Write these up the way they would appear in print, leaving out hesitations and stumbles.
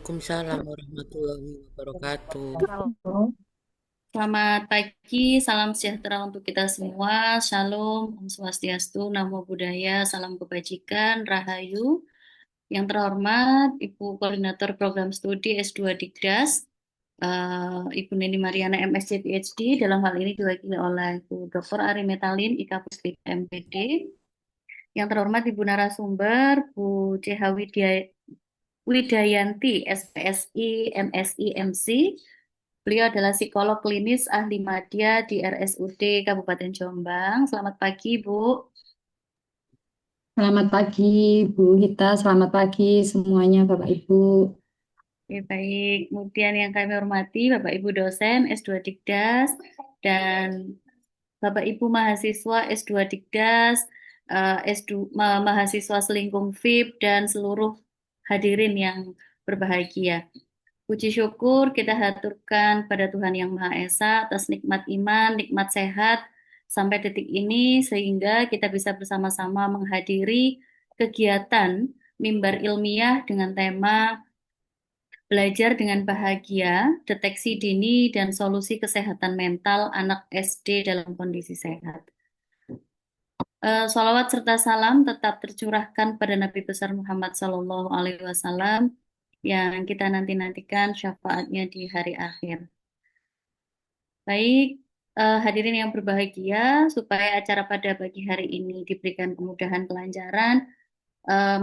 Waalaikumsalam warahmatullahi wabarakatuh. Halo. Selamat pagi, salam sejahtera untuk kita semua. Shalom, Om Swastiastu, Namo Buddhaya, salam kebajikan, Rahayu. Yang terhormat Ibu Koordinator Program Studi S2 Digdas, Ibu Neni Mariana MSc PhD, dalam hal ini diwakili oleh Ibu Dr. Ari Metalin, IK Puspita MPD. Yang terhormat Ibu narasumber, Bu CH Widayanti, SPSI, MSI, MC. Beliau adalah psikolog klinis ahli madya di RSUD Kabupaten Jombang. Selamat pagi, Bu. Selamat pagi, Bu Gita. Selamat pagi semuanya, Bapak Ibu. Oke, baik. Kemudian yang kami hormati Bapak Ibu dosen S2 Digdas dan Bapak Ibu mahasiswa S2 Digdas, S2, mahasiswa selingkung VIP dan seluruh hadirin yang berbahagia. Puji syukur kita haturkan pada Tuhan Yang Maha Esa atas nikmat iman, nikmat sehat sampai detik ini sehingga kita bisa bersama-sama menghadiri kegiatan mimbar ilmiah dengan tema Belajar dengan Bahagia, Deteksi Dini dan Solusi Kesehatan Mental Anak SD dalam Kondisi Sehat. Salawat serta salam tetap tercurahkan pada Nabi besar Muhammad Sallallahu Alaihi Wasallam yang kita nanti-nantikan syafaatnya di hari akhir. Baik, hadirin yang berbahagia, supaya acara pada pagi hari ini diberikan kemudahan kelancaran,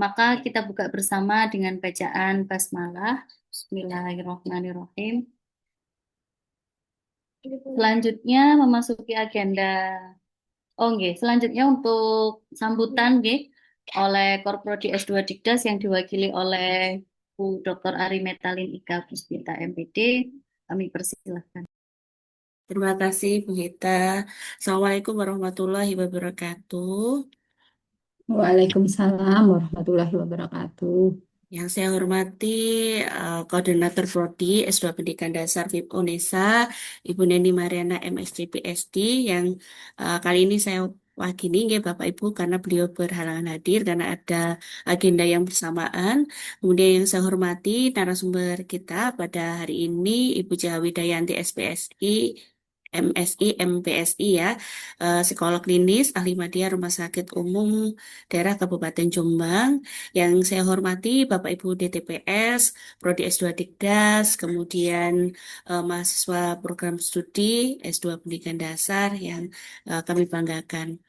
maka kita buka bersama dengan bacaan basmalah. Bismillahirrahmanirrahim. Selanjutnya memasuki agenda. Oh, nggih. Selanjutnya untuk sambutan nggih oleh Korprodi S2 Digdas yang diwakili oleh Bu Dr. Ari Metalin Ika Puspita MPD. Kami persilahkan. Terima kasih, Bu Gita. Assalamualaikum warahmatullahi wabarakatuh. Waalaikumsalam warahmatullahi wabarakatuh. Yang saya hormati Koordinator Prodi S2 Pendidikan Dasar FIP Unesa, Ibu Neni Mariana MSc PhD, yang kali ini saya wakili ya Bapak Ibu karena beliau berhalangan hadir karena ada agenda yang bersamaan. Kemudian yang saya hormati narasumber kita pada hari ini Ibu Jawi Dayanti SPSI, MSI, MPSI ya, psikolog klinis, ahli madya Rumah Sakit Umum Daerah Kabupaten Jombang. Yang saya hormati Bapak Ibu DTPS, Prodi S2 Digdas, kemudian mahasiswa program studi S2 Pendidikan Dasar yang kami banggakan.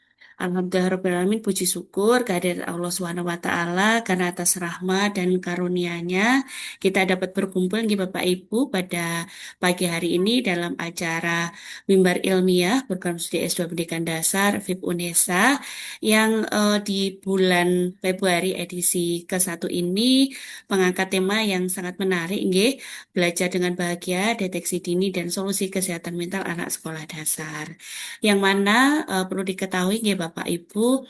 Alhamdulillahirrahmanirrahim, puji syukur kehadirat Allah Subhanahu wa Ta'ala karena atas rahmat dan karunia-Nya kita dapat berkumpul nih Bapak Ibu pada pagi hari ini dalam acara Mimbar Ilmiah Program Studi S2 Pendidikan Dasar FIP Unesa yang di bulan Februari edisi ke-1 ini mengangkat tema yang sangat menarik nggih, belajar dengan bahagia, deteksi dini dan solusi kesehatan mental anak sekolah dasar. Yang mana perlu diketahui ya Bapak Ibu,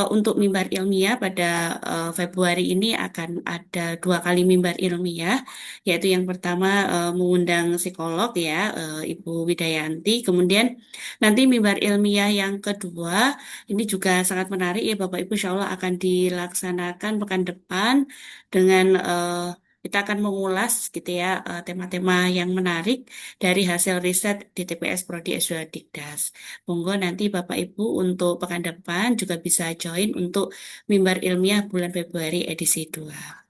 untuk mimbar ilmiah pada Februari ini akan ada 2 kali mimbar ilmiah, yaitu yang pertama mengundang psikolog ya, Ibu Widayanti. Kemudian nanti mimbar ilmiah yang kedua ini juga sangat menarik ya Bapak Ibu, Insya Allah akan dilaksanakan pekan depan dengan kita akan mengulas gitu ya tema-tema yang menarik dari hasil riset di TPS Prodi S2 Digdas. Monggo nanti Bapak Ibu untuk pekan depan juga bisa join untuk mimbar ilmiah bulan Februari edisi 2.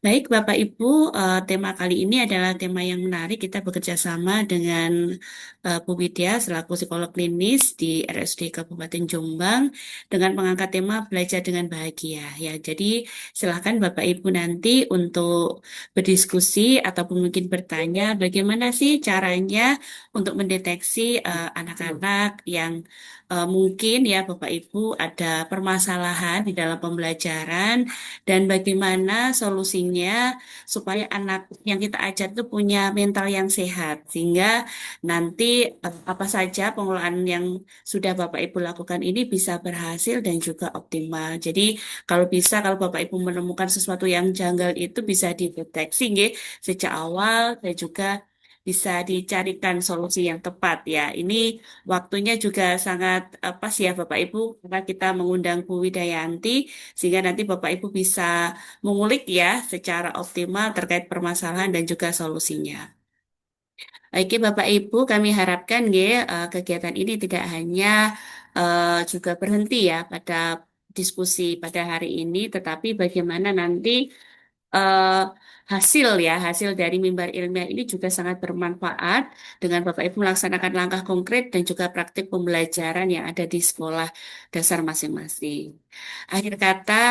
Baik Bapak Ibu, tema kali ini adalah tema yang menarik. Kita bekerja sama dengan Bu Widya selaku psikolog klinis di RSUD Kabupaten Jombang dengan mengangkat tema belajar dengan bahagia. Ya, jadi silakan Bapak Ibu nanti untuk berdiskusi ataupun mungkin bertanya bagaimana sih caranya untuk mendeteksi anak-anak yang mungkin ya Bapak Ibu ada permasalahan di dalam pembelajaran dan bagaimana solusinya supaya anak yang kita ajar itu punya mental yang sehat sehingga nanti apa saja pengelolaan yang sudah Bapak Ibu lakukan ini bisa berhasil dan juga optimal. Jadi kalau bisa kalau Bapak Ibu menemukan sesuatu yang janggal itu bisa dideteksi nggih, sejak awal dan juga bisa dicarikan solusi yang tepat ya. Ini waktunya juga sangat pas ya Bapak Ibu, karena kita mengundang Bu Widayanti, sehingga nanti Bapak Ibu bisa mengulik ya secara optimal terkait permasalahan dan juga solusinya. Oke, Bapak Ibu, kami harapkan ya kegiatan ini tidak hanya juga berhenti ya pada diskusi pada hari ini, tetapi bagaimana nanti eh, hasil dari mimbar ilmiah ini juga sangat bermanfaat dengan Bapak Ibu melaksanakan langkah konkret dan juga praktik pembelajaran yang ada di sekolah dasar masing-masing. Akhir kata,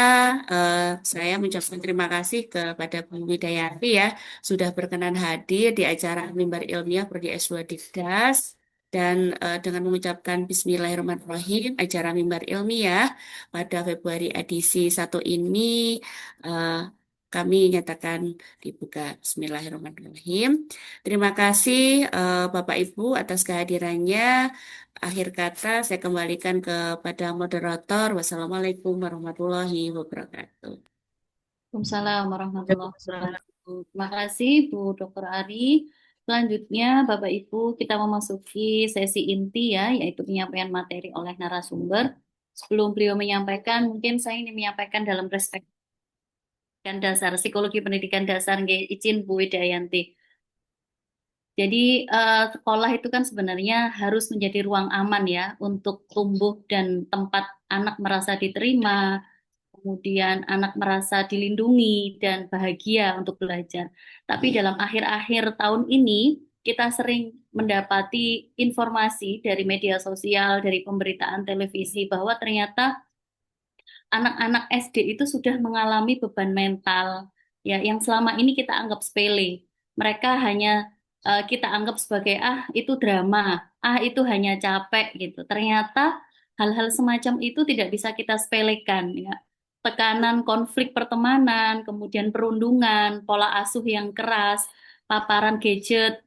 saya mengucapkan terima kasih kepada Bu Widayanti ya sudah berkenan hadir di acara mimbar ilmiah Prodi S2 Dikdas. Dan dengan mengucapkan Bismillahirrahmanirrahim, acara mimbar ilmiah pada Februari edisi 1 ini eh, kami nyatakan dibuka. Bismillahirrahmanirrahim. Terima kasih Bapak Ibu atas kehadirannya. Akhir kata saya kembalikan kepada moderator. Wassalamualaikum warahmatullahi wabarakatuh. Waalaikumsalam warahmatullahi wabarakatuh. Terima kasih Bu Dr. Ari. Selanjutnya Bapak Ibu kita memasuki sesi inti ya, yaitu penyampaian materi oleh narasumber. Sebelum beliau menyampaikan, mungkin saya ingin menyampaikan dalam perspektif dasar psikologi pendidikan dasar nggih, izin Bu Widayanti. Jadi sekolah itu kan sebenarnya harus menjadi ruang aman ya untuk tumbuh dan tempat anak merasa diterima, kemudian anak merasa dilindungi dan bahagia untuk belajar. Tapi dalam akhir-akhir tahun ini, kita sering mendapati informasi dari media sosial, dari pemberitaan televisi, bahwa ternyata anak-anak SD itu sudah mengalami beban mental, ya, yang selama ini kita anggap sepele. Mereka hanya kita anggap sebagai itu drama, itu hanya capek gitu. Ternyata hal-hal semacam itu tidak bisa kita sepelekan, ya. Tekanan konflik pertemanan, kemudian perundungan, pola asuh yang keras, paparan gadget,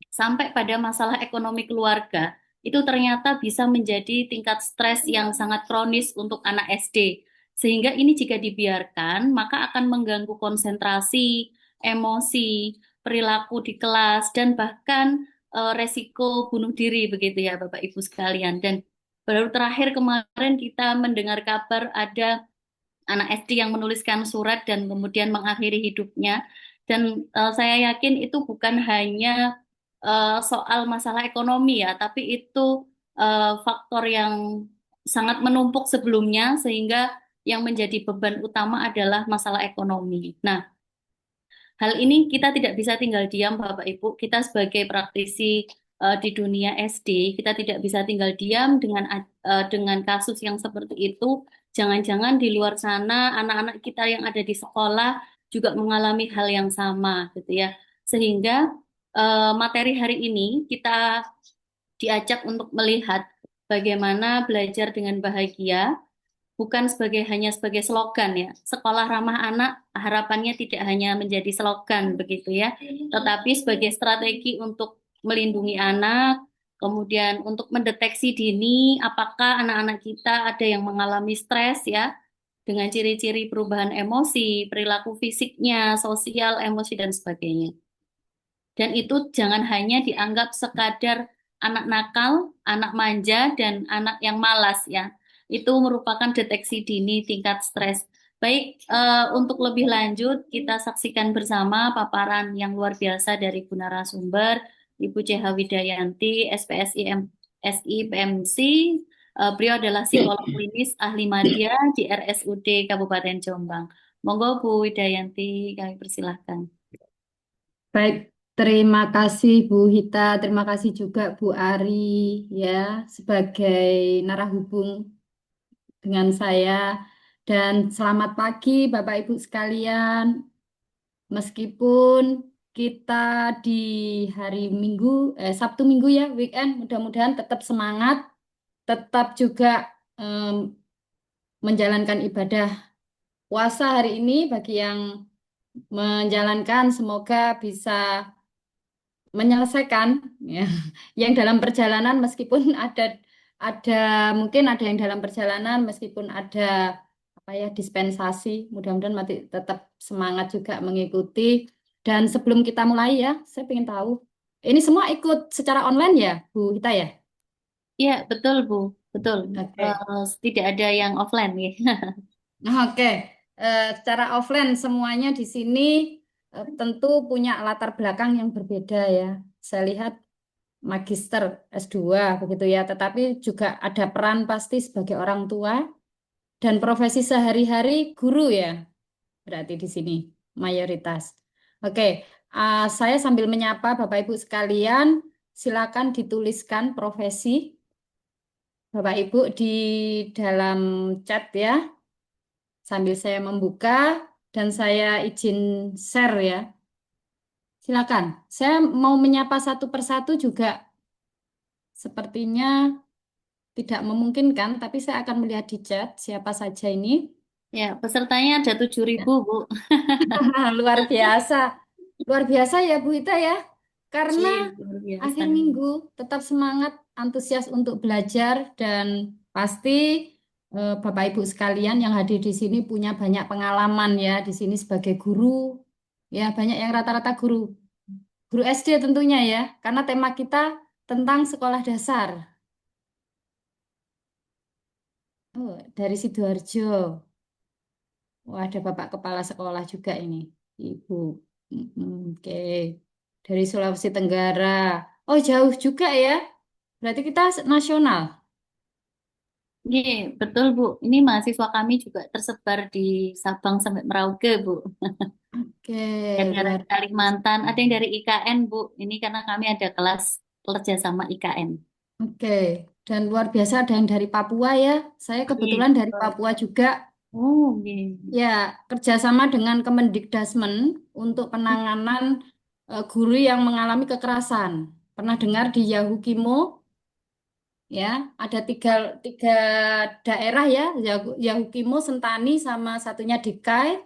sampai pada masalah ekonomi keluarga, itu ternyata bisa menjadi tingkat stres yang sangat kronis untuk anak SD. Sehingga ini jika dibiarkan, maka akan mengganggu konsentrasi, emosi, perilaku di kelas, dan bahkan resiko bunuh diri begitu ya Bapak Ibu sekalian. Dan baru terakhir kemarin kita mendengar kabar ada anak SD yang menuliskan surat dan kemudian mengakhiri hidupnya. Dan saya yakin itu bukan hanya soal masalah ekonomi ya, tapi itu faktor yang sangat menumpuk sebelumnya sehingga yang menjadi beban utama adalah masalah ekonomi. Nah, hal ini kita tidak bisa tinggal diam, Bapak Ibu. Kita sebagai praktisi di dunia SD, kita tidak bisa tinggal diam dengan kasus yang seperti itu. Jangan-jangan di luar sana anak-anak kita yang ada di sekolah juga mengalami hal yang sama, gitu ya. Sehingga materi hari ini kita diajak untuk melihat bagaimana belajar dengan bahagia bukan hanya sebagai slogan ya. Sekolah ramah anak harapannya tidak hanya menjadi slogan begitu ya, tetapi sebagai strategi untuk melindungi anak, kemudian untuk mendeteksi dini apakah anak-anak kita ada yang mengalami stres ya, dengan ciri-ciri perubahan emosi, perilaku fisiknya, sosial, emosi dan sebagainya. Dan itu jangan hanya dianggap sekadar anak nakal, anak manja, dan anak yang malas ya. Itu merupakan deteksi dini tingkat stres. Baik, untuk lebih lanjut kita saksikan bersama paparan yang luar biasa dari Bu narasumber, Ibu CH Widayanti, SPSI MSI PMC. Beliau adalah psikolog klinis ahli media di RSUD Kabupaten Jombang. Monggo Bu Widayanti, kami persilahkan. Baik, terima kasih Bu Hita, terima kasih juga Bu Ari ya sebagai narahubung dengan saya. Dan selamat pagi Bapak Ibu sekalian. Meskipun kita di hari Minggu, Sabtu Minggu ya, weekend, mudah-mudahan tetap semangat, tetap juga em, menjalankan ibadah puasa hari ini bagi yang menjalankan semoga bisa menyelesaikan ya yang dalam perjalanan meskipun ada mungkin ada yang dalam perjalanan meskipun ada apa ya dispensasi mudah-mudahan mati tetap semangat juga mengikuti dan sebelum kita mulai ya saya ingin tahu Ini semua ikut secara online ya, Bu Hita ya? Iya, betul, Bu. Betul. Oke. Tidak ada yang offline ya. Nah, oke. Secara offline semuanya di sini tentu punya latar belakang yang berbeda ya. Saya lihat magister S2 begitu ya, tetapi juga ada peran pasti sebagai orang tua dan profesi sehari-hari guru ya, berarti di sini mayoritas. Oke, saya sambil menyapa Bapak Ibu sekalian, silakan dituliskan profesi Bapak Ibu di dalam chat ya, sambil saya membuka dan saya izin share ya. Silakan. Saya mau menyapa satu persatu juga sepertinya tidak memungkinkan, tapi saya akan melihat di chat siapa saja ini. Ya, pesertanya ada 7.000, Bu. Luar biasa. Luar biasa ya Bu Ita ya. Karena Iya, luar biasa. akhir minggu tetap semangat, antusias untuk belajar dan pasti Bapak Ibu sekalian yang hadir di sini punya banyak pengalaman ya di sini sebagai guru. Ya, banyak yang rata-rata guru SD tentunya ya, karena tema kita tentang sekolah dasar. Oh, dari Sidoarjo. Oh, ada Bapak Kepala Sekolah juga ini, Ibu. Oke. Dari Sulawesi Tenggara. Oh, jauh juga ya. Berarti kita nasional. Iya, betul, Bu. Ini mahasiswa kami juga tersebar di Sabang sampai Merauke, Bu. Oke, Ada dari luar biasa. Kalimantan, ada yang dari IKN, Bu. Ini karena kami ada kelas kerja sama IKN. Oke, dan luar biasa ada yang dari Papua ya. Saya Iya, kebetulan dari betul. Papua juga. Oh, iya. Ya, kerjasama dengan Kemendikdasmen untuk penanganan guru yang mengalami kekerasan. Pernah dengar di Yahukimo? Ya, ada tiga daerah ya, Yahukimo, Sentani, sama satunya Dikai.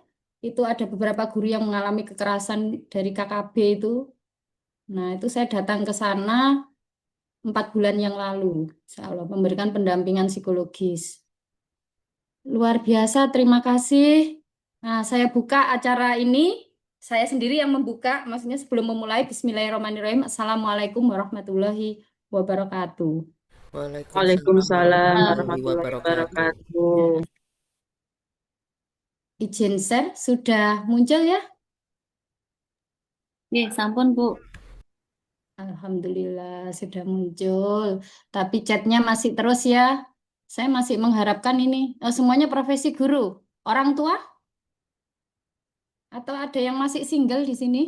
Itu ada beberapa guru yang mengalami kekerasan dari KKB itu. Nah, itu saya datang ke sana 4 bulan yang lalu, Insya Allah, memberikan pendampingan psikologis. Luar biasa, terima kasih. Nah, saya buka acara ini. Saya sendiri yang membuka, maksudnya sebelum memulai, Bismillahirrahmanirrahim. Assalamualaikum warahmatullahi wabarakatuh. Waalaikumsalam Waalaikumsalam Ah, warahmatullahi warahmatullahi wabarakatuh. wabarakatuh. Ya. Izin share sudah muncul ya? iya, sampun, Bu. Alhamdulillah sudah muncul. Tapi chatnya masih terus ya. Saya masih mengharapkan ini. Semuanya profesi guru. Orang tua atau ada yang masih single di sini?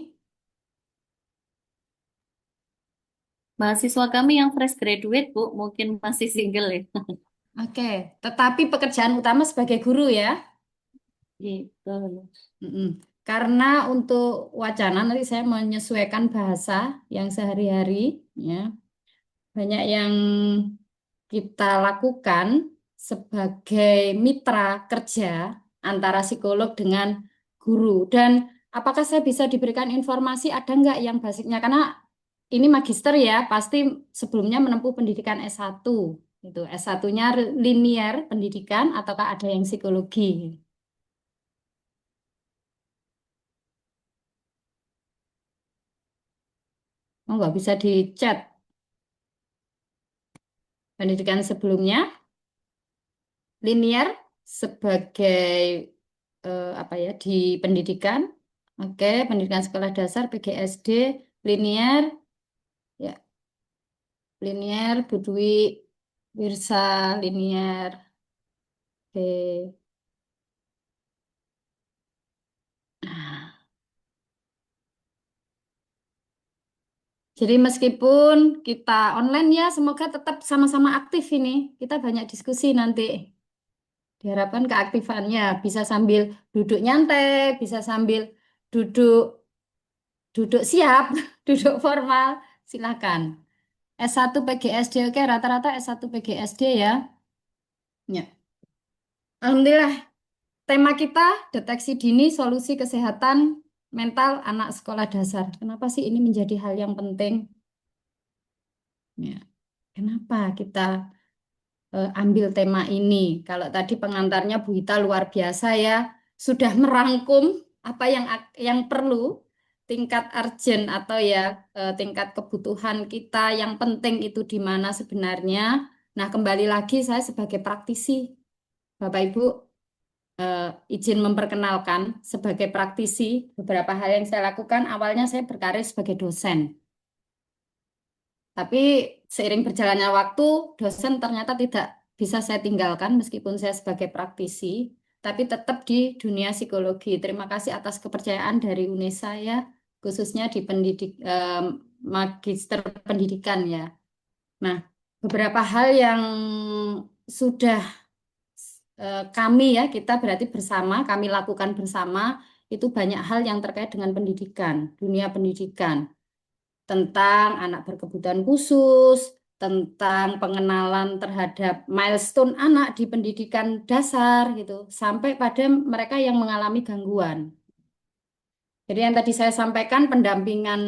Mahasiswa kami yang fresh graduate, Bu, mungkin masih single ya. Oke, tetapi pekerjaan utama sebagai guru ya. Gitu. Mm-mm. Karena untuk wacana nanti saya menyesuaikan bahasa yang sehari-hari ya. Banyak yang kita lakukan sebagai mitra kerja antara psikolog dengan guru. Dan apakah saya bisa diberikan informasi ada nggak yang basicnya? Karena ini magister ya, pasti sebelumnya menempuh pendidikan S1. Itu S1-nya linear pendidikan ataukah ada yang psikologi? Oh, nggak bisa di chat pendidikan sebelumnya linear sebagai apa ya di pendidikan. Oke, pendidikan sekolah dasar PGSD linear ya, linear Budwi Wirsa linear. Oke. Nah, jadi meskipun kita online ya, semoga tetap sama-sama aktif ini. Kita banyak diskusi nanti. Diharapkan keaktifannya bisa sambil duduk nyantai, bisa sambil duduk duduk siap, duduk formal. Silakan. S1 PGSD, oke, rata-rata S1 PGSD ya. Ya. Alhamdulillah, tema kita deteksi dini solusi kesehatan mental anak sekolah dasar. Kenapa sih ini menjadi hal yang penting? Ya. Kenapa kita ambil tema ini? Kalau tadi pengantarnya Bu Ita luar biasa ya, sudah merangkum apa yang perlu. tingkat urgent atau ya tingkat kebutuhan kita yang penting itu di mana sebenarnya. Nah, kembali lagi saya sebagai praktisi, Bapak Ibu, izin memperkenalkan sebagai praktisi beberapa hal yang saya lakukan. Awalnya saya berkarir sebagai dosen, tapi seiring berjalannya waktu, dosen ternyata tidak bisa saya tinggalkan meskipun saya sebagai praktisi, tapi tetap di dunia psikologi. Terima kasih atas kepercayaan dari UNESA ya, khususnya di magister pendidikan ya. Nah, beberapa hal yang sudah kami ya, kita berarti bersama, kami lakukan bersama, itu banyak hal yang terkait dengan pendidikan, dunia pendidikan tentang anak berkebutuhan khusus, tentang pengenalan terhadap milestone anak di pendidikan dasar gitu, sampai pada mereka yang mengalami gangguan. Jadi yang tadi saya sampaikan pendampingan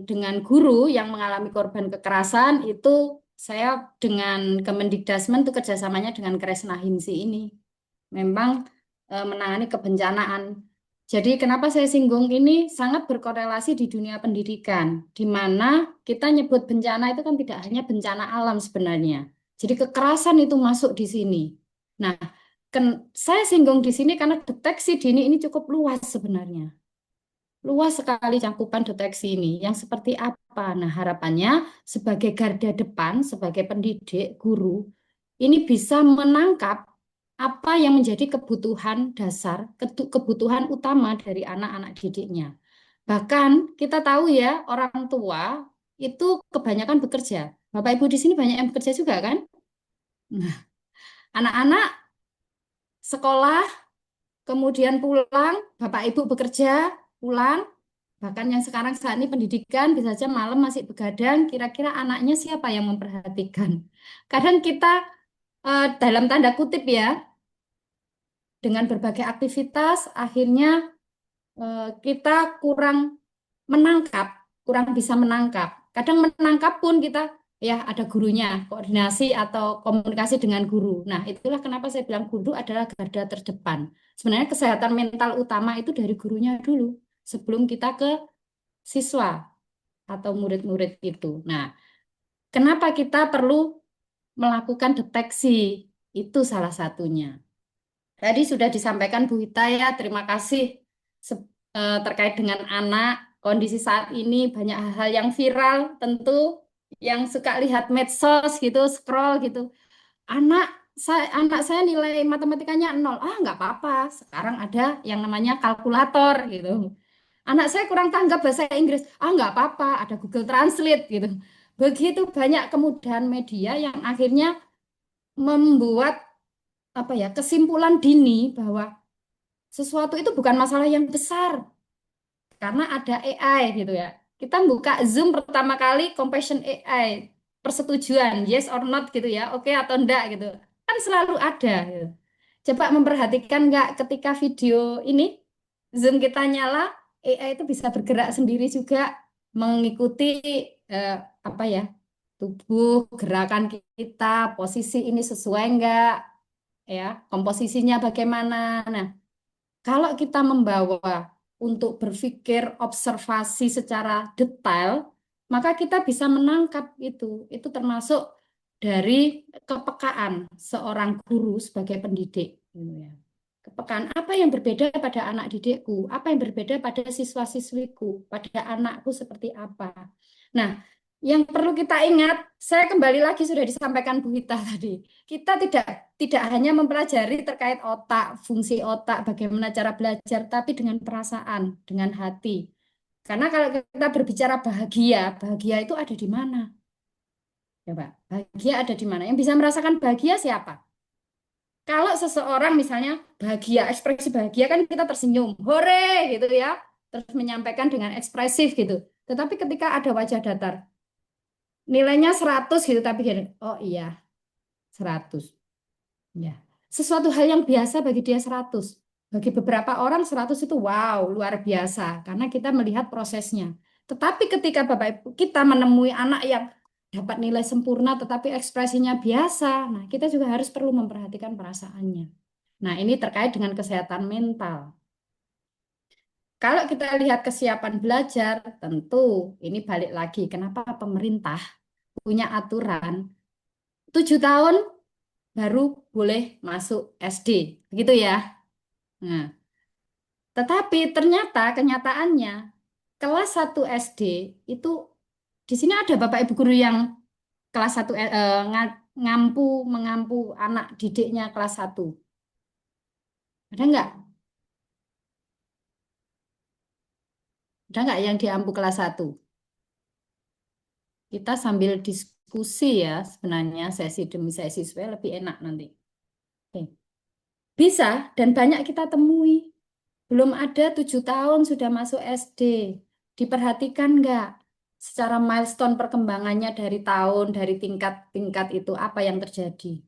dengan guru yang mengalami korban kekerasan itu saya dengan Kemendikdasmen itu kerjasamanya dengan Kresnahimsi ini. Memang menangani kebencanaan. Jadi kenapa saya singgung ini sangat berkorelasi di dunia pendidikan, di mana kita nyebut bencana itu kan tidak hanya bencana alam sebenarnya. Jadi kekerasan itu masuk di sini. Nah, saya singgung di sini karena deteksi dini ini cukup luas sebenarnya. Luas sekali cakupan deteksi ini. Yang seperti apa? Nah, harapannya sebagai garda depan, sebagai pendidik, guru, ini bisa menangkap apa yang menjadi kebutuhan dasar, kebutuhan utama dari anak-anak didiknya. Bahkan kita tahu ya, orang tua itu kebanyakan bekerja. Bapak Ibu di sini banyak yang bekerja juga kan? Nah, anak-anak sekolah, kemudian pulang, Bapak Ibu bekerja, pulang, bahkan yang sekarang saat ini pendidikan bisa saja malam masih begadang, kira-kira anaknya siapa yang memperhatikan? Kadang kita dalam tanda kutip ya, dengan berbagai aktivitas, akhirnya kita kurang menangkap, kurang bisa menangkap. Kadang menangkap pun kita ya ada gurunya, koordinasi atau komunikasi dengan guru. Nah, itulah kenapa saya bilang guru adalah garda terdepan. Sebenarnya kesehatan mental utama itu dari gurunya dulu, sebelum kita ke siswa atau murid-murid itu. Nah, kenapa kita perlu melakukan deteksi? Itu salah satunya. Tadi sudah disampaikan Bu Hita ya, terima kasih terkait dengan anak. Kondisi saat ini banyak hal-hal yang viral, tentu yang suka lihat medsos gitu, scroll gitu. Anak saya nilai matematikanya nol. Ah, nggak apa-apa. Sekarang ada yang namanya kalkulator gitu. Anak saya kurang tanggap bahasa Inggris. Ah, nggak apa-apa. Ada Google Translate gitu. Begitu banyak kemudahan media yang akhirnya membuat apa ya kesimpulan dini bahwa sesuatu itu bukan masalah yang besar karena ada AI gitu ya. Kita buka Zoom pertama kali compassion AI, persetujuan yes or not gitu ya, oke atau enggak gitu. Kan selalu ada gitu. Coba memperhatikan enggak ketika video ini Zoom kita nyala, AI itu bisa bergerak sendiri juga mengikuti eh, apa ya? Tubuh, gerakan kita, posisi ini sesuai enggak ya, komposisinya bagaimana. Nah, kalau kita membawa untuk berpikir observasi secara detail, maka kita bisa menangkap itu. Itu termasuk dari kepekaan seorang guru sebagai pendidik. Gitu ya. Kepekaan apa yang berbeda pada anak didikku, apa yang berbeda pada siswa-siswiku, pada anakku seperti apa. Nah, yang perlu kita ingat, saya kembali lagi sudah disampaikan Bu Hita tadi. Kita tidak hanya mempelajari terkait otak, fungsi otak, bagaimana cara belajar, tapi dengan perasaan, dengan hati. Karena kalau kita berbicara bahagia, bahagia itu ada di mana? Ya, Pak. Bahagia ada di mana? Yang bisa merasakan bahagia siapa? Kalau seseorang misalnya bahagia, ekspresi bahagia kan kita tersenyum, hore gitu ya, terus menyampaikan dengan ekspresif gitu. Tetapi ketika ada wajah datar, nilainya 100 gitu, tapi gini, oh iya, 100. Ya. Sesuatu hal yang biasa bagi dia 100. Bagi beberapa orang 100 itu wow, luar biasa karena kita melihat prosesnya. Tetapi ketika Bapak Ibu kita menemui anak yang dapat nilai sempurna tetapi ekspresinya biasa, nah kita juga harus perlu memperhatikan perasaannya. Nah, ini terkait dengan kesehatan mental. Kalau kita lihat kesiapan belajar, tentu ini balik lagi. Kenapa pemerintah punya aturan 7 tahun baru boleh masuk SD, begitu ya? Nah, tetapi ternyata kenyataannya kelas 1 SD itu di sini ada Bapak Ibu guru yang kelas 1 mengampu anak didiknya kelas 1. Ada nggak? Ada nggak yang diampu kelas 1? Kita sambil diskusi ya sebenarnya sesi demi sesi supaya lebih enak nanti. Oke. Bisa dan banyak kita temui. Belum ada 7 tahun sudah masuk SD. Diperhatikan nggak secara milestone perkembangannya dari tahun, dari tingkat-tingkat itu apa yang terjadi?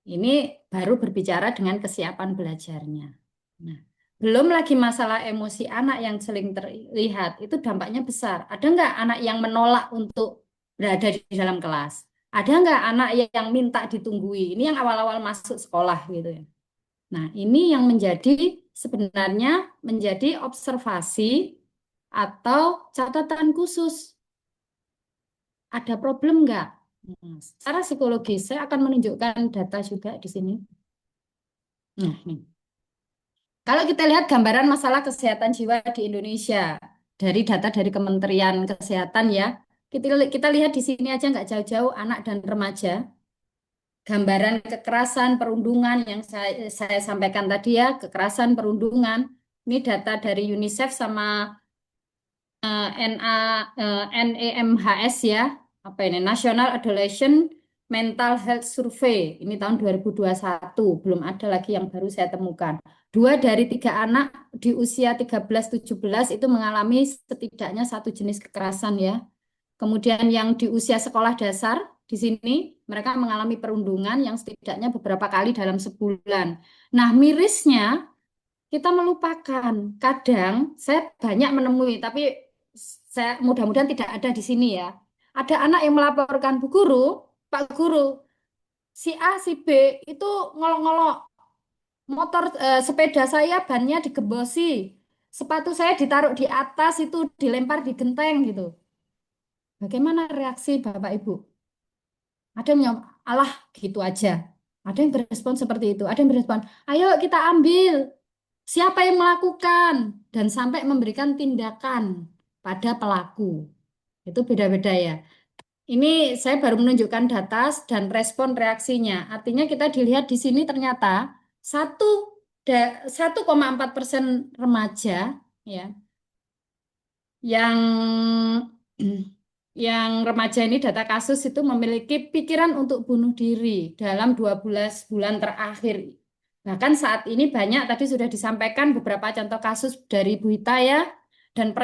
Ini baru berbicara dengan kesiapan belajarnya. Nah, belum lagi masalah emosi anak yang sering terlihat, itu dampaknya besar. Ada nggak anak yang menolak untuk berada di dalam kelas? Ada nggak anak yang minta ditunggui? Ini yang awal-awal masuk sekolah gitu ya. Nah, ini yang menjadi sebenarnya menjadi observasi atau catatan khusus. Ada problem nggak? Secara psikologis, saya akan menunjukkan data juga di sini. Nah, nih. Kalau kita lihat gambaran masalah kesehatan jiwa di Indonesia dari data dari Kementerian Kesehatan ya, kita lihat di sini aja nggak jauh-jauh anak dan remaja. Gambaran kekerasan, perundungan yang saya sampaikan tadi ya, kekerasan, perundungan. Ini data dari UNICEF sama NEMHS ya, apa ini National Adolescent Mental Health Survey. Ini tahun 2021, belum ada lagi yang baru saya temukan. 2 dari 3 anak di usia 13-17 itu mengalami setidaknya satu jenis kekerasan ya. Kemudian yang di usia sekolah dasar di sini mereka mengalami perundungan yang setidaknya beberapa kali dalam sebulan. Nah, mirisnya kita melupakan. Kadang saya banyak menemui, tapi saya mudah-mudahan tidak ada di sini ya. Ada anak yang melaporkan, Bu Guru, Pak Guru, si A, si B itu ngolok-ngolok motor sepeda saya bannya digembosi, sepatu saya ditaruh di atas itu dilempar di genteng gitu. Bagaimana reaksi Bapak Ibu? Ada yang alah gitu aja. Ada yang berespon seperti itu. Ada yang berespon, ayo kita ambil. Siapa yang melakukan? Dan sampai memberikan tindakan pada pelaku. Itu beda-beda ya. Ini saya baru menunjukkan data dan respon reaksinya. Artinya kita dilihat di sini ternyata 1,4% remaja ya yang yang remaja ini data kasus itu memiliki pikiran untuk bunuh diri dalam 12 bulan terakhir. Bahkan saat ini banyak tadi sudah disampaikan beberapa contoh kasus dari Bu Hita ya, dan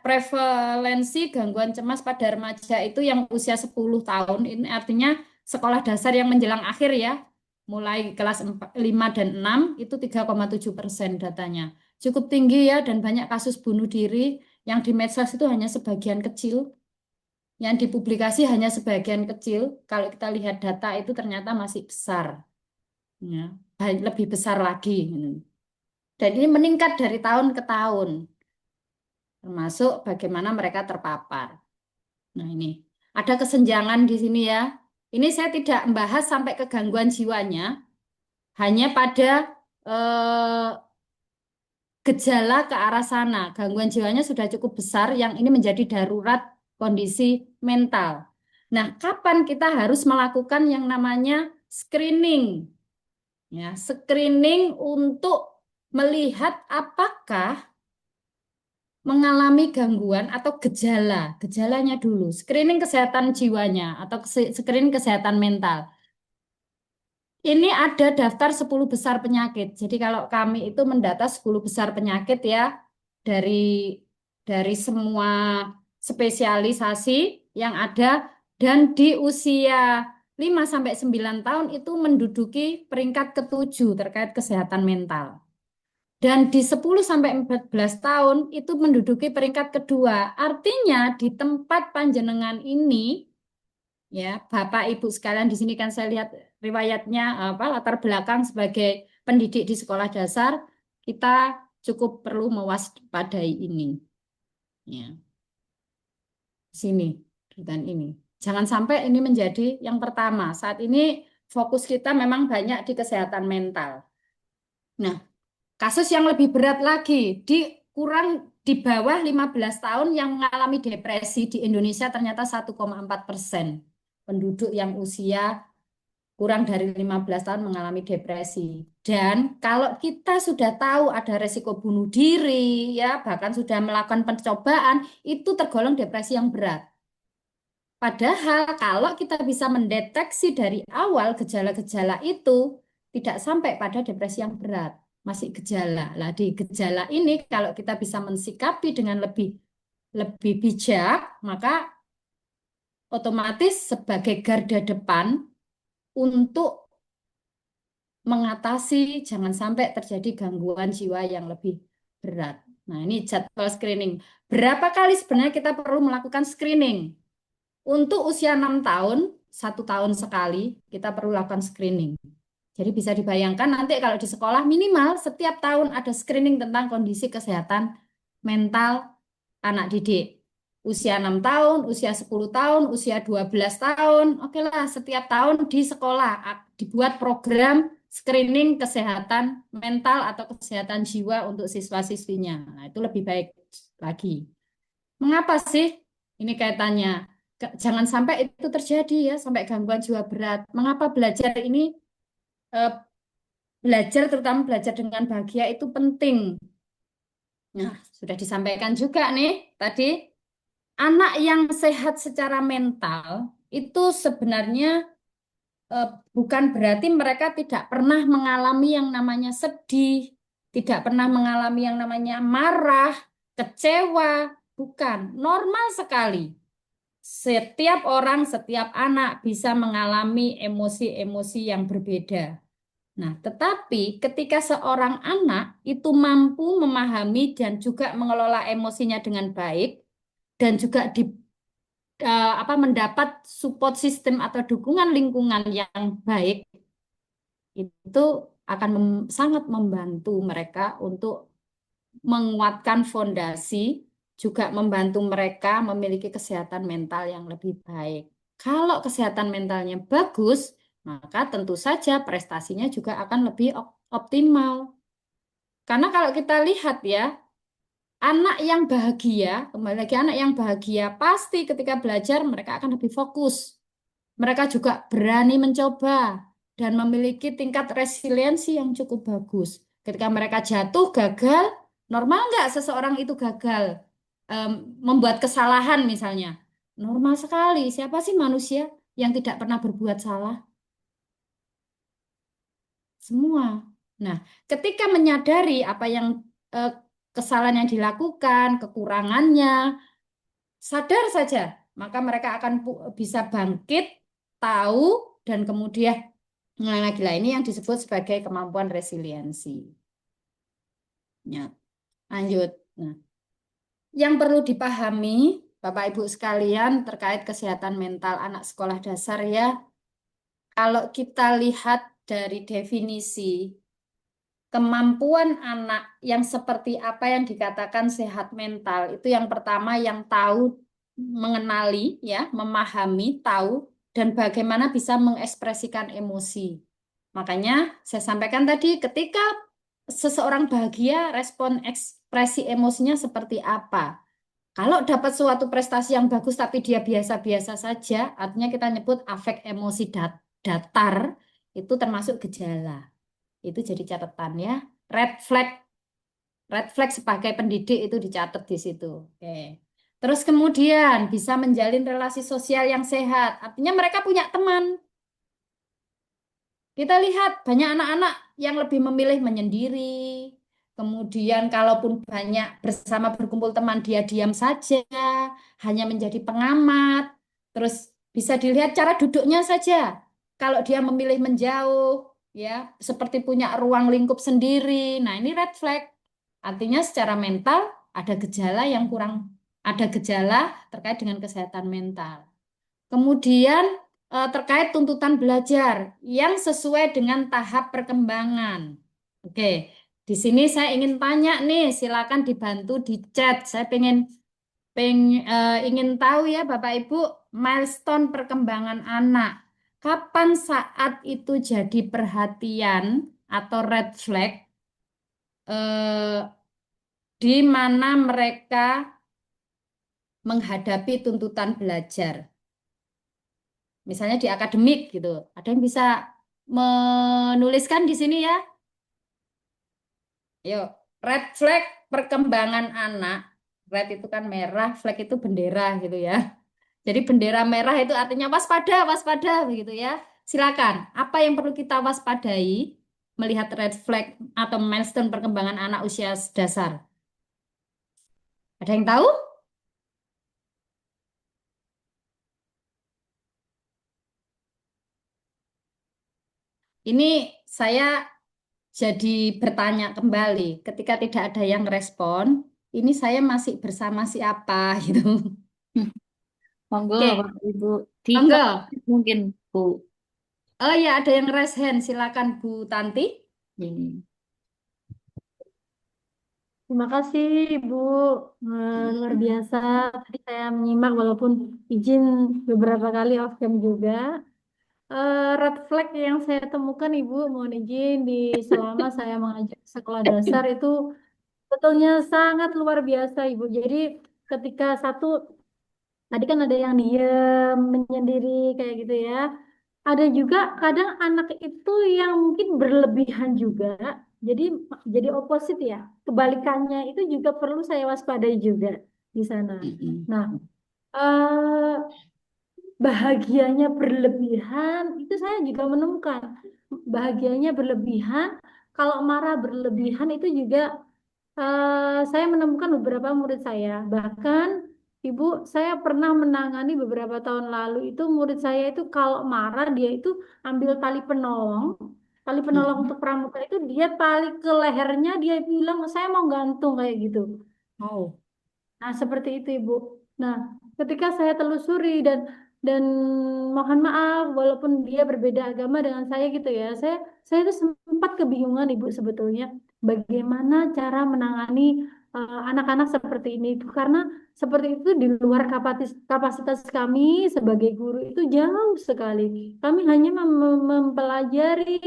prevalensi gangguan cemas pada remaja itu yang usia 10 tahun, ini artinya sekolah dasar yang menjelang akhir ya, mulai kelas 5 dan 6 itu 3,7% datanya. Cukup tinggi ya dan banyak kasus bunuh diri yang di medsos itu hanya sebagian kecil, yang dipublikasi hanya sebagian kecil. Kalau kita lihat data itu ternyata masih besar, ya, lebih besar lagi. Dan ini meningkat dari tahun ke tahun, termasuk bagaimana mereka terpapar. Nah ini ada kesenjangan di sini ya. Ini saya tidak membahas sampai ke gangguan jiwanya, hanya pada gejala ke arah sana. Gangguan jiwanya sudah cukup besar, yang ini menjadi darurat kondisi mental. Nah, kapan kita harus melakukan yang namanya screening? Ya, screening untuk melihat apakah mengalami gangguan atau gejalanya dulu. Screening kesehatan jiwanya atau screening kesehatan mental. Ini ada daftar 10 besar penyakit. Jadi kalau kami itu mendata 10 besar penyakit ya dari semua spesialisasi yang ada, dan di usia 5 sampai 9 tahun itu menduduki peringkat ke-7 terkait kesehatan mental. Dan di 10 sampai 14 tahun itu menduduki peringkat kedua. Artinya di tempat panjenengan ini ya, Bapak Ibu sekalian di sini kan saya lihat riwayatnya apa latar belakang sebagai pendidik di sekolah dasar, kita cukup perlu mewaspadai ini. Ya, sini dan ini. Jangan sampai ini menjadi yang pertama. Saat ini fokus kita memang banyak di kesehatan mental. Nah, kasus yang lebih berat lagi, kurang di bawah 15 tahun yang mengalami depresi di Indonesia ternyata 1,4% penduduk yang usia kurang dari 15 tahun mengalami depresi. Dan kalau kita sudah tahu ada resiko bunuh diri, ya bahkan sudah melakukan pencobaan, itu tergolong depresi yang berat. Padahal kalau kita bisa mendeteksi dari awal gejala-gejala itu, tidak sampai pada depresi yang berat, masih gejala. Lah di gejala ini kalau kita bisa mensikapi dengan lebih lebih bijak, maka otomatis sebagai garda depan untuk mengatasi jangan sampai terjadi gangguan jiwa yang lebih berat. Nah, ini jadwal screening. Berapa kali sebenarnya kita perlu melakukan screening? Untuk usia 6 tahun, 1 tahun sekali, kita perlu lakukan screening. Jadi bisa dibayangkan nanti kalau di sekolah minimal setiap tahun ada screening tentang kondisi kesehatan mental anak didik. Usia 6 tahun, usia 10 tahun, usia 12 tahun. Oke lah, setiap tahun di sekolah dibuat program screening kesehatan mental atau kesehatan jiwa untuk siswa-siswinya. Nah, itu lebih baik lagi. Mengapa sih ini kaitannya? Jangan sampai itu terjadi ya, sampai gangguan jiwa berat. Mengapa belajar ini, eh, belajar terutama belajar dengan bahagia itu penting? Nah, sudah disampaikan juga nih tadi, anak yang sehat secara mental itu sebenarnya bukan berarti mereka tidak pernah mengalami yang namanya sedih, tidak pernah mengalami yang namanya marah, kecewa, bukan. Normal sekali. Setiap orang, setiap anak bisa mengalami emosi-emosi yang berbeda. Nah, tetapi ketika seorang anak itu mampu memahami dan juga mengelola emosinya dengan baik dan juga mendapat support system atau dukungan lingkungan yang baik, itu akan sangat membantu mereka untuk menguatkan fondasi, juga membantu mereka memiliki kesehatan mental yang lebih baik. Kalau kesehatan mentalnya bagus, maka tentu saja prestasinya juga akan lebih optimal. Karena kalau kita lihat ya, anak yang bahagia, kembali lagi anak yang bahagia, pasti ketika belajar mereka akan lebih fokus. Mereka juga berani mencoba dan memiliki tingkat resiliensi yang cukup bagus. Ketika mereka jatuh, gagal, normal nggak seseorang itu gagal? Em, Membuat kesalahan misalnya. Normal sekali. Siapa sih manusia yang tidak pernah berbuat salah? Semua. Nah, ketika menyadari apa yang eh, kesalahan yang dilakukan, kekurangannya, sadar saja, maka mereka akan bisa bangkit, tahu, dan kemudian gila ini yang disebut sebagai kemampuan resiliensi. Ya, lanjut. Nah, yang perlu dipahami, Bapak Ibu sekalian, terkait kesehatan mental anak sekolah dasar ya, kalau kita lihat dari definisi kemampuan anak yang seperti apa yang dikatakan sehat mental, itu yang pertama yang tahu, mengenali, ya, memahami, tahu, dan bagaimana bisa mengekspresikan emosi. Makanya saya sampaikan tadi, ketika seseorang bahagia, respon ekspresi emosinya seperti apa? Kalau dapat suatu prestasi yang bagus tapi dia biasa-biasa saja, artinya kita nyebut afek emosi datar, itu termasuk gejala. Itu jadi catatan ya. Red flag, red flag sebagai pendidik itu dicatat di situ. Oke. Terus kemudian bisa menjalin relasi sosial yang sehat. Artinya mereka punya teman. Kita lihat banyak anak-anak yang lebih memilih menyendiri. Kemudian kalaupun banyak bersama berkumpul teman dia diam saja, hanya menjadi pengamat. Terus bisa dilihat cara duduknya saja. Kalau dia memilih menjauh, ya, seperti punya ruang lingkup sendiri. Nah, ini red flag. Artinya secara mental ada gejala yang kurang, ada gejala terkait dengan kesehatan mental. Kemudian terkait tuntutan belajar yang sesuai dengan tahap perkembangan. Oke, Di sini saya ingin tanya nih, silakan dibantu di chat. Saya ingin tahu ya Bapak Ibu, milestone perkembangan anak. Kapan saat itu jadi perhatian atau red flag eh, di mana mereka menghadapi tuntutan belajar. Misalnya di akademik gitu. Ada yang bisa menuliskan di sini ya? Yuk, red flag perkembangan anak. Red itu kan merah, flag itu bendera gitu ya. Jadi bendera merah itu artinya waspada, waspada begitu ya. Silakan, apa yang perlu kita waspadai melihat red flag atau milestone perkembangan anak usia dasar? Ada yang tahu? Ini saya jadi bertanya kembali. Ketika tidak ada yang respon, ini saya masih bersama siapa gitu. Monggo Oke, Bapak Ibu di monggo. mungkin Bu. Oh ya, ada yang raise hand. Silakan Bu Tanti. Ini. Terima kasih, Ibu. Luar biasa. Tadi saya menyimak walaupun izin beberapa kali off cam juga. Red flag yang saya temukan, Ibu, mohon izin di selama saya mengajar sekolah dasar itu betulnya sangat luar biasa, Ibu. Jadi ketika satu, tadi kan ada yang diem, menyendiri kayak gitu ya. Ada juga kadang anak itu yang mungkin berlebihan juga. Jadi jadi oposit ya. Kebalikannya itu juga perlu saya waspadai juga di sana. Nah, eh, bahagianya berlebihan itu saya juga menemukan. Bahagianya berlebihan, kalau marah berlebihan itu juga saya menemukan beberapa murid saya. Bahkan Ibu, saya pernah menangani beberapa tahun lalu itu murid saya itu kalau marah dia itu ambil tali penolong untuk pramuka itu dia tarik ke lehernya, dia bilang saya mau gantung kayak gitu. Oh. Nah, seperti itu Ibu. Nah, ketika saya telusuri dan mohon maaf walaupun dia berbeda agama dengan saya gitu ya. Saya itu sempat kebingungan Ibu sebetulnya bagaimana cara menangani anak-anak seperti ini itu karena seperti itu di luar kapasitas kami sebagai guru itu jauh sekali. Kami hanya mempelajari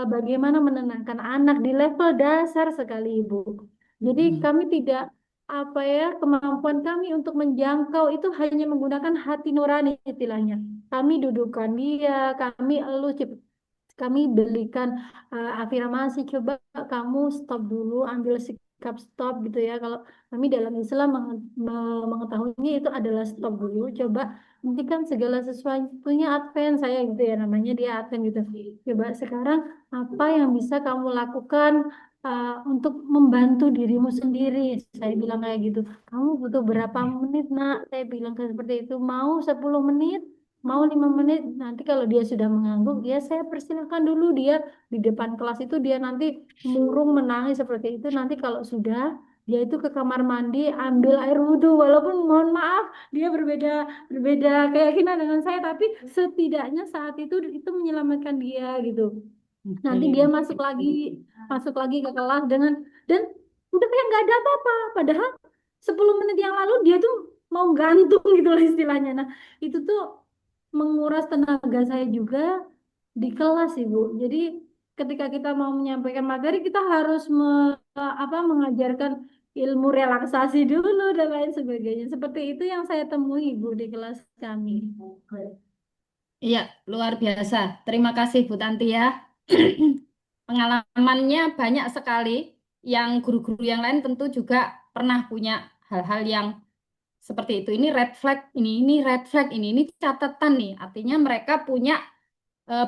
bagaimana menenangkan anak di level dasar sekali Ibu. Jadi kami tidak apa ya kemampuan kami untuk menjangkau itu hanya menggunakan hati nurani istilahnya. Kami dudukkan dia, kami elus, kami belikan afirmasi. Coba kamu stop dulu, ambil sikap stop gitu ya. Kalau kami dalam Islam mengetahuinya itu adalah stop dulu. Coba hentikan segala sesuatunya advent saya gitu ya namanya dia advent gitu. Coba sekarang apa yang bisa kamu lakukan untuk membantu dirimu sendiri. Saya bilang kayak gitu. Kamu butuh berapa menit, Nak? Saya bilang kayak seperti itu. Mau 10 menit, mau 5 menit. Nanti kalau dia sudah mengangguk, ya saya persilahkan dulu dia di depan kelas itu dia nanti murung menangis seperti itu. Nanti kalau sudah dia itu ke kamar mandi ambil air wudhu walaupun mohon maaf dia berbeda berbeda keyakinan dengan saya tapi setidaknya saat itu menyelamatkan dia gitu. Nanti dia masuk lagi ke kelas dan udah kayak nggak ada apa-apa. Padahal 10 menit yang lalu dia tuh mau gantung gitu lah istilahnya. Nah, itu tuh menguras tenaga saya juga di kelas, Ibu. Jadi ketika kita mau menyampaikan materi, kita harus mengajarkan ilmu relaksasi dulu dan lain sebagainya. Seperti itu yang saya temui, Ibu, di kelas kami. Iya, luar biasa. Terima kasih Bu Tanti ya. Pengalamannya banyak sekali. Yang guru-guru yang lain tentu juga pernah punya hal-hal yang seperti itu. Ini red flag, ini red flag, ini catatan nih. Artinya mereka punya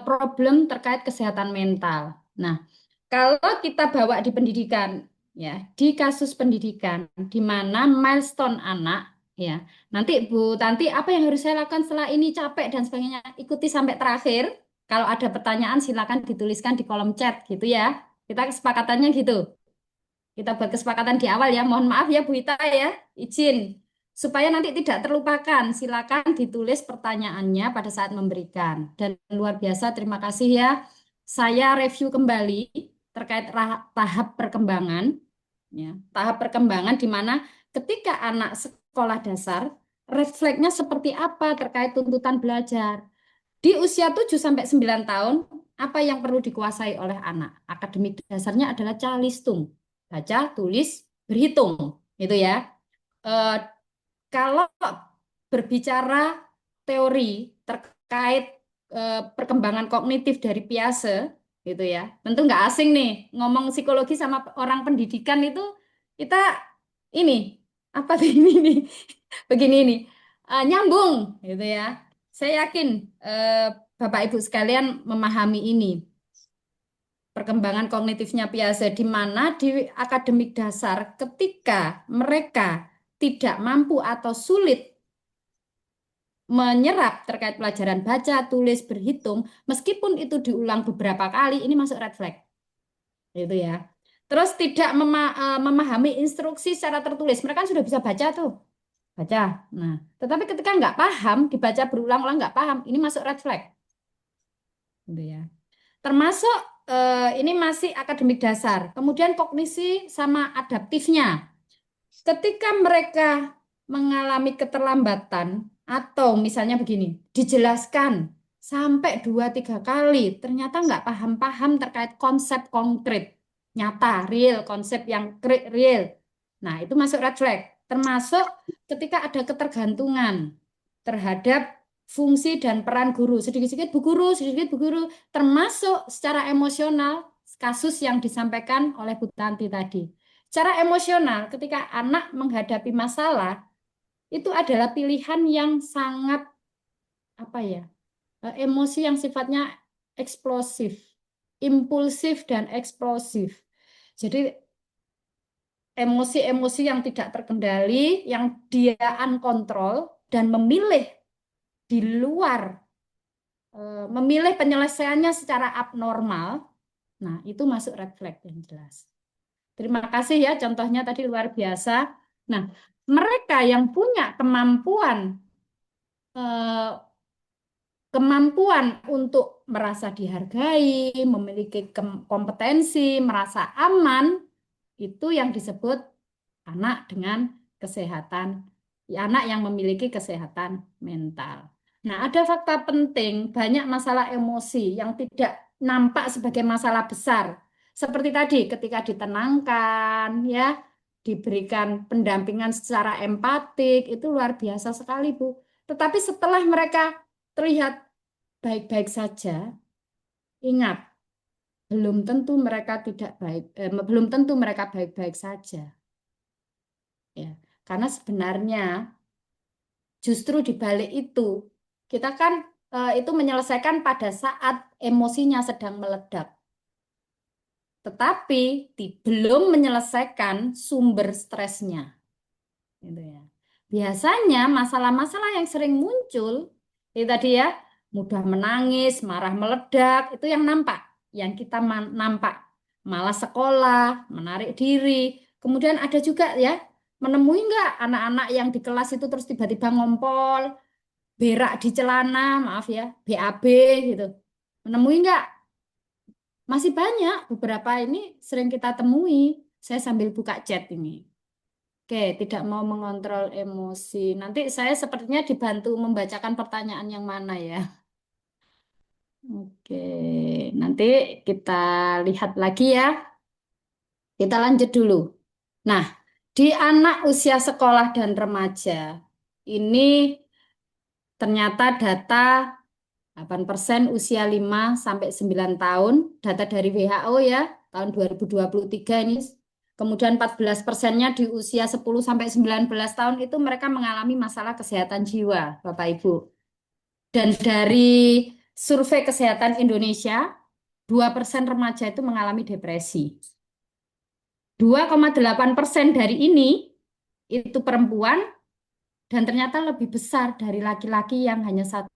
problem terkait kesehatan mental. Nah, kalau kita bawa di pendidikan, ya, di kasus pendidikan, di mana milestone anak, ya, nanti Bu Tanti, apa yang harus saya lakukan setelah ini capek dan sebagainya, ikuti sampai terakhir. Kalau ada pertanyaan, silakan dituliskan di kolom chat, gitu ya. Kita kesepakatannya gitu. Kita buat kesepakatan di awal ya. Mohon maaf ya Bu Ita ya, izin. Supaya nanti tidak terlupakan, silakan ditulis pertanyaannya pada saat memberikan. Dan luar biasa, terima kasih ya. Saya review kembali terkait tahap perkembangan, ya, tahap perkembangan di mana ketika anak sekolah dasar, red flag-nya seperti apa terkait tuntutan belajar. Di usia 7 sampai 9 tahun, apa yang perlu dikuasai oleh anak? Akademik dasarnya adalah calistung, baca, tulis, berhitung, gitu ya. Eh, Kalau berbicara teori terkait perkembangan kognitif dari Piaget, gitu ya, tentu nggak asing nih ngomong psikologi sama orang pendidikan itu kita ini apa begini nih, begini nih, nyambung, gitu ya. Saya yakin Bapak Ibu sekalian memahami ini perkembangan kognitifnya Piaget, di mana di akademik dasar ketika mereka tidak mampu atau sulit menyerap terkait pelajaran baca, tulis, berhitung, meskipun itu diulang beberapa kali, ini masuk red flag, gitu ya. Terus tidak memahami instruksi secara tertulis, mereka kan sudah bisa baca tuh, baca. Nah, tetapi ketika nggak paham, dibaca berulang-ulang nggak paham, ini masuk red flag, gitu ya. Termasuk ini masih akademik dasar. Kemudian kognisi sama adaptifnya. Ketika mereka mengalami keterlambatan atau misalnya begini, dijelaskan sampai 2-3 kali, ternyata nggak paham-paham terkait konsep konkret, nyata, real, konsep yang real. Nah, itu masuk red flag. Termasuk ketika ada ketergantungan terhadap fungsi dan peran guru. Sedikit-sedikit bu guru, sedikit bu guru, termasuk secara emosional, kasus yang disampaikan oleh Bu Tanti tadi. Secara emosional, ketika anak menghadapi masalah, itu adalah pilihan yang sangat apa ya, emosi yang sifatnya eksplosif, impulsif dan eksplosif. Jadi emosi-emosi yang tidak terkendali, yang dia unkontrol dan memilih di luar, memilih penyelesaiannya secara abnormal. Nah, itu masuk red flag yang jelas. Terima kasih ya, contohnya tadi luar biasa. Nah, mereka yang punya eh, kemampuan untuk merasa dihargai, memiliki kompetensi, merasa aman, itu yang disebut anak dengan kesehatan, anak yang memiliki kesehatan mental. Nah, ada fakta penting, banyak masalah emosi yang tidak nampak sebagai masalah besar. Seperti tadi, ketika ditenangkan, ya, diberikan pendampingan secara empatik, itu luar biasa sekali, Bu. Tetapi setelah mereka terlihat baik-baik saja, ingat, belum tentu mereka tidak baik, belum tentu mereka baik-baik saja. Ya, karena sebenarnya justru di balik itu kita kan itu menyelesaikan pada saat emosinya sedang meledak, tetapi belum menyelesaikan sumber stresnya, gitu ya. Biasanya masalah-masalah yang sering muncul itu tadi ya, mudah menangis, marah meledak, itu yang nampak, yang kita nampak, malas sekolah, menarik diri. Kemudian ada juga ya, menemui nggak anak-anak yang di kelas itu terus tiba-tiba ngompol, berak di celana, maaf ya, BAB gitu. Menemui nggak? Masih banyak, beberapa ini sering kita temui. Saya sambil buka chat ini. Oke, tidak mau mengontrol emosi. Nanti saya sepertinya dibantu membacakan pertanyaan yang mana ya. Oke, nanti kita lihat lagi ya. Kita lanjut dulu. Nah, di anak usia sekolah dan remaja, ini ternyata data 8% usia 5 sampai 9 tahun, data dari WHO ya, tahun 2023 ini. Kemudian 14%-nya di usia 10 sampai 19 tahun itu mereka mengalami masalah kesehatan jiwa, Bapak Ibu. Dan dari survei kesehatan Indonesia, 2% remaja itu mengalami depresi. 2,8% dari ini itu perempuan, dan ternyata lebih besar dari laki-laki yang hanya 1,1%.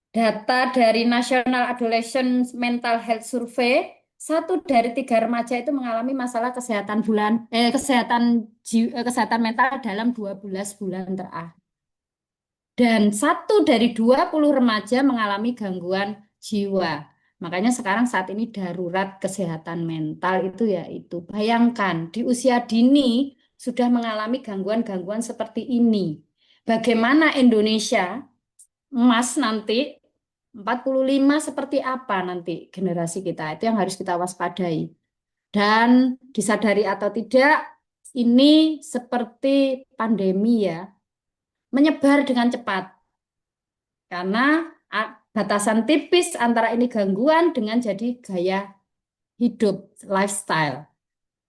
Data dari National Adolescent Mental Health Survey, 1 dari 3 remaja itu mengalami masalah kesehatan mental dalam 12 bulan terakhir. Dan 1 dari 20 remaja mengalami gangguan jiwa. Makanya sekarang saat ini darurat kesehatan mental itu ya itu. Bayangkan di usia dini sudah mengalami gangguan-gangguan seperti ini. Bagaimana Indonesia emas nanti 45 seperti apa nanti generasi kita. Itu yang harus kita waspadai. Dan disadari atau tidak, ini seperti pandemi ya, menyebar dengan cepat. Karena batasan tipis antara ini gangguan dengan jadi gaya hidup, lifestyle.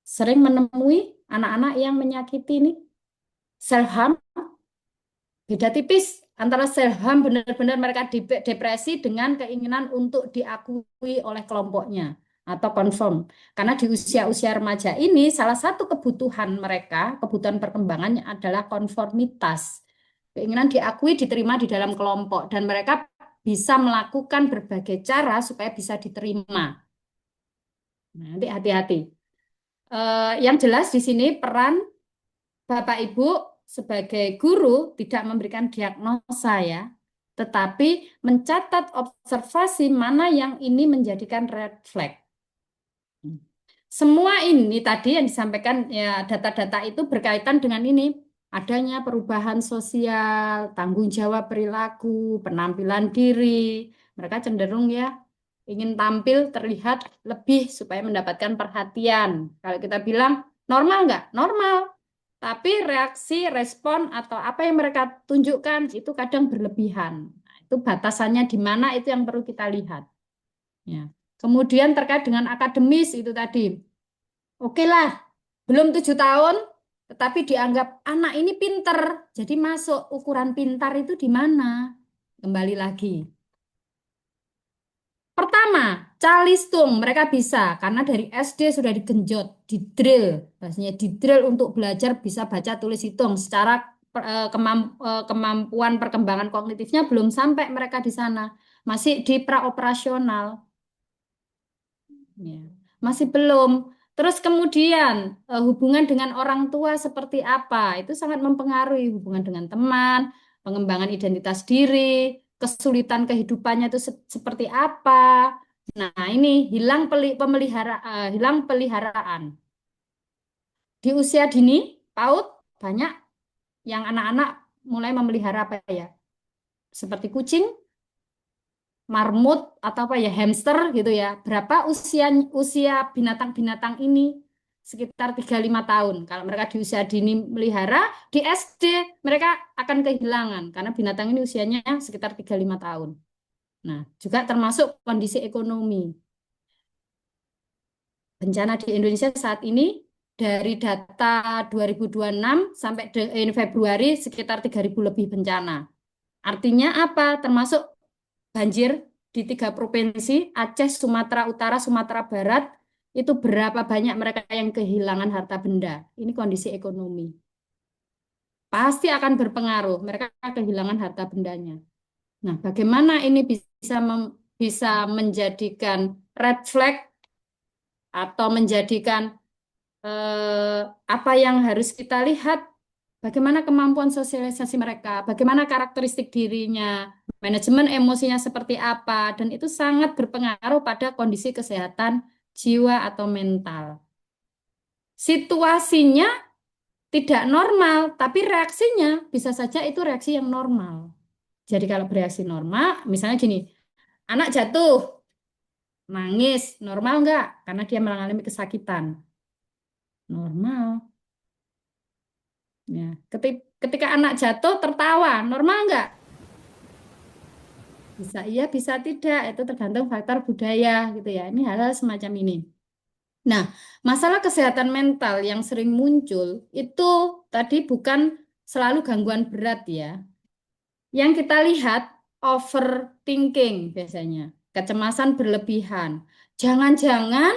Sering menemui anak-anak yang menyakiti ini self-harm, beda tipis antara self-harm benar-benar mereka depresi dengan keinginan untuk diakui oleh kelompoknya atau konform. Karena di usia-usia remaja ini salah satu kebutuhan mereka, kebutuhan perkembangannya adalah konformitas. Keinginan diakui, diterima di dalam kelompok dan mereka bisa melakukan berbagai cara supaya bisa diterima. Nah, nanti hati-hati. Yang jelas di sini peran Bapak Ibu sebagai guru tidak memberikan diagnosa ya, tetapi mencatat observasi mana yang ini menjadikan red flag. Semua ini tadi yang disampaikan ya data-data itu berkaitan dengan ini adanya perubahan sosial, tanggung jawab perilaku, penampilan diri. Mereka cenderung ya ingin tampil terlihat lebih supaya mendapatkan perhatian. Kalau kita bilang normal nggak? Normal. Tapi reaksi, respon, atau apa yang mereka tunjukkan itu kadang berlebihan. Nah, itu batasannya di mana itu yang perlu kita lihat. Ya. Kemudian terkait dengan akademis itu tadi. Oke lah, belum 7 tahun, tetapi dianggap anak ini pinter. Jadi masuk ukuran pintar itu di mana? Kembali lagi. Pertama, calistung mereka bisa karena dari SD sudah digenjot, didrill, bahasanya didrill untuk belajar bisa baca tulis hitung. Secara kemampuan perkembangan kognitifnya belum sampai mereka di sana, masih di praoperasional, ya. Masih belum. Terus kemudian hubungan dengan orang tua seperti apa? Itu sangat mempengaruhi hubungan dengan teman, pengembangan identitas diri, kesulitan kehidupannya itu seperti apa. Nah, ini hilang peliharaan. Di usia dini, PAUD banyak yang anak-anak mulai memelihara apa ya? Seperti kucing, marmut atau apa ya, hamster gitu ya. Berapa usia usia binatang-binatang ini? Sekitar 35 tahun. Kalau mereka di usia dini melihara, di SD mereka akan kehilangan karena binatang ini usianya sekitar 35 tahun. Nah, juga termasuk kondisi ekonomi. Bencana di Indonesia saat ini dari data 2026 sampai Februari sekitar 3.000 lebih bencana. Artinya apa? Termasuk banjir di 3 provinsi, Aceh, Sumatera Utara, Sumatera Barat, itu berapa banyak mereka yang kehilangan harta benda. Ini kondisi ekonomi. Pasti akan berpengaruh, mereka kehilangan harta bendanya. Nah, bagaimana ini bisa menjadikan red flag atau menjadikan apa yang harus kita lihat, bagaimana kemampuan sosialisasi mereka, bagaimana karakteristik dirinya, manajemen emosinya seperti apa, dan itu sangat berpengaruh pada kondisi kesehatan jiwa atau mental. Situasinya tidak normal, tapi reaksinya bisa saja itu reaksi yang normal. Jadi kalau bereaksi normal, misalnya gini, anak jatuh, nangis, normal nggak? Karena dia mengalami kesakitan. Normal. Ya. Ketika anak jatuh tertawa, normal nggak? Bisa iya, bisa tidak. Itu tergantung faktor budaya gitu ya. Ini hal-hal semacam ini. Nah, masalah kesehatan mental yang sering muncul itu tadi bukan selalu gangguan berat ya. Yang kita lihat overthinking biasanya, kecemasan berlebihan. Jangan-jangan,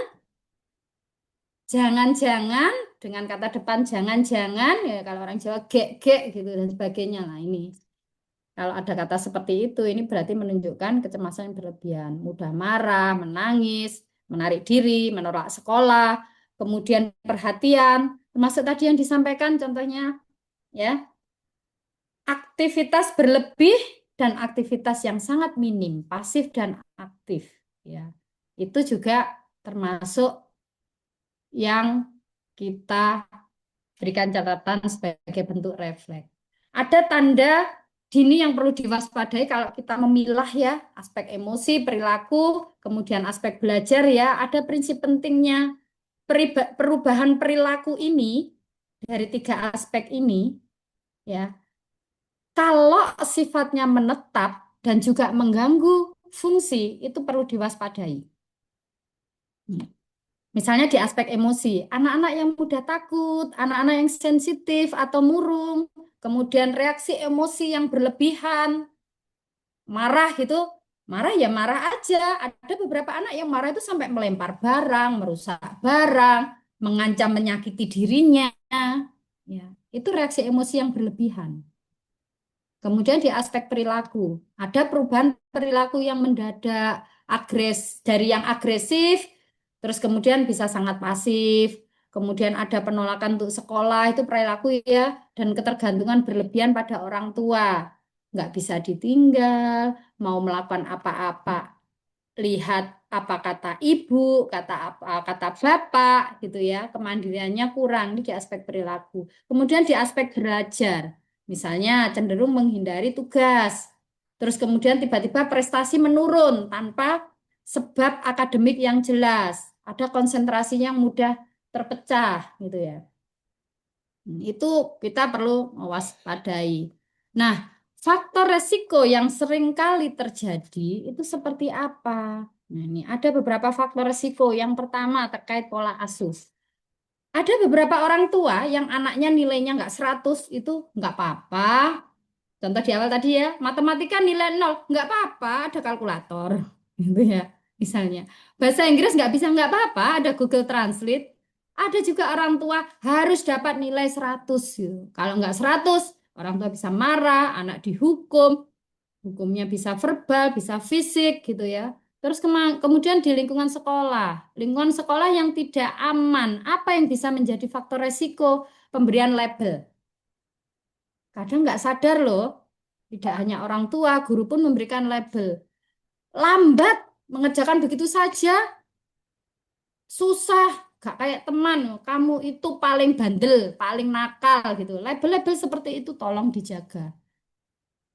jangan-jangan dengan kata depan jangan-jangan ya kalau orang Jawa gek-gek gitu dan sebagainya. Nah, ini kalau ada kata seperti itu, ini berarti menunjukkan kecemasan yang berlebihan, mudah marah, menangis, menarik diri, menolak sekolah, kemudian perhatian, termasuk tadi yang disampaikan contohnya, ya, aktivitas berlebih dan aktivitas yang sangat minim, pasif dan aktif, ya. Itu juga termasuk yang kita berikan catatan sebagai bentuk refleks. Ada tanda dini yang perlu diwaspadai kalau kita memilah ya, aspek emosi, perilaku, kemudian aspek belajar ya, ada prinsip pentingnya perubahan perilaku ini dari 3 aspek ini ya. Kalau sifatnya menetap dan juga mengganggu fungsi, itu perlu diwaspadai. Misalnya di aspek emosi, anak-anak yang mudah takut, anak-anak yang sensitif atau murung, kemudian reaksi emosi yang berlebihan, marah gitu, marah ya marah aja. Ada beberapa anak yang marah itu sampai melempar barang, merusak barang, mengancam menyakiti dirinya. Ya, itu reaksi emosi yang berlebihan. Kemudian di aspek perilaku, ada perubahan perilaku yang mendadak, dari yang agresif, terus kemudian bisa sangat pasif, kemudian ada penolakan untuk sekolah, itu perilaku ya, dan ketergantungan berlebihan pada orang tua. Nggak bisa ditinggal, mau melakukan apa-apa, lihat apa kata ibu, kata apa kata bapak, gitu ya, kemandiriannya kurang ini di aspek perilaku. Kemudian di aspek belajar, misalnya cenderung menghindari tugas, terus kemudian tiba-tiba prestasi menurun tanpa sebab akademik yang jelas, ada konsentrasi yang mudah terpecah, gitu ya. Itu kita perlu mewaspadai. Nah, faktor resiko yang sering kali terjadi itu seperti apa? Nah, ini ada beberapa faktor resiko. Yang pertama terkait pola asuh. Ada beberapa orang tua yang anaknya nilainya nggak 100 itu nggak apa-apa. Contoh di awal tadi ya, matematika nilai 0, nggak apa-apa, ada kalkulator. Gitu ya, misalnya. Bahasa Inggris nggak bisa, nggak apa-apa, ada Google Translate. Ada juga orang tua harus dapat nilai 100. Gitu. Kalau nggak 100, orang tua bisa marah, anak dihukum, hukumnya bisa verbal, bisa fisik gitu ya. Terus kemudian di lingkungan sekolah yang tidak aman, apa yang bisa menjadi faktor resiko? Pemberian label. Kadang nggak sadar loh, tidak hanya orang tua, guru pun memberikan label. Lambat mengerjakan begitu saja, susah, gak kayak teman, kamu itu paling bandel, paling nakal gitu. Label-label seperti itu tolong dijaga.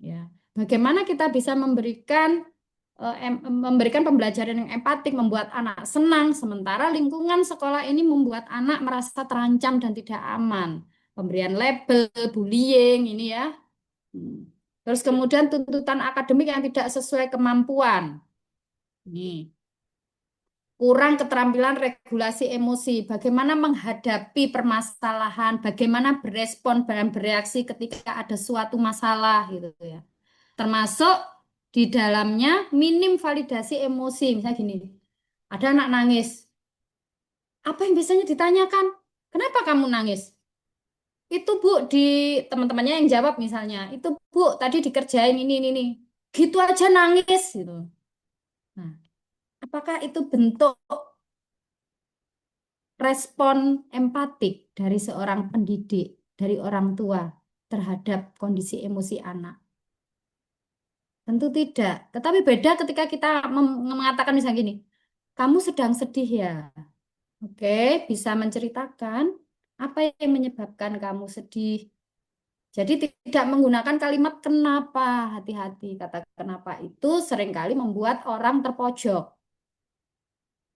Ya, bagaimana kita bisa memberikan pembelajaran yang empatik, membuat anak senang, sementara lingkungan sekolah ini membuat anak merasa terancam dan tidak aman. Pemberian label, bullying ini ya. Terus kemudian tuntutan akademik yang tidak sesuai kemampuan. Ini kurang keterampilan regulasi emosi, bagaimana menghadapi permasalahan, bagaimana berespon dan bereaksi ketika ada suatu masalah gitu ya. Termasuk di dalamnya minim validasi emosi. Misalnya gini, ada anak nangis. Apa yang biasanya ditanyakan? Kenapa kamu nangis? Itu Bu, di teman-temannya yang jawab misalnya, itu Bu, tadi dikerjain ini. Gitu aja nangis gitu. Nah, apakah itu bentuk respon empatik dari seorang pendidik, dari orang tua terhadap kondisi emosi anak? Tentu tidak. Tetapi beda ketika kita mengatakan misalnya gini, kamu sedang sedih ya. Oke, bisa menceritakan apa yang menyebabkan kamu sedih. Jadi tidak menggunakan kalimat kenapa, hati-hati. Kata kenapa itu seringkali membuat orang terpojok.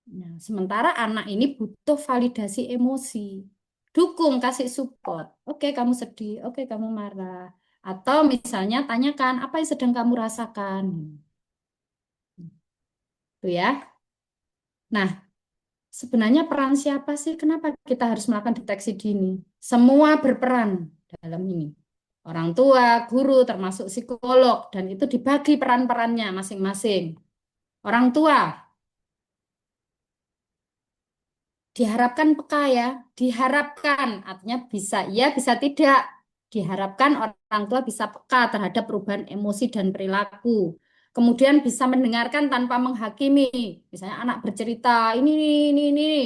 Nah, sementara anak ini butuh validasi emosi. Dukung, kasih support. Oke, kamu sedih. Oke, kamu marah. Atau misalnya tanyakan apa yang sedang kamu rasakan. Itu ya. Nah, sebenarnya peran siapa sih? Kenapa kita harus melakukan deteksi dini? Semua berperan dalam ini. Orang tua, guru, termasuk psikolog. Dan itu dibagi peran-perannya masing-masing. Orang tua diharapkan peka ya, diharapkan artinya bisa ya bisa tidak. Diharapkan orang tua bisa peka terhadap perubahan emosi dan perilaku. Kemudian bisa mendengarkan tanpa menghakimi. Misalnya anak bercerita ini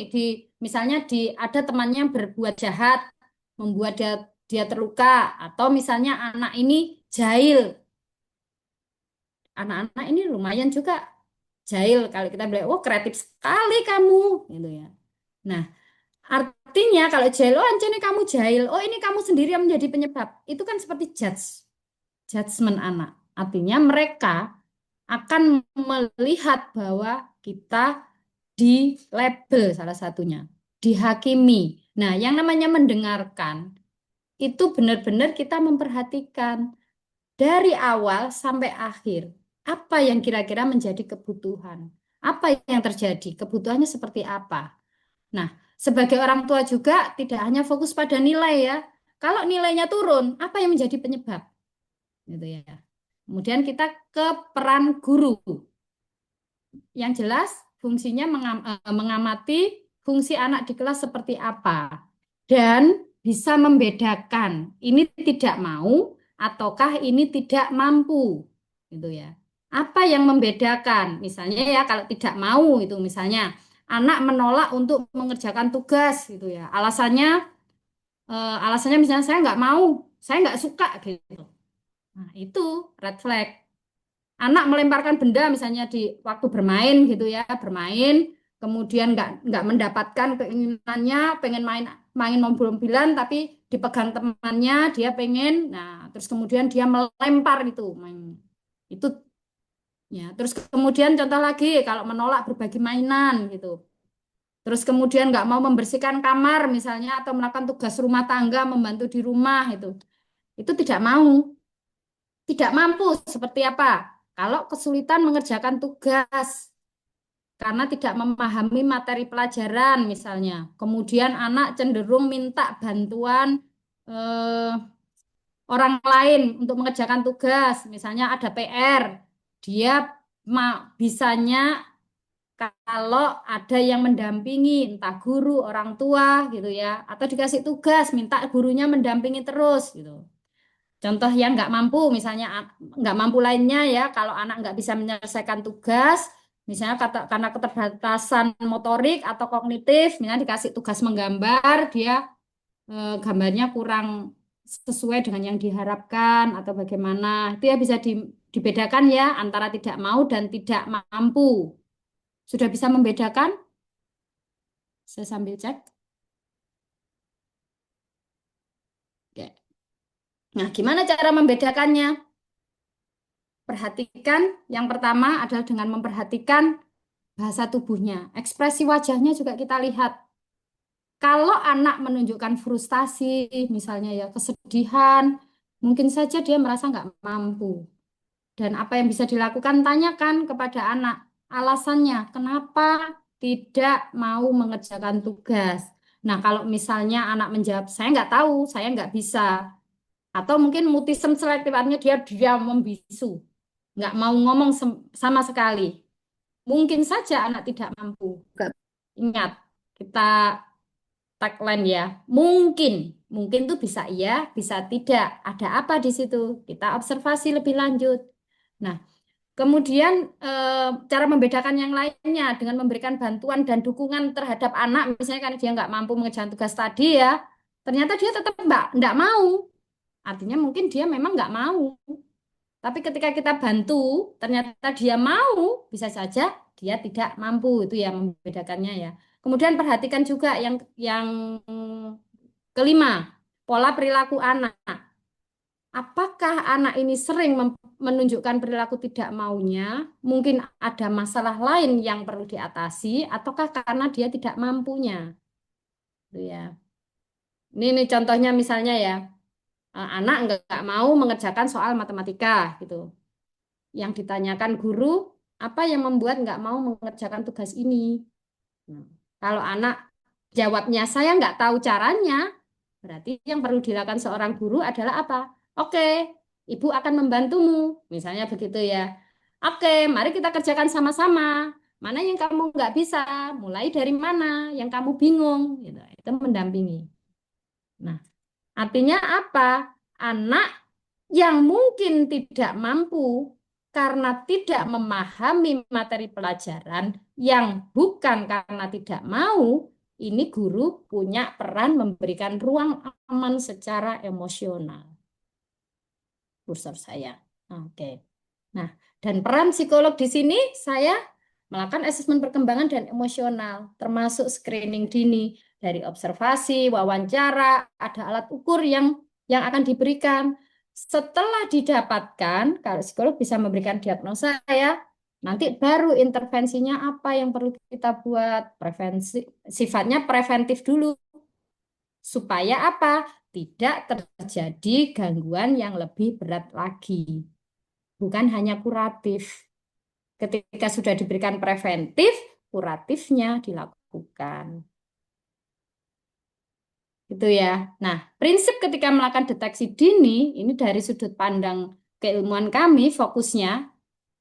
di misalnya ada temannya yang berbuat jahat, membuat dia terluka atau misalnya anak ini jahil. Anak-anak ini lumayan juga Jahil, kalau kita bilang, oh kreatif sekali kamu, gitu ya. Nah, artinya kalau jahil, oh ini kamu jahil, oh ini kamu sendiri yang menjadi penyebab. Itu kan seperti judgment anak. Artinya mereka akan melihat bahwa kita di label salah satunya, dihakimi. Nah, yang namanya mendengarkan itu benar-benar kita memperhatikan dari awal sampai akhir. Apa yang kira-kira menjadi kebutuhan? Apa yang terjadi? Kebutuhannya seperti apa? Nah, sebagai orang tua juga tidak hanya fokus pada nilai ya. Kalau nilainya turun, apa yang menjadi penyebab? Gitu ya. Kemudian kita ke peran guru. Yang jelas fungsinya mengamati fungsi anak di kelas seperti apa dan bisa membedakan ini tidak mau ataukah ini tidak mampu gitu ya. Apa yang membedakan? Misalnya ya kalau tidak mau itu misalnya anak menolak untuk mengerjakan tugas gitu ya. Alasannya misalnya saya nggak mau, saya nggak suka gitu. Nah, itu red flag. Anak melemparkan benda misalnya di waktu bermain gitu ya, bermain, kemudian nggak mendapatkan keinginannya, pengen main main mobil-mobilan, tapi dipegang temannya, dia pengen, nah terus kemudian dia melempar itu, itu ya. Terus kemudian contoh lagi, kalau menolak berbagi mainan gitu, terus kemudian nggak mau membersihkan kamar misalnya atau melakukan tugas rumah tangga, membantu di rumah itu tidak mau. Tidak mampu seperti apa? Kalau kesulitan mengerjakan tugas karena tidak memahami materi pelajaran misalnya. Kemudian anak cenderung minta bantuan eh, orang lain untuk mengerjakan tugas. Misalnya ada PR, dia bisanya kalau ada yang mendampingi, entah guru, orang tua gitu ya, atau dikasih tugas, minta gurunya mendampingi terus gitu. Contoh yang nggak mampu, misalnya nggak mampu lainnya ya, kalau anak nggak bisa menyelesaikan tugas, misalnya karena keterbatasan motorik atau kognitif, misalnya dikasih tugas menggambar, dia gambarnya kurang sesuai dengan yang diharapkan atau bagaimana, itu ya bisa dibedakan ya antara tidak mau dan tidak mampu. Sudah bisa membedakan? Saya sambil cek. Oke. Nah, gimana cara membedakannya? Perhatikan, yang pertama adalah dengan memperhatikan bahasa tubuhnya. Ekspresi wajahnya juga kita lihat. Kalau anak menunjukkan frustasi, misalnya ya kesedihan, mungkin saja dia merasa nggak mampu. Dan apa yang bisa dilakukan, tanyakan kepada anak alasannya, kenapa tidak mau mengerjakan tugas. Nah, kalau misalnya anak menjawab, saya nggak tahu, saya nggak bisa. Atau mungkin mutisme selektif, artinya dia diam membisu, nggak mau ngomong sama sekali. Mungkin saja anak tidak mampu. Ingat, kita tagline ya. Mungkin, mungkin tuh bisa iya, bisa tidak. Ada apa di situ? Kita observasi lebih lanjut. Nah, kemudian cara membedakan yang lainnya dengan memberikan bantuan dan dukungan terhadap anak, misalnya karena dia nggak mampu mengerjakan tugas tadi ya, ternyata dia tetap nggak mau. Artinya mungkin dia memang nggak mau. Tapi ketika kita bantu, ternyata dia mau, bisa saja dia tidak mampu. Itu yang membedakannya ya. Kemudian perhatikan juga yang kelima, pola perilaku anak. Apakah anak ini sering menunjukkan perilaku tidak maunya? Mungkin ada masalah lain yang perlu diatasi, ataukah karena dia tidak mampunya? Itu ya. Ini contohnya misalnya ya, anak nggak mau mengerjakan soal matematika gitu. Yang ditanyakan guru, apa yang membuat nggak mau mengerjakan tugas ini? Nah, kalau anak jawabnya saya nggak tahu caranya, berarti yang perlu dilakukan seorang guru adalah apa? Oke, ibu akan membantumu, misalnya begitu ya. Oke, mari kita kerjakan sama-sama. Mana yang kamu nggak bisa? Mulai dari mana? Yang kamu bingung? Gitu. Itu mendampingi. Nah, artinya apa? Anak yang mungkin tidak mampu karena tidak memahami materi pelajaran yang bukan karena tidak mau, ini guru punya peran memberikan ruang aman secara emosional. Kursor saya. Oke. Nah, dan peran psikolog di sini saya melakukan asesmen perkembangan dan emosional, termasuk screening dini dari observasi, wawancara, ada alat ukur yang akan diberikan. Setelah didapatkan, kalau psikolog bisa memberikan diagnosa ya, nanti baru intervensinya apa yang perlu kita buat. Prevensi, sifatnya preventif dulu, supaya apa? Tidak terjadi gangguan yang lebih berat lagi. Bukan hanya kuratif. Ketika sudah diberikan preventif, kuratifnya dilakukan. Gitu ya. Nah, prinsip ketika melakukan deteksi dini, ini dari sudut pandang keilmuan kami, fokusnya,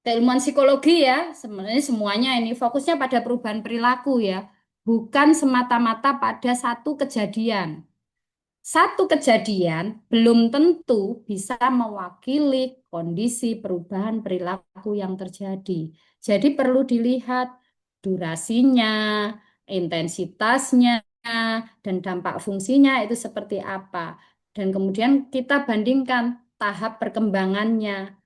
keilmuan psikologi ya, sebenarnya semuanya ini fokusnya pada perubahan perilaku ya, bukan semata-mata pada satu kejadian. Satu kejadian belum tentu bisa mewakili kondisi perubahan perilaku yang terjadi. Jadi perlu dilihat durasinya, intensitasnya, dan dampak fungsinya itu seperti apa. Dan kemudian kita bandingkan tahap perkembangannya.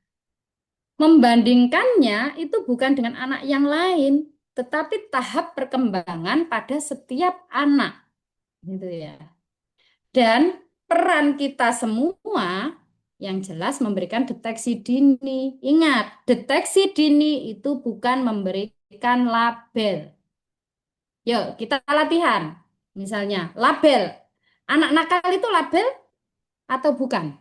Membandingkannya itu bukan dengan anak yang lain, tetapi tahap perkembangan pada setiap anak. Gitu ya. Dan peran kita semua yang jelas memberikan deteksi dini. Ingat, deteksi dini itu bukan memberikan label. Yuk, kita latihan. Misalnya, label. Anak nakal itu label atau bukan?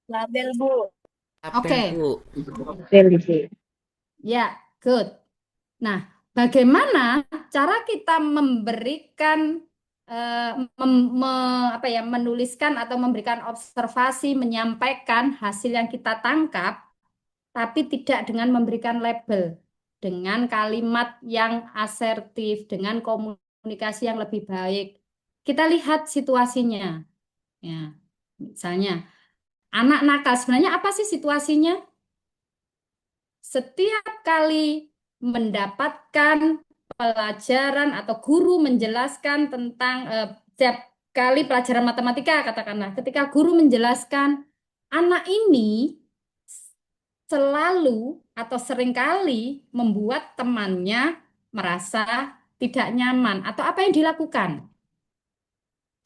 Label, Bu. Apel, Oke, Bu. ya, good. Nah, bagaimana cara kita memberikan apa ya, menuliskan atau memberikan observasi, menyampaikan hasil yang kita tangkap, tapi tidak dengan memberikan label, dengan kalimat yang asertif, dengan komunikasi yang lebih baik. Kita lihat situasinya. Ya, misalnya, anak nakal sebenarnya apa sih situasinya? Setiap kali mendapatkan pelajaran atau guru menjelaskan tentang setiap kali pelajaran matematika katakanlah, ketika guru menjelaskan, anak ini selalu atau seringkali membuat temannya merasa tidak nyaman atau apa yang dilakukan.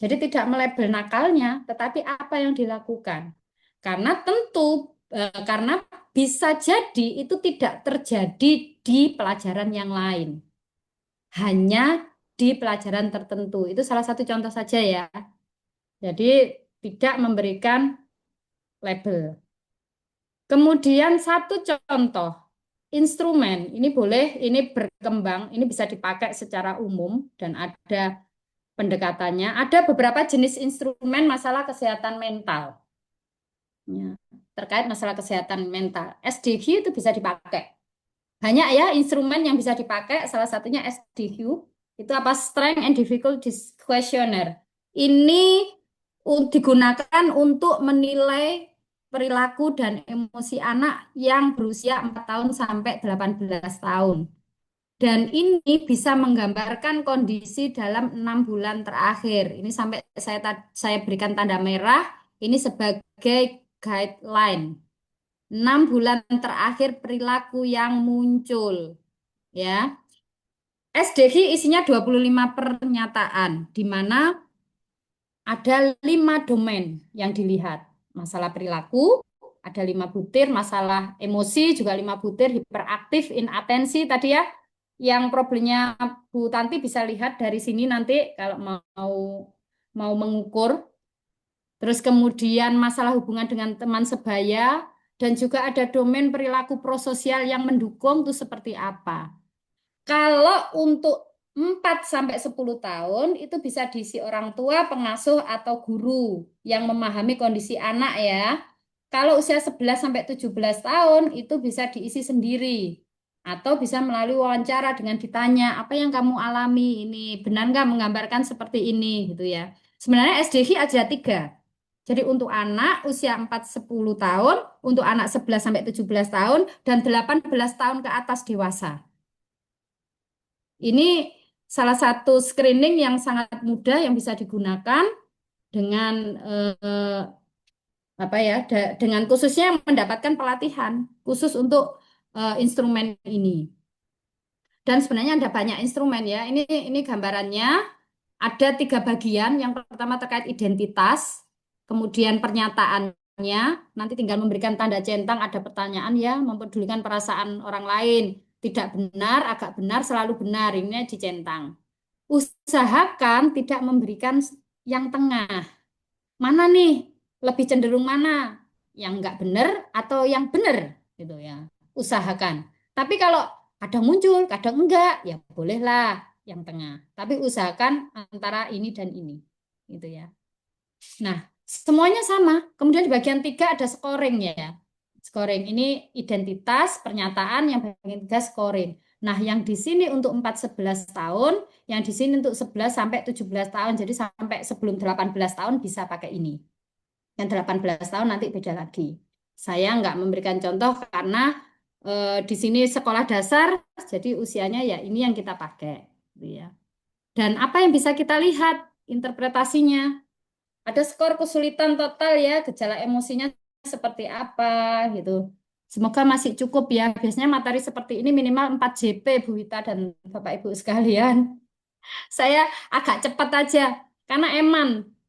Jadi tidak melabel nakalnya, tetapi apa yang dilakukan. Karena tentu, karena bisa jadi itu tidak terjadi di pelajaran yang lain. Hanya di pelajaran tertentu. Itu salah satu contoh saja ya. Jadi tidak memberikan label. Kemudian satu contoh, instrumen. Ini boleh, ini berkembang, ini bisa dipakai secara umum dan ada pendekatannya. Ada beberapa jenis instrumen masalah kesehatan mental. Ya, terkait masalah kesehatan mental. SDQ itu bisa dipakai. Banyak ya instrumen yang bisa dipakai, salah satunya SDQ. Itu apa? Strength and Difficulties Questionnaire. Ini digunakan untuk menilai perilaku dan emosi anak yang berusia 4 tahun sampai 18 tahun. Dan ini bisa menggambarkan kondisi dalam 6 bulan terakhir. Ini sampai saya berikan tanda merah. Ini sebagai guideline. 6 bulan terakhir perilaku yang muncul. Ya, SDG isinya 25 pernyataan, di mana ada 5 domain yang dilihat. Masalah perilaku, ada 5 butir, masalah emosi juga 5 butir, hiperaktif, inatensi tadi ya. Yang problemnya Bu Tanti bisa lihat dari sini nanti kalau mau mengukur. Terus kemudian masalah hubungan dengan teman sebaya dan juga ada domain perilaku prososial yang mendukung itu seperti apa. Kalau untuk 4 sampai 10 tahun itu bisa diisi orang tua, pengasuh atau guru yang memahami kondisi anak ya. Kalau usia 11 sampai 17 tahun itu bisa diisi sendiri atau bisa melalui wawancara dengan ditanya apa yang kamu alami ini benar nggak menggambarkan seperti ini gitu ya. Sebenarnya SDG ada 3. Jadi untuk anak usia 4-10 tahun, untuk anak 11 sampai 17 tahun dan 18 tahun ke atas dewasa. Ini salah satu screening yang sangat mudah yang bisa digunakan dengan apa ya, dengan khususnya yang mendapatkan pelatihan khusus untuk instrumen ini. Dan sebenarnya ada banyak instrumen ya. Ini gambarannya ada 3 bagian. Yang pertama terkait identitas, kemudian pernyataannya, nanti tinggal memberikan tanda centang, ada pertanyaan ya, mempedulikan perasaan orang lain. Tidak benar, agak benar, selalu benar. Ini dicentang. Usahakan tidak memberikan yang tengah. Mana nih? Lebih cenderung mana? Yang nggak benar atau yang benar? Gitu ya. Usahakan. Tapi kalau kadang muncul, kadang enggak, ya bolehlah yang tengah. Tapi usahakan antara ini dan ini. Gitu ya. Nah, semuanya sama. Kemudian di bagian 3 ada scoring ya. Scoring ini identitas, pernyataan, yang bagian 3 scoring. Nah, yang di sini untuk 4-11 tahun, yang di sini untuk 11 sampai 17 tahun. Jadi sampai sebelum 18 tahun bisa pakai ini. Yang 18 tahun nanti beda lagi. Saya nggak memberikan contoh karena di sini sekolah dasar, jadi usianya ya ini yang kita pakai. Gitu ya. Dan apa yang bisa kita lihat interpretasinya? Ada skor kesulitan total ya, gejala emosinya seperti apa gitu. Semoga masih cukup ya. Biasanya materi seperti ini minimal 4 JP Bu Wita dan Bapak Ibu sekalian. Saya agak cepat aja karena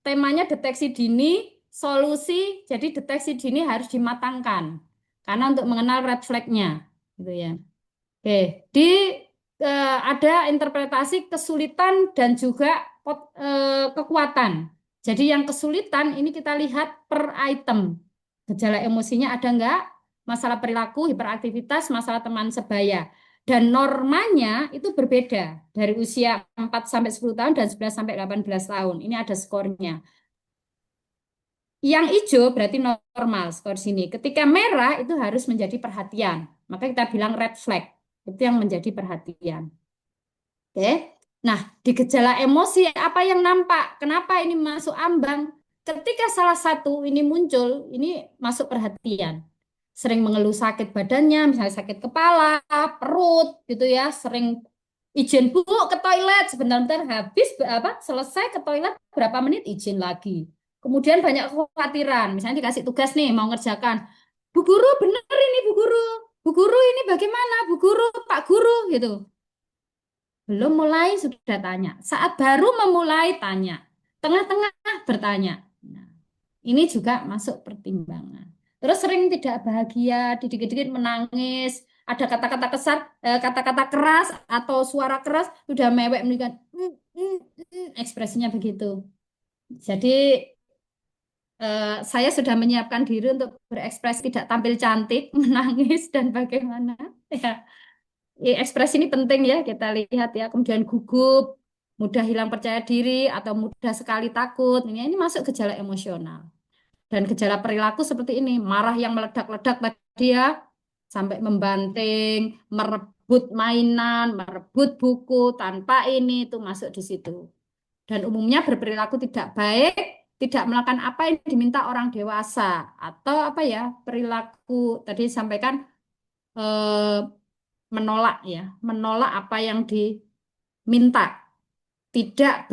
temanya deteksi dini, solusi, jadi deteksi dini harus dimatangkan. Karena untuk mengenal red flag-nya gitu ya. Oke, ada interpretasi kesulitan dan juga kekuatan. Jadi yang kesulitan ini kita lihat per item. Gejala emosinya ada enggak? Masalah perilaku, hiperaktivitas, masalah teman sebaya. Dan normanya itu berbeda dari usia 4 sampai 10 tahun dan 11 sampai 18 tahun. Ini ada skornya. Yang hijau berarti normal skor sini. Ketika merah itu harus menjadi perhatian. Maka kita bilang red flag. Itu yang menjadi perhatian. Oke. Nah, di gejala emosi apa yang nampak? Kenapa ini masuk ambang? Ketika salah satu ini muncul, ini masuk perhatian. Sering mengeluh sakit badannya, misalnya sakit kepala, perut, gitu ya. Sering izin bu ke toilet, sebentar-bentar habis apa selesai ke toilet berapa menit izin lagi. Kemudian banyak kekhawatiran, misalnya dikasih tugas nih mau ngerjakan. Bu guru, benar ini Bu guru. Bu guru ini bagaimana? Bu guru, Pak guru gitu. Belum mulai sudah tanya. Saat baru memulai tanya. Tengah-tengah bertanya. Nah, ini juga masuk pertimbangan. Terus sering tidak bahagia, dikit-dikit menangis, ada kata-kata kesat, kata-kata keras atau suara keras, sudah mewek menunjukkan ekspresinya begitu. Jadi saya sudah menyiapkan diri untuk berekspresi tidak tampil cantik, menangis dan bagaimana. Ya. Ekspresi ini penting ya kita lihat ya. Kemudian gugup, mudah hilang percaya diri atau mudah sekali takut. Ini masuk gejala emosional. Dan gejala perilaku seperti ini, marah yang meledak-ledak tadi ya, sampai membanting, merebut mainan, merebut buku tanpa ini itu masuk di situ. Dan umumnya berperilaku tidak baik, tidak melakukan apa yang diminta orang dewasa atau apa ya, perilaku tadi sampaikan eh, menolak ya, menolak apa yang diminta, tidak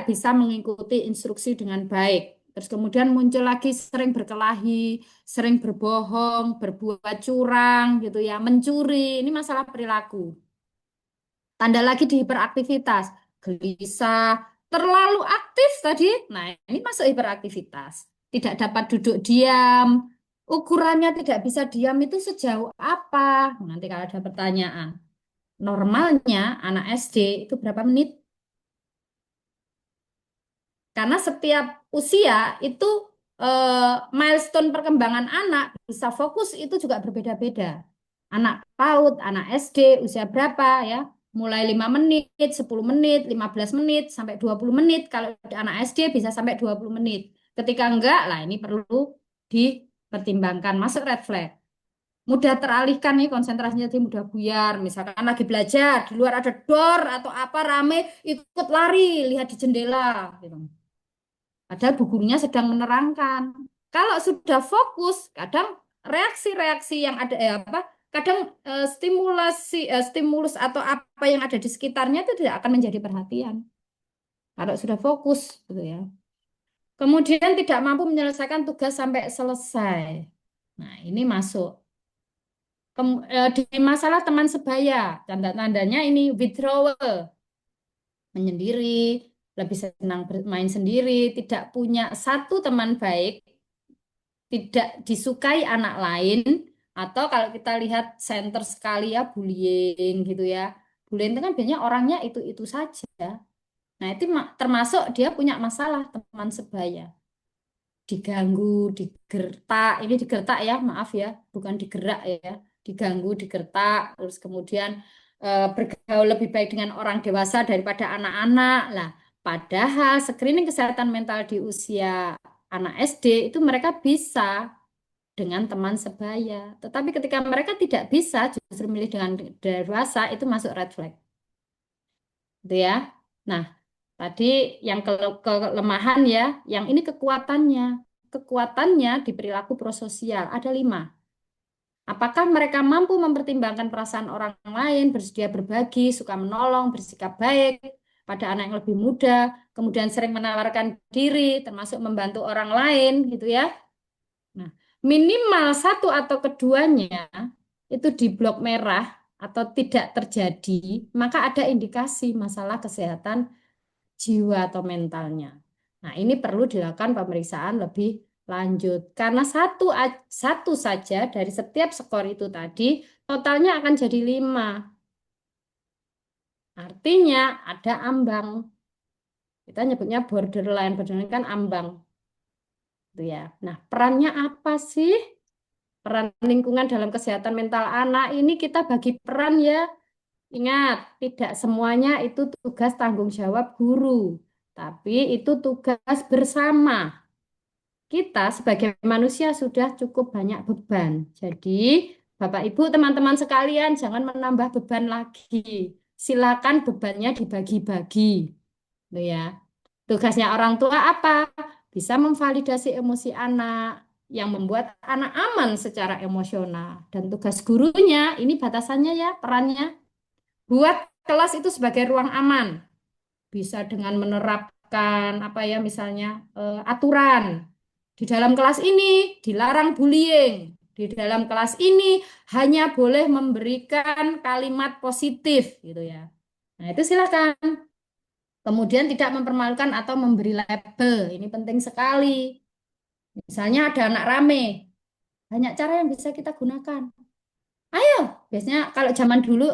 bisa mengikuti instruksi dengan baik. Terus kemudian muncul lagi sering berkelahi, sering berbohong, berbuat curang gitu ya, mencuri. Ini masalah perilaku. Tanda lagi di hiperaktivitas, gelisah, terlalu aktif tadi. Nah, ini masuk hiperaktivitas. Tidak dapat duduk diam, ukurannya tidak bisa diam itu sejauh apa? Nanti kalau ada pertanyaan. Normalnya anak SD itu berapa menit? Karena setiap usia itu milestone perkembangan anak bisa fokus itu juga berbeda-beda. Anak PAUD, anak SD, usia berapa ya? Mulai 5 menit, 10 menit, 15 menit, sampai 20 menit. Kalau anak SD bisa sampai 20 menit. Ketika enggak, lah ini perlu dipertimbangkan. Masuk red flag. Mudah teralihkan nih konsentrasinya, jadi mudah buyar. Misalkan lagi belajar, di luar ada dor atau apa rame, ikut lari, lihat di jendela. Gitu. Padahal bu gurunya sedang menerangkan. Kalau sudah fokus, kadang reaksi-reaksi yang ada apa? Kadang stimulus atau apa yang ada di sekitarnya itu tidak akan menjadi perhatian. Kalau sudah fokus, gitu ya. Kemudian tidak mampu menyelesaikan tugas sampai selesai. Nah, ini masuk. Di masalah teman sebaya, tanda-tandanya ini withdrawal, menyendiri, lebih senang bermain sendiri, tidak punya satu teman baik, tidak disukai anak lain, atau kalau kita lihat center sekali ya bullying gitu ya. Bullying itu kan biasanya orangnya itu saja. Nah, itu termasuk dia punya masalah teman sebaya. Diganggu, digertak, ini digertak ya, maaf ya, bukan digerak ya. Diganggu, digertak, terus kemudian bergaul lebih baik dengan orang dewasa daripada anak-anak. Lah, padahal screening kesehatan mental di usia anak SD itu mereka bisa dengan teman sebaya. Tetapi ketika mereka tidak bisa justru milih dengan dewasa itu masuk red flag. Gitu ya. Nah, tadi yang kelemahan ya, yang ini kekuatannya. Kekuatannya di perilaku prososial ada 5. Apakah mereka mampu mempertimbangkan perasaan orang lain, bersedia berbagi, suka menolong, bersikap baik pada anak yang lebih muda, kemudian sering menawarkan diri, termasuk membantu orang lain, gitu ya. Nah, minimal satu atau keduanya itu di blok merah atau tidak terjadi, maka ada indikasi masalah kesehatan jiwa atau mentalnya. Nah, ini perlu dilakukan pemeriksaan lebih lanjut. Karena satu saja dari setiap skor itu tadi, totalnya akan jadi 5. Artinya ada ambang. Kita nyebutnya borderline. Borderline kan ambang. Gitu ya. Nah, perannya apa sih? Peran lingkungan dalam kesehatan mental anak ini kita bagi peran ya. Ingat, tidak semuanya itu tugas tanggung jawab guru, tapi itu tugas bersama. Kita sebagai manusia sudah cukup banyak beban. Jadi, Bapak Ibu, teman-teman sekalian, jangan menambah beban lagi. Silakan bebannya dibagi-bagi. Gitu ya. Tugasnya orang tua apa? Bisa memvalidasi emosi anak yang membuat anak aman secara emosional. Dan tugas gurunya, ini batasannya ya, perannya. Buat kelas itu sebagai ruang aman. Bisa dengan menerapkan apa ya misalnya aturan. Di dalam kelas ini dilarang bullying. Di dalam kelas ini hanya boleh memberikan kalimat positif gitu ya. Nah, itu silakan. Kemudian tidak mempermalukan atau memberi label. Ini penting sekali. Misalnya ada anak rame, banyak cara yang bisa kita gunakan. Ayo, biasanya kalau zaman dulu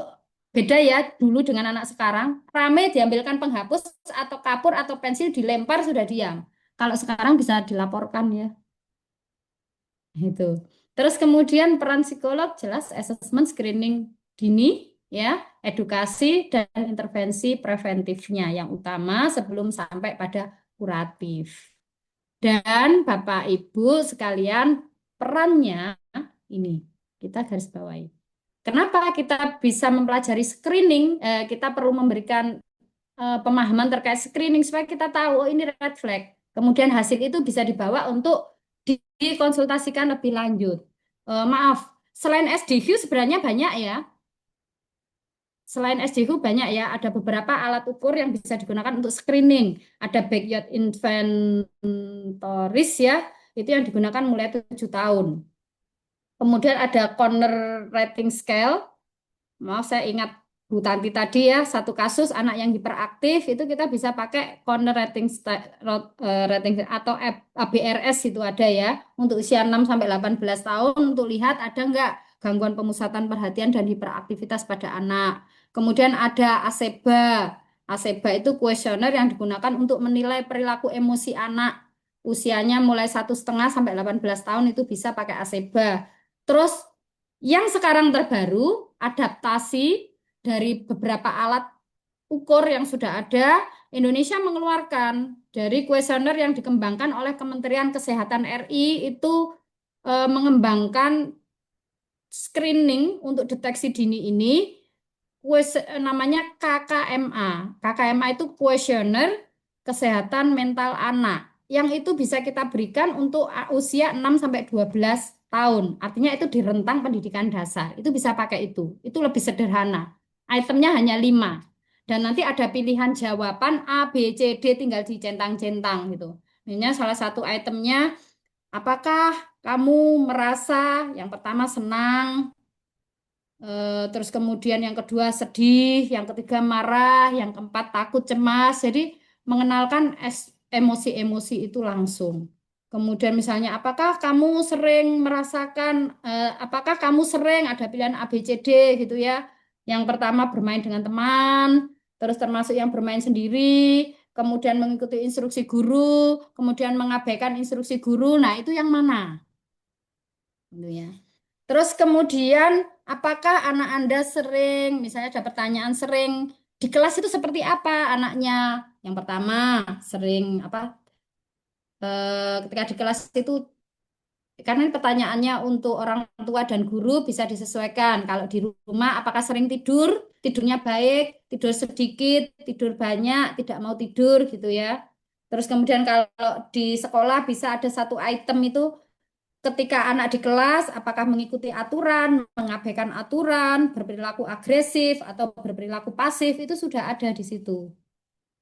beda ya, dulu dengan anak sekarang, rame diambilkan penghapus atau kapur atau pensil dilempar sudah diam. Kalau sekarang bisa dilaporkan ya, itu. Terus kemudian peran psikolog jelas assessment screening dini ya, edukasi dan intervensi preventifnya yang utama sebelum sampai pada kuratif. Dan Bapak Ibu sekalian, perannya ini kita garis bawahi. Kenapa kita bisa mempelajari screening? Kita perlu memberikan pemahaman terkait screening supaya kita tahu oh ini red flag. Kemudian hasil itu bisa dibawa untuk dikonsultasikan lebih lanjut. Maaf, selain SDQ sebenarnya banyak ya. Selain SDQ banyak ya, ada beberapa alat ukur yang bisa digunakan untuk screening. Ada backyard inventories ya, itu yang digunakan mulai 7 tahun. Kemudian ada corner rating scale. Maaf, saya ingat Bu Tanti tadi ya, satu kasus anak yang hiperaktif itu kita bisa pakai corner rating atau ABRS itu ada ya, untuk usia 6 sampai 18 tahun untuk lihat ada enggak gangguan pemusatan perhatian dan hiperaktivitas pada anak. Kemudian ada ASEBA. ASEBA itu kuesioner yang digunakan untuk menilai perilaku emosi anak. Usianya mulai 1,5 sampai 18 tahun itu bisa pakai ASEBA. Terus yang sekarang terbaru, adaptasi dari beberapa alat ukur yang sudah ada, Indonesia mengeluarkan dari kuesioner yang dikembangkan oleh Kementerian Kesehatan RI itu mengembangkan screening untuk deteksi dini ini namanya KKMA. KKMA itu kuesioner kesehatan mental anak yang itu bisa kita berikan untuk usia 6 sampai 12 tahun. Artinya itu di rentang pendidikan dasar. Itu bisa pakai itu. Itu lebih sederhana. Itemnya hanya 5. Dan nanti ada pilihan jawaban A, B, C, D tinggal dicentang-centang gitu. Ini salah satu itemnya, apakah kamu merasa yang pertama senang, Terus kemudian yang kedua sedih, yang ketiga marah, yang keempat takut, cemas. Jadi mengenalkan emosi-emosi itu langsung. Kemudian misalnya, apakah kamu sering ada pilihan A, B, C, D gitu ya. Yang pertama bermain dengan teman, terus termasuk yang bermain sendiri, kemudian mengikuti instruksi guru, kemudian mengabaikan instruksi guru. Nah, itu yang mana? Gitu ya. Terus kemudian, apakah anak Anda sering, misalnya ada pertanyaan sering, di kelas itu seperti apa anaknya? Yang pertama, sering apa? Ketika di kelas itu, karena ini pertanyaannya untuk orang tua dan guru bisa disesuaikan. Kalau di rumah, apakah sering tidur? Tidurnya baik, tidur sedikit, tidur banyak, tidak mau tidur gitu ya. Terus kemudian kalau di sekolah bisa ada satu item itu ketika anak di kelas, apakah mengikuti aturan, mengabaikan aturan, berperilaku agresif atau berperilaku pasif, itu sudah ada di situ.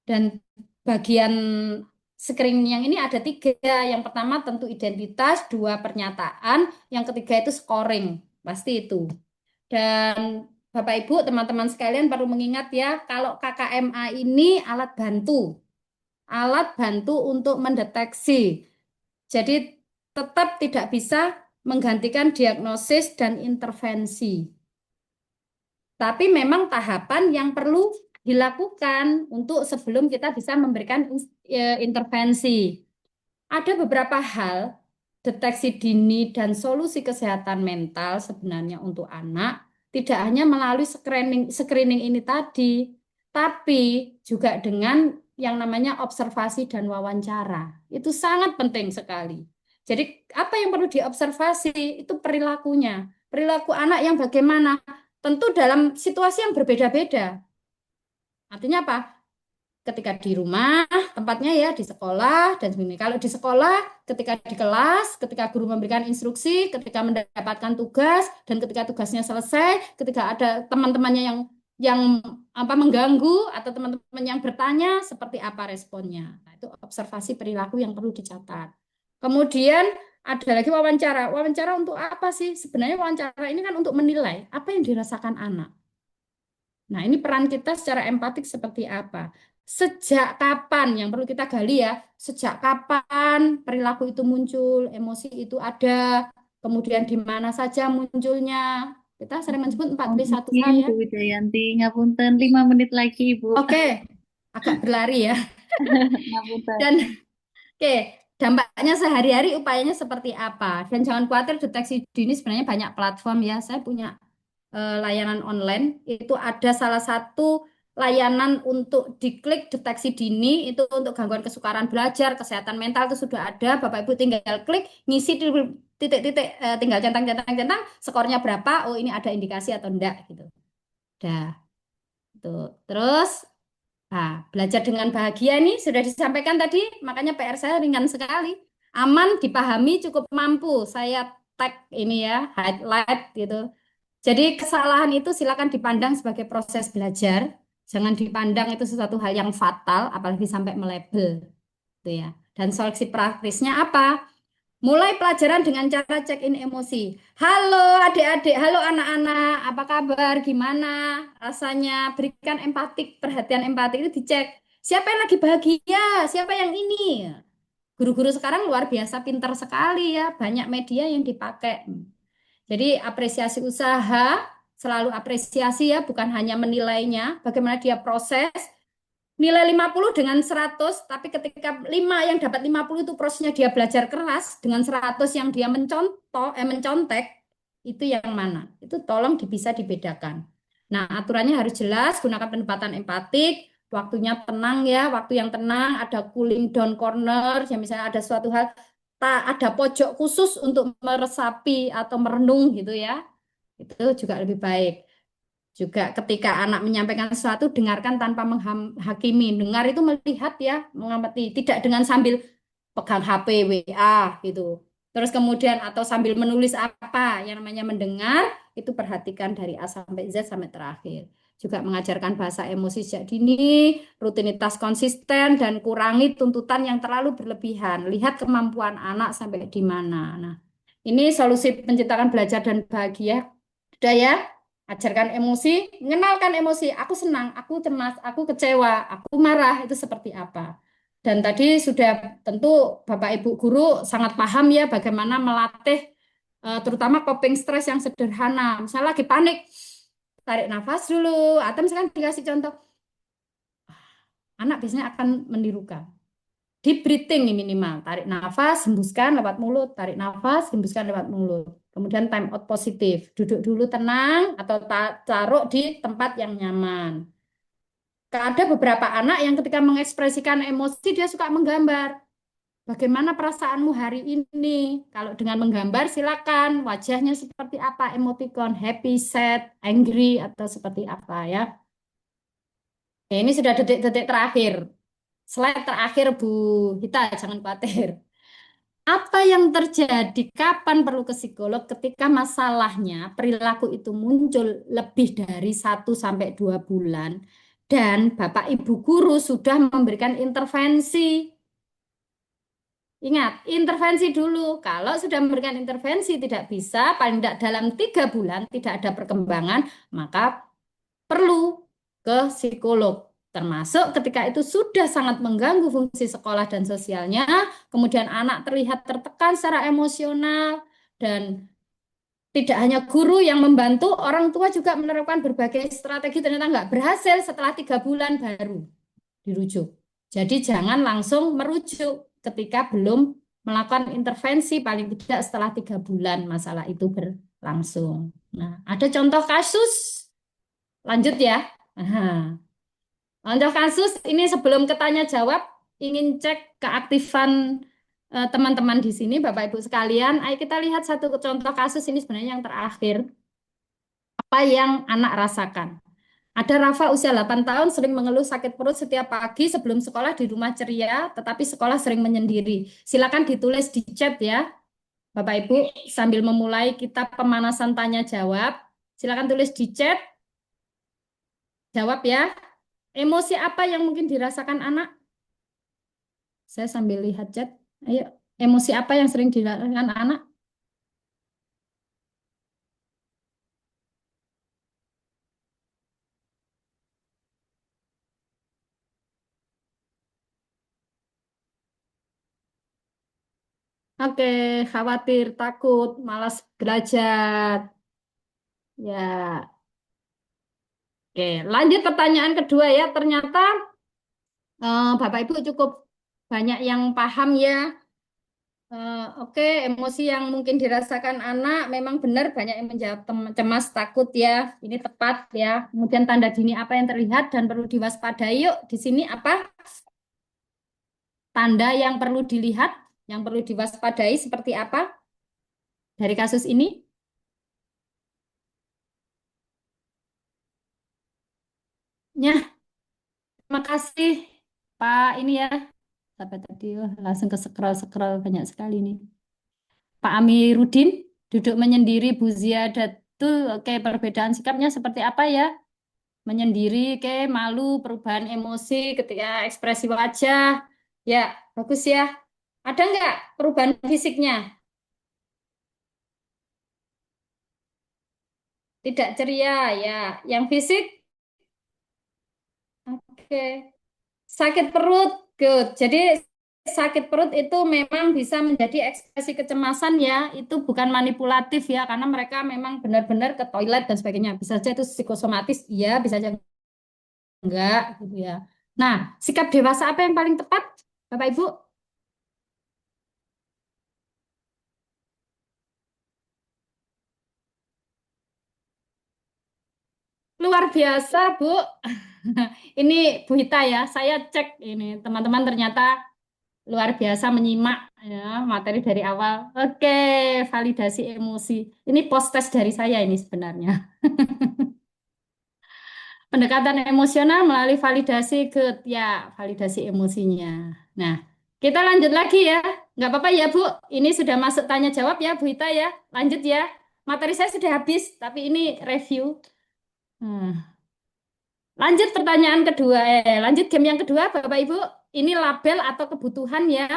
Dan bagian screening yang ini ada tiga. Yang pertama tentu identitas, dua pernyataan, yang ketiga itu scoring. Pasti itu. Dan Bapak Ibu, teman-teman sekalian perlu mengingat ya, kalau KKMA ini alat bantu. Alat bantu untuk mendeteksi. Jadi tetap tidak bisa menggantikan diagnosis dan intervensi. Tapi memang tahapan yang perlu dilakukan untuk sebelum kita bisa memberikan intervensi. Ada beberapa hal deteksi dini dan solusi kesehatan mental sebenarnya untuk anak tidak hanya melalui screening ini tadi, tapi juga dengan yang namanya observasi dan wawancara. Itu sangat penting sekali. Jadi apa yang perlu diobservasi itu perilakunya. Perilaku anak yang bagaimana? Tentu dalam situasi yang berbeda-beda. Artinya apa? Ketika di rumah, tempatnya ya di sekolah dan sebagainya. Kalau di sekolah, ketika di kelas, ketika guru memberikan instruksi, ketika mendapatkan tugas dan ketika tugasnya selesai, ketika ada teman-temannya yang mengganggu atau teman-teman yang bertanya, seperti apa responnya. Nah, itu observasi perilaku yang perlu dicatat. Kemudian ada lagi wawancara. Wawancara untuk apa sih? Sebenarnya wawancara ini kan untuk menilai apa yang dirasakan anak. Nah, ini peran kita secara empatik seperti apa? Sejak kapan yang perlu kita gali ya? Sejak kapan perilaku itu muncul, emosi itu ada, kemudian di mana saja munculnya? Kita sering menyebut 4P1K Mungkin ya. Bu Wijayanti, ngapunten 5 menit lagi Ibu. Oke, agak berlari ya. Ngapunten. Dan oke, dampaknya sehari-hari upayanya seperti apa? Dan jangan khawatir, deteksi dini sebenarnya banyak platform ya. Saya punya layanan online, itu ada salah satu layanan untuk diklik deteksi dini, itu untuk gangguan kesukaran belajar, kesehatan mental itu sudah ada. Bapak Ibu tinggal klik, ngisi titik-titik, tinggal centang-centang, skornya berapa, oh ini ada indikasi atau enggak gitu. Dah, tuh. Terus belajar dengan bahagia ini sudah disampaikan tadi, makanya PR saya ringan sekali. Aman, dipahami, cukup mampu. Saya tag ini ya, highlight gitu. Jadi kesalahan itu silakan dipandang sebagai proses belajar. Jangan dipandang itu sesuatu hal yang fatal, apalagi sampai melabel. Gitu ya. Dan solusi praktisnya apa? Mulai pelajaran dengan cara check-in emosi. Halo adik-adik, halo anak-anak, apa kabar? Gimana rasanya? Berikan empatik, perhatian empatik itu dicek. Siapa yang lagi bahagia? Siapa yang ini? Guru-guru sekarang luar biasa pintar sekali ya, banyak media yang dipakai. Jadi apresiasi usaha, selalu apresiasi ya, bukan hanya menilainya, bagaimana dia proses. Nilai 50 dengan 100, tapi ketika 5 yang dapat 50 itu prosesnya dia belajar keras, dengan 100 yang dia mencontek, itu yang mana? Itu tolong bisa dibedakan. Nah, aturannya harus jelas, gunakan pendekatan empatik, waktunya tenang ya, waktu yang tenang, ada cooling down corner, ya misalnya ada suatu hal, ada pojok khusus untuk meresapi atau merenung gitu ya, itu juga lebih baik. Juga ketika anak menyampaikan sesuatu, dengarkan tanpa menghakimi. Dengar itu melihat ya, mengamati, tidak dengan sambil pegang HP, WA gitu. Terus kemudian atau sambil menulis apa yang namanya mendengar, itu perhatikan dari A sampai Z sampai terakhir. Juga mengajarkan bahasa emosi sejak dini, rutinitas konsisten, dan kurangi tuntutan yang terlalu berlebihan. Lihat kemampuan anak sampai di mana. Nah, ini solusi penciptakan belajar dan bahagia. Sudah ya? Ajarkan emosi, mengenalkan emosi. Aku senang, aku cemas, aku kecewa, aku marah, itu seperti apa. Dan tadi sudah tentu Bapak Ibu guru sangat paham ya bagaimana melatih terutama coping stress yang sederhana. Misalnya lagi panik, tarik nafas dulu. Atau misalkan dikasih contoh, anak biasanya akan menirukan. Deep breathing nih minimal. Tarik nafas, hembuskan lewat mulut. Tarik nafas, hembuskan lewat mulut. Kemudian time out positif. Duduk dulu tenang atau taruh di tempat yang nyaman. Ada beberapa anak yang ketika mengekspresikan emosi dia suka menggambar. Bagaimana perasaanmu hari ini? Kalau dengan menggambar silakan wajahnya seperti apa, emoticon, happy, sad, angry atau seperti apa ya. Oke, ini sudah detik-detik terakhir. Slide terakhir Bu Hita, jangan khawatir. Apa yang terjadi? Kapan perlu ke psikolog? Ketika masalahnya perilaku itu muncul lebih dari 1 sampai 2 bulan dan Bapak Ibu guru sudah memberikan intervensi. Ingat, intervensi dulu. Kalau sudah memberikan intervensi tidak bisa, paling tidak dalam 3 bulan tidak ada perkembangan, maka perlu ke psikolog. Termasuk ketika itu sudah sangat mengganggu fungsi sekolah dan sosialnya, kemudian anak terlihat tertekan secara emosional, dan tidak hanya guru yang membantu, orang tua juga menerapkan berbagai strategi, ternyata nggak berhasil setelah 3 bulan baru dirujuk. Jadi jangan langsung merujuk ketika belum melakukan intervensi, paling tidak setelah 3 bulan masalah itu berlangsung. Nah, ada contoh kasus, lanjut ya. Nah, contoh kasus ini sebelum ketanya jawab, ingin cek keaktifan teman-teman di sini, Bapak Ibu sekalian. Ayo kita lihat satu contoh kasus ini sebenarnya yang terakhir. Apa yang anak rasakan? Ada Rafa usia 8 tahun sering mengeluh sakit perut setiap pagi sebelum sekolah, di rumah ceria, tetapi sekolah sering menyendiri. Silakan ditulis di chat ya, Bapak Ibu, sambil memulai kita pemanasan tanya jawab. Silakan tulis di chat, jawab ya. Emosi apa yang mungkin dirasakan anak? Saya sambil lihat chat. Ayo, emosi apa yang sering dirasakan anak? Oke, khawatir, takut, malas belajar. Ya, oke. Lanjut pertanyaan kedua ya. Ternyata Bapak Ibu cukup banyak yang paham ya. Oke, emosi yang mungkin dirasakan anak memang benar banyak yang menjawab cemas, takut ya. Ini tepat ya. Kemudian tanda dini apa yang terlihat dan perlu diwaspadai? Yuk, di sini apa? Tanda yang perlu dilihat, yang perlu diwaspadai seperti apa dari kasus ini? Ya, terima kasih Pak ini ya. Sampai tadi langsung ke scroll-scroll banyak sekali nih. Pak Amiruddin, duduk menyendiri, Bu Ziyadatul, oke, perbedaan sikapnya seperti apa ya? Menyendiri, oke, malu, perubahan emosi ketika ekspresi wajah. Ya, bagus ya. Ada nggak perubahan fisiknya? Tidak ceria, ya. Yang fisik, oke. Sakit perut, good. Jadi sakit perut itu memang bisa menjadi ekspresi kecemasan ya. Itu bukan manipulatif ya, karena mereka memang benar-benar ke toilet dan sebagainya. Bisa saja itu psikosomatis, iya, bisa saja enggak, gitu ya. Nah, sikap dewasa apa yang paling tepat, Bapak Ibu? Luar biasa, Bu. Ini Bu Hita ya, saya cek ini teman-teman ternyata luar biasa menyimak ya materi dari awal. Oke, validasi emosi. Ini post test dari saya ini sebenarnya. Pendekatan emosional melalui validasi ya, validasi emosinya. Nah, kita lanjut lagi ya. Nggak apa-apa ya, Bu. Ini sudah masuk tanya jawab ya, Bu Hita ya. Lanjut ya. Materi saya sudah habis, tapi ini review. Nah, lanjut pertanyaan kedua. Lanjut game yang kedua, Bapak Ibu. Ini label atau kebutuhan ya.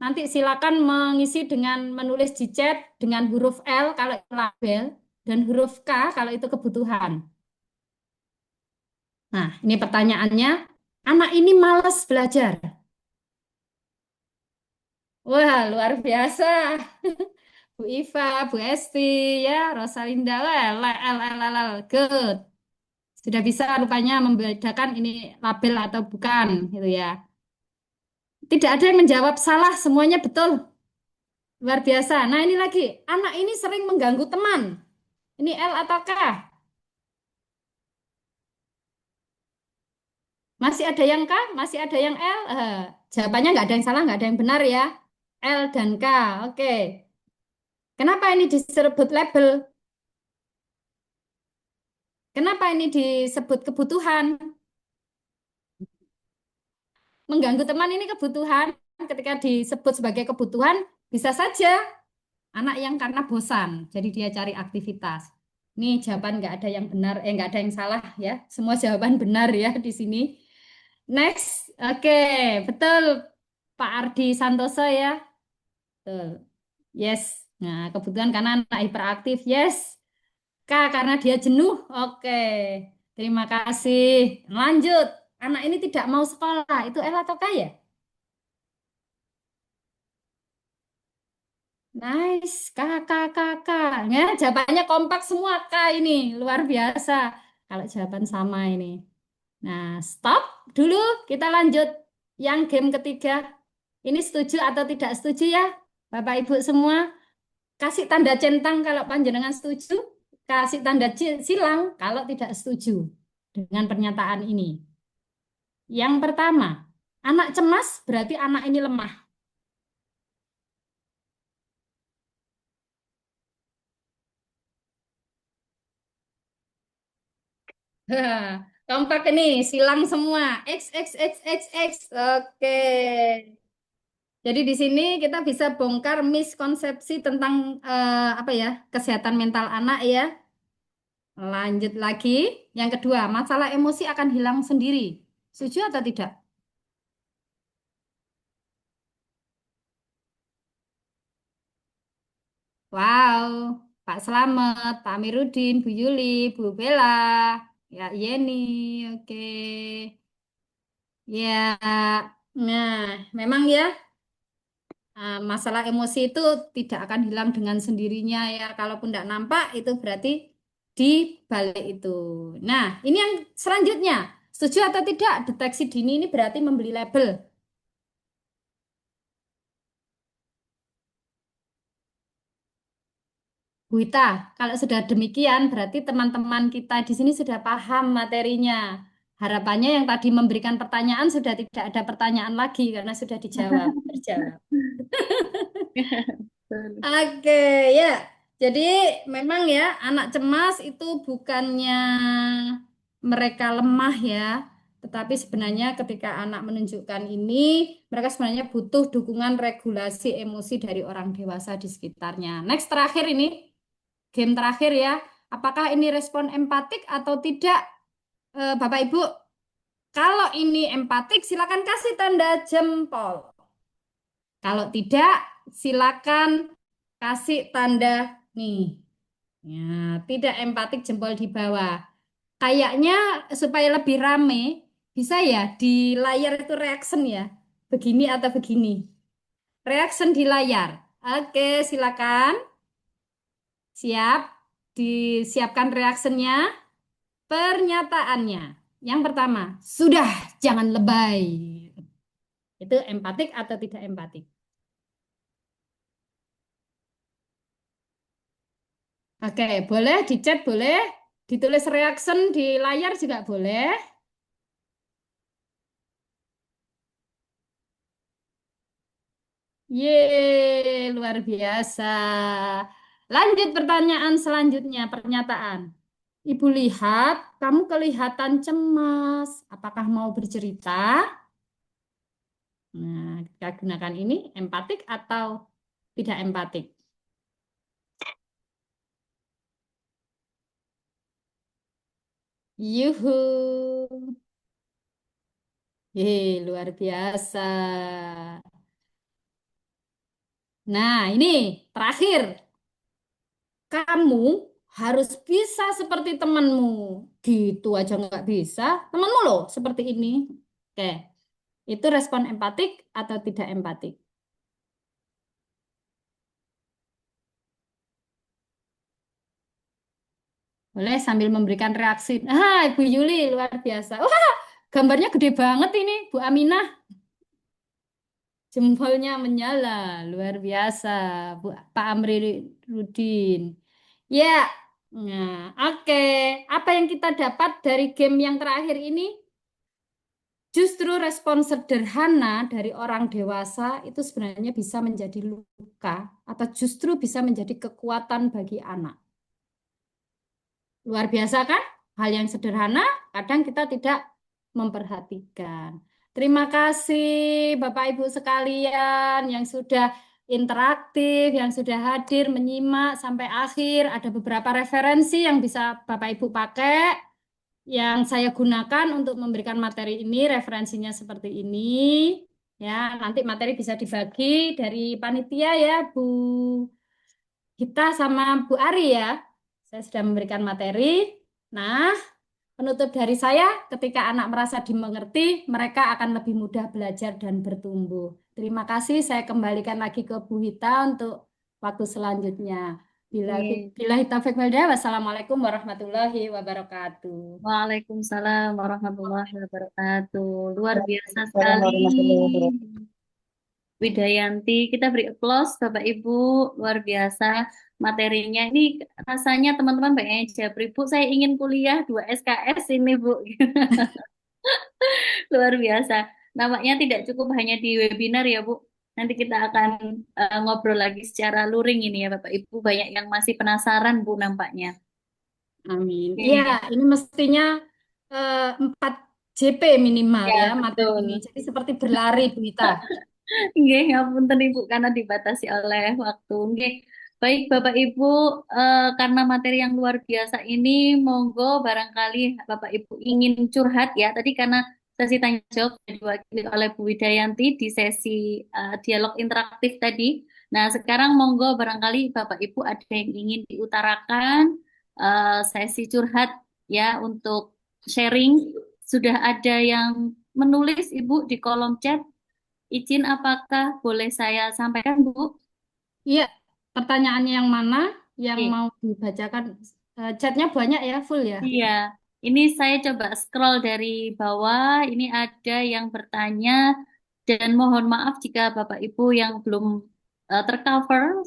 Nanti silakan mengisi dengan menulis di chat dengan huruf L kalau label. dan huruf K kalau itu kebutuhan. Nah, ini pertanyaannya, anak ini malas belajar. Wah, luar biasa. Bu Iva, Bu Esti, ya, Rosalinda, wah, good. Sudah bisa rupanya membedakan ini label atau bukan, gitu ya. Tidak ada yang menjawab salah, semuanya betul. Luar biasa. Nah, ini lagi, anak ini sering mengganggu teman. Ini L atau K? Masih ada yang K? Masih ada yang L? Jawabannya nggak ada yang salah, nggak ada yang benar ya. L dan K. Oke. Kenapa ini disebut label? Kenapa ini disebut kebutuhan? Mengganggu teman ini kebutuhan. Ketika disebut sebagai kebutuhan, bisa saja anak yang karena bosan, jadi dia cari aktivitas. Ini jawaban nggak ada yang benar, nggak ada yang salah ya. Semua jawaban benar ya di sini. Next, oke, betul Pak Ardi Santoso ya, betul. Yes. Nah, kebutuhan karena anak hiperaktif, yes. K karena dia jenuh, oke. Terima kasih. Lanjut, anak ini tidak mau sekolah, itu L atau K ya? Nice, kakak, kakak. Ya, jawabannya kompak semua Kak ini. Luar biasa. Kalau jawaban sama ini. Nah, stop dulu. Kita lanjut yang game ketiga. Ini setuju atau tidak setuju ya? Bapak Ibu semua, kasih tanda centang kalau panjenengan setuju. Kasih tanda silang kalau tidak setuju dengan pernyataan ini. Yang pertama, anak cemas berarti anak ini lemah. Kompak ini, silang semua. X. Oke. Jadi di sini kita bisa bongkar miskonsepsi tentang apa ya, kesehatan mental anak ya. Lanjut lagi. Yang kedua, masalah emosi akan hilang sendiri. Setuju atau tidak? Wow, Pak Slamet, Pak Amiruddin, Bu Yuli, Bu Bella, ya Yeni, oke. Ya, nah memang ya. Masalah emosi itu tidak akan hilang dengan sendirinya ya. Kalaupun tidak nampak itu berarti di balik itu. Nah, ini yang selanjutnya. Setuju atau tidak? Deteksi dini ini berarti membeli label. Bu Ita, kalau sudah demikian berarti teman-teman kita di sini sudah paham materinya. Harapannya yang tadi memberikan pertanyaan sudah tidak ada pertanyaan lagi karena sudah dijawab, terjawab. Betul. Oke, ya. Jadi memang ya anak cemas itu bukannya mereka lemah ya, tetapi sebenarnya ketika anak menunjukkan ini, mereka sebenarnya butuh dukungan regulasi emosi dari orang dewasa di sekitarnya. Next terakhir ini, game terakhir ya. Apakah ini respon empatik atau tidak? Bapak Ibu, kalau ini empatik silakan kasih tanda jempol. Kalau tidak, silakan kasih tanda nih. Ya, tidak empatik jempol di bawah. Kayaknya supaya lebih rame, bisa ya di layar itu reaction ya. Begini atau begini. Reaction di layar. Oke, silakan. Siap. Disiapkan reactionnya. Pernyataannya. Yang pertama, sudah jangan lebay. Itu empatik atau tidak empatik? Oke, boleh di chat, boleh ditulis reaction di layar juga boleh. Ye, luar biasa. Lanjut pertanyaan selanjutnya, pernyataan. Ibu lihat, kamu kelihatan cemas. Apakah mau bercerita? Nah, kita gunakan ini empatik atau tidak empatik. Yuhu. Ye, luar biasa. Nah, ini terakhir. Kamu harus bisa seperti temanmu. Gitu aja nggak bisa. Temanmu loh seperti ini. Oke, itu respon empatik atau tidak empatik? Boleh sambil memberikan reaksi. Ah, Ibu Yuli luar biasa. Wah, gambarnya gede banget ini, Bu Aminah. Jempolnya menyala, luar biasa, Pak Amri Rudin. Ya, nah, oke. Apa yang kita dapat dari game yang terakhir ini? Justru respon sederhana dari orang dewasa itu sebenarnya bisa menjadi luka atau justru bisa menjadi kekuatan bagi anak. Luar biasa kan? Hal yang sederhana kadang kita tidak memperhatikan. Terima kasih Bapak Ibu sekalian yang sudah interaktif, yang sudah hadir menyimak sampai akhir. Ada beberapa referensi yang bisa Bapak Ibu pakai, yang saya gunakan untuk memberikan materi ini. Referensinya seperti ini. Ya, nanti materi bisa dibagi dari panitia ya, Bu Gita sama Bu Ari ya. Saya sudah memberikan materi. Nah, penutup dari saya, ketika anak merasa dimengerti, mereka akan lebih mudah belajar dan bertumbuh. Terima kasih, saya kembalikan lagi ke Bu Hita untuk waktu selanjutnya. Oke. Bila Taufiq Walhidayah, wassalamualaikum warahmatullahi wabarakatuh. Waalaikumsalam warahmatullahi wabarakatuh. Luar biasa Waalaikumsalam sekali. warahmatullahi wabarakatuh. Widayanti, kita beri aplaus Bapak Ibu, luar biasa materinya. Ini rasanya teman-teman banyak yang japri, Bu, saya ingin kuliah 2 SKS ini, Bu. Luar biasa. Nampaknya tidak cukup hanya di webinar ya, Bu. Nanti kita akan ngobrol lagi secara luring ini ya, Bapak Ibu. Banyak yang masih penasaran, Bu, nampaknya. Amin. Iya, Oke. ini mestinya 4 JP minimal Ya, ya materi betul. ini. Jadi seperti berlari, Bu Hita. Nggih, ngapunten Ibu karena dibatasi oleh waktu. Nggih. Baik Bapak Ibu, karena materi yang luar biasa ini, monggo barangkali Bapak Ibu ingin curhat ya. Tadi karena sesi tanya jawab sudah diwakili oleh Bu Widayanti di sesi dialog interaktif tadi. Nah, sekarang monggo barangkali Bapak Ibu ada yang ingin diutarakan sesi curhat ya untuk sharing. Sudah ada yang menulis Ibu di kolom chat. Izin apakah boleh saya sampaikan, Bu? Iya, pertanyaannya yang mana yang Oke. mau dibacakan? Chatnya banyak ya, full ya. Iya, ini saya coba scroll dari bawah. Ini ada yang bertanya dan mohon maaf jika Bapak Ibu yang belum tercover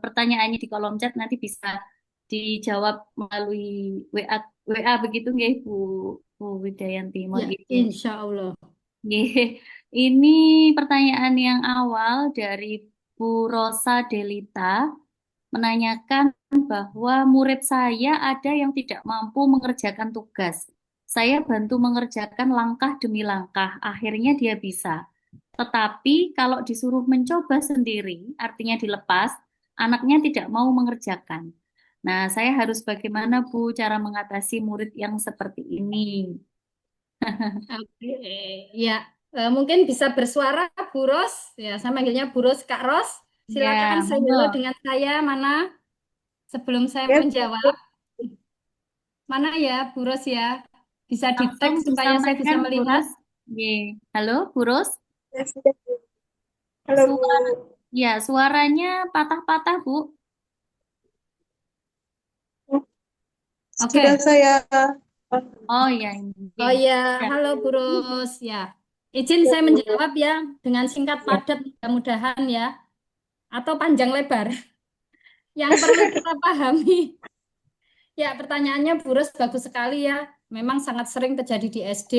pertanyaannya di kolom chat nanti bisa dijawab melalui WA WA begitu nggih Bu Widayanti. Ya, Mohon izin. insya Allah. Nggih. Ini pertanyaan yang awal dari Bu Rosa Delita menanyakan bahwa murid saya ada yang tidak mampu mengerjakan tugas. Saya bantu mengerjakan langkah demi langkah, akhirnya dia bisa. Tetapi kalau disuruh mencoba sendiri, artinya dilepas, anaknya tidak mau mengerjakan. Nah, saya harus bagaimana Bu cara mengatasi murid yang seperti ini? Oke, ya, mungkin bisa bersuara Bu Ros. Ya, saya manggilnya Bu Ros, Kak Ros. Silakan Ya, say hello monggo. dengan saya mana sebelum saya Ya, menjawab. Mana ya, Bu Ros ya? Bisa di tag Langsung supaya saya bisa disampaikan Bu melihat. Ros. Ye. Halo, Bu Ros? ya, sudah, Bu. Halo, Bu. Suara, ya, suaranya patah-patah, Bu. Oke. Sudah saya. Oh ya, ini. Oh Ye. ya, Ya. halo Bu Ros. Ya, izin Ya, saya Bu. menjawab ya dengan singkat Ya. padat mudah-mudahan ya, atau panjang lebar. Yang perlu kita pahami. Ya, pertanyaannya Bu Ros bagus sekali ya. Memang sangat sering terjadi di SD,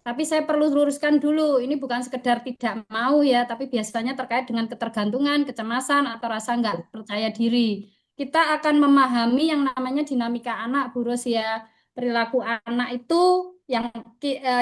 tapi saya perlu luruskan dulu. Ini bukan sekedar tidak mau ya, tapi biasanya terkait dengan ketergantungan, kecemasan, atau rasa nggak percaya diri. Kita akan memahami yang namanya dinamika anak, Bu Ros ya. Perilaku anak itu yang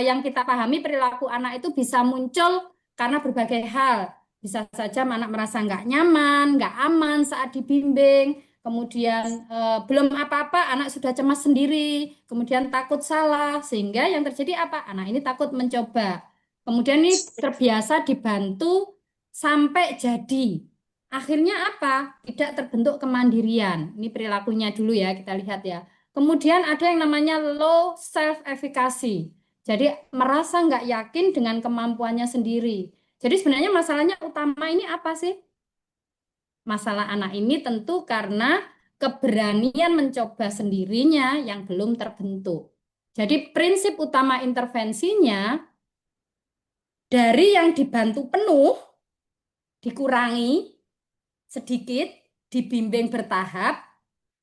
yang kita pahami perilaku anak itu bisa muncul karena berbagai hal. Bisa saja anak merasa nggak nyaman, nggak aman saat dibimbing. Kemudian belum apa-apa anak sudah cemas sendiri, kemudian takut salah, sehingga yang terjadi apa? Anak ini takut mencoba. Kemudian ini terbiasa dibantu sampai jadi. Akhirnya apa? Tidak terbentuk kemandirian. Ini perilakunya dulu ya, kita lihat ya. Kemudian ada yang namanya low self-efficacy. Jadi merasa nggak yakin dengan kemampuannya sendiri. Jadi sebenarnya masalahnya utama ini apa sih? Masalah anak ini tentu karena keberanian mencoba sendirinya yang belum terbentuk. Jadi prinsip utama intervensinya dari yang dibantu penuh, dikurangi sedikit, dibimbing bertahap,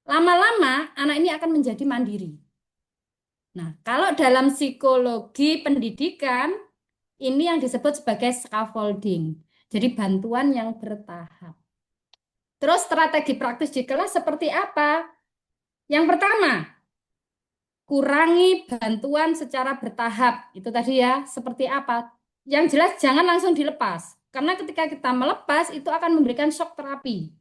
lama-lama anak ini akan menjadi mandiri. Nah, kalau dalam psikologi pendidikan, ini yang disebut sebagai scaffolding. Jadi bantuan yang bertahap. Terus strategi praktis di kelas seperti apa? Yang pertama, kurangi bantuan secara bertahap. Itu tadi ya, seperti apa? Yang jelas jangan langsung dilepas. Karena ketika kita melepas, itu akan memberikan shock terapi.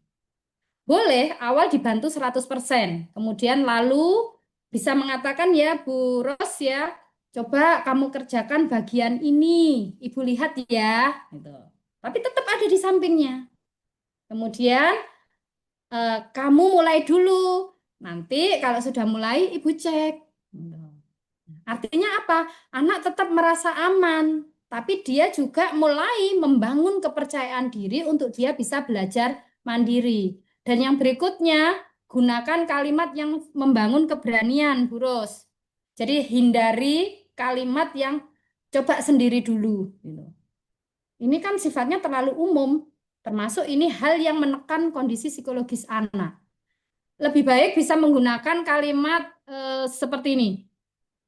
Boleh awal dibantu 100%. Kemudian lalu bisa mengatakan ya Bu Ros ya, coba kamu kerjakan bagian ini. Ibu lihat ya. Gitu. Tapi tetap ada di sampingnya. Kemudian kamu mulai dulu. Nanti kalau sudah mulai ibu cek. Gitu. Artinya apa? Anak tetap merasa aman. Tapi dia juga mulai membangun kepercayaan diri untuk dia bisa belajar mandiri. Dan yang berikutnya, gunakan kalimat yang membangun keberanian, Bu Ros. Jadi hindari kalimat yang coba sendiri dulu. Gitu. Ini kan sifatnya terlalu umum, termasuk ini hal yang menekan kondisi psikologis anak. Lebih baik bisa menggunakan kalimat seperti ini.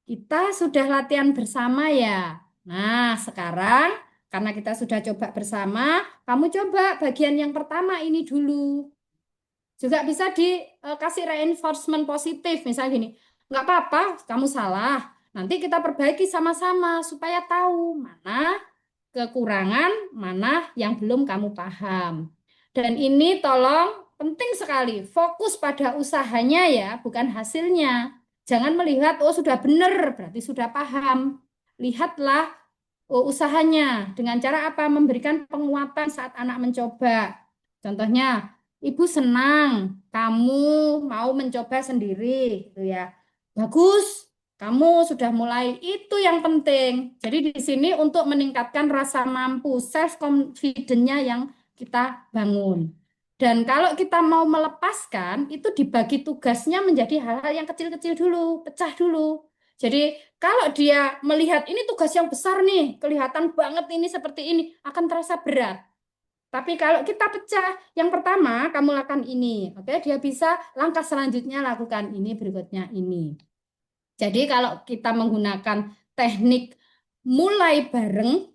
Kita sudah latihan bersama ya. Nah, sekarang karena kita sudah coba bersama, kamu coba bagian yang pertama ini dulu. Juga bisa dikasih reinforcement positif, misalnya gini, nggak apa-apa, kamu salah. Nanti kita perbaiki sama-sama supaya tahu mana kekurangan, mana yang belum kamu paham. Dan ini tolong penting sekali, fokus pada usahanya ya, bukan hasilnya. Jangan melihat, oh sudah benar, berarti sudah paham. Lihatlah usahanya dengan cara apa? Memberikan penguatan saat anak mencoba. Contohnya, Ibu senang kamu mau mencoba sendiri, gitu ya. Bagus, kamu sudah mulai. Itu yang penting. Jadi di sini untuk meningkatkan rasa mampu, self confidence-nya yang kita bangun. Dan kalau kita mau melepaskan, itu dibagi tugasnya menjadi hal-hal yang kecil-kecil dulu, pecah dulu. Jadi kalau dia melihat ini tugas yang besar nih, kelihatan banget ini seperti ini, akan terasa berat. Tapi kalau kita pecah, yang pertama kamu lakukan ini, oke? Dia bisa langkah selanjutnya lakukan ini, berikutnya ini. Jadi kalau kita menggunakan teknik mulai bareng,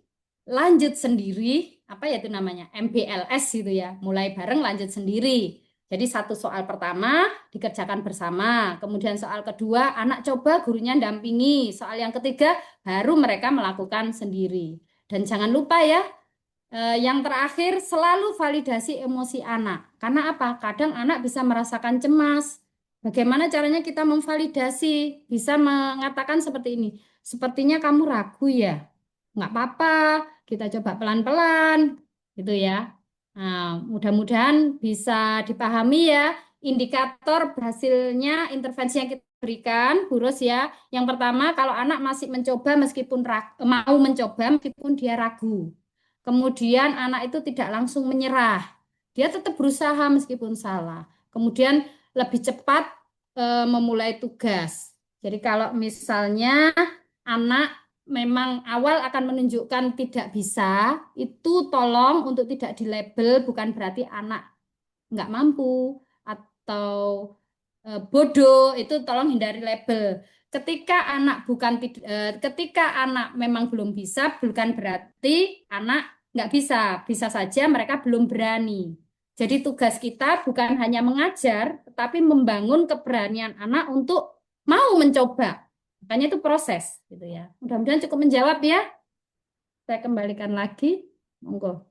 lanjut sendiri, apa ya itu namanya? MBLS gitu ya, mulai bareng lanjut sendiri. Jadi satu soal pertama dikerjakan bersama, kemudian soal kedua anak coba gurunya dampingi, soal yang ketiga baru mereka melakukan sendiri. Dan jangan lupa ya, yang terakhir selalu validasi emosi anak. Karena apa? Kadang anak bisa merasakan cemas. Bagaimana caranya kita memvalidasi? Bisa mengatakan seperti ini. Sepertinya kamu ragu ya. Nggak apa-apa, kita coba pelan-pelan. Gitu ya. Nah, mudah-mudahan bisa dipahami ya indikator berhasilnya intervensi yang kita berikan, Bu Ros ya. Yang pertama, kalau anak masih mencoba meskipun mau mencoba meskipun dia ragu. Kemudian anak itu tidak langsung menyerah. Dia tetap berusaha meskipun salah. Kemudian lebih cepat memulai tugas. Jadi kalau misalnya anak memang awal akan menunjukkan tidak bisa, itu tolong untuk tidak dilabel, bukan berarti anak nggak mampu atau bodoh, itu tolong hindari label. Ketika anak memang belum bisa, bukan berarti anak nggak bisa. Bisa saja mereka belum berani. Jadi tugas kita bukan hanya mengajar, tetapi membangun keberanian anak untuk mau mencoba. Makanya itu proses, gitu ya. Mudah-mudahan cukup menjawab ya. Saya kembalikan lagi. Monggo.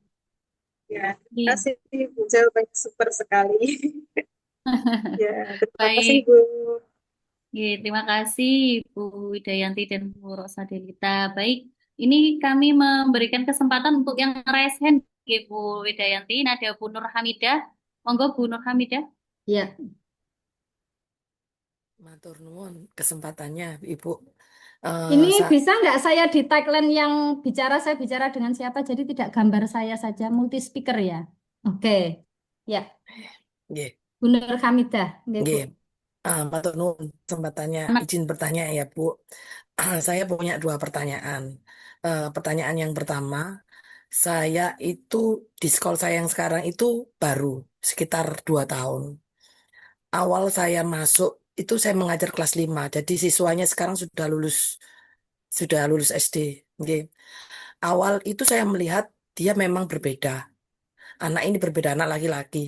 Ya, terima Iya. kasih Bu, jawabannya super sekali. Ya, terima kasih Baik. Bu. Oke, terima kasih Bu Widayanti dan Bu Rosadelita. Baik, ini kami memberikan kesempatan untuk yang raise hand Oke, Bu Widayanti, nah ada Bu Nur Hamidah. Monggo Bu Nur Hamidah. Ya, Matur nuwun kesempatannya, Ibu. ini Sa bisa nggak saya di tagline yang bicara saya bicara dengan siapa, jadi tidak gambar saya saja, multi speaker ya. Oke, ya, nggih, Bu Nur Hamidah, oke, Bu. nggih. Matur nuwun kesempatannya, Anak. izin bertanya ya, Bu. Saya punya dua pertanyaan. Pertanyaan yang pertama, saya itu di sekolah saya yang sekarang itu baru sekitar 2 tahun. Awal saya masuk itu saya mengajar kelas 5, jadi siswanya sekarang sudah lulus SD. Nggih. Awal itu saya melihat dia memang berbeda. Anak ini berbeda, anak laki-laki.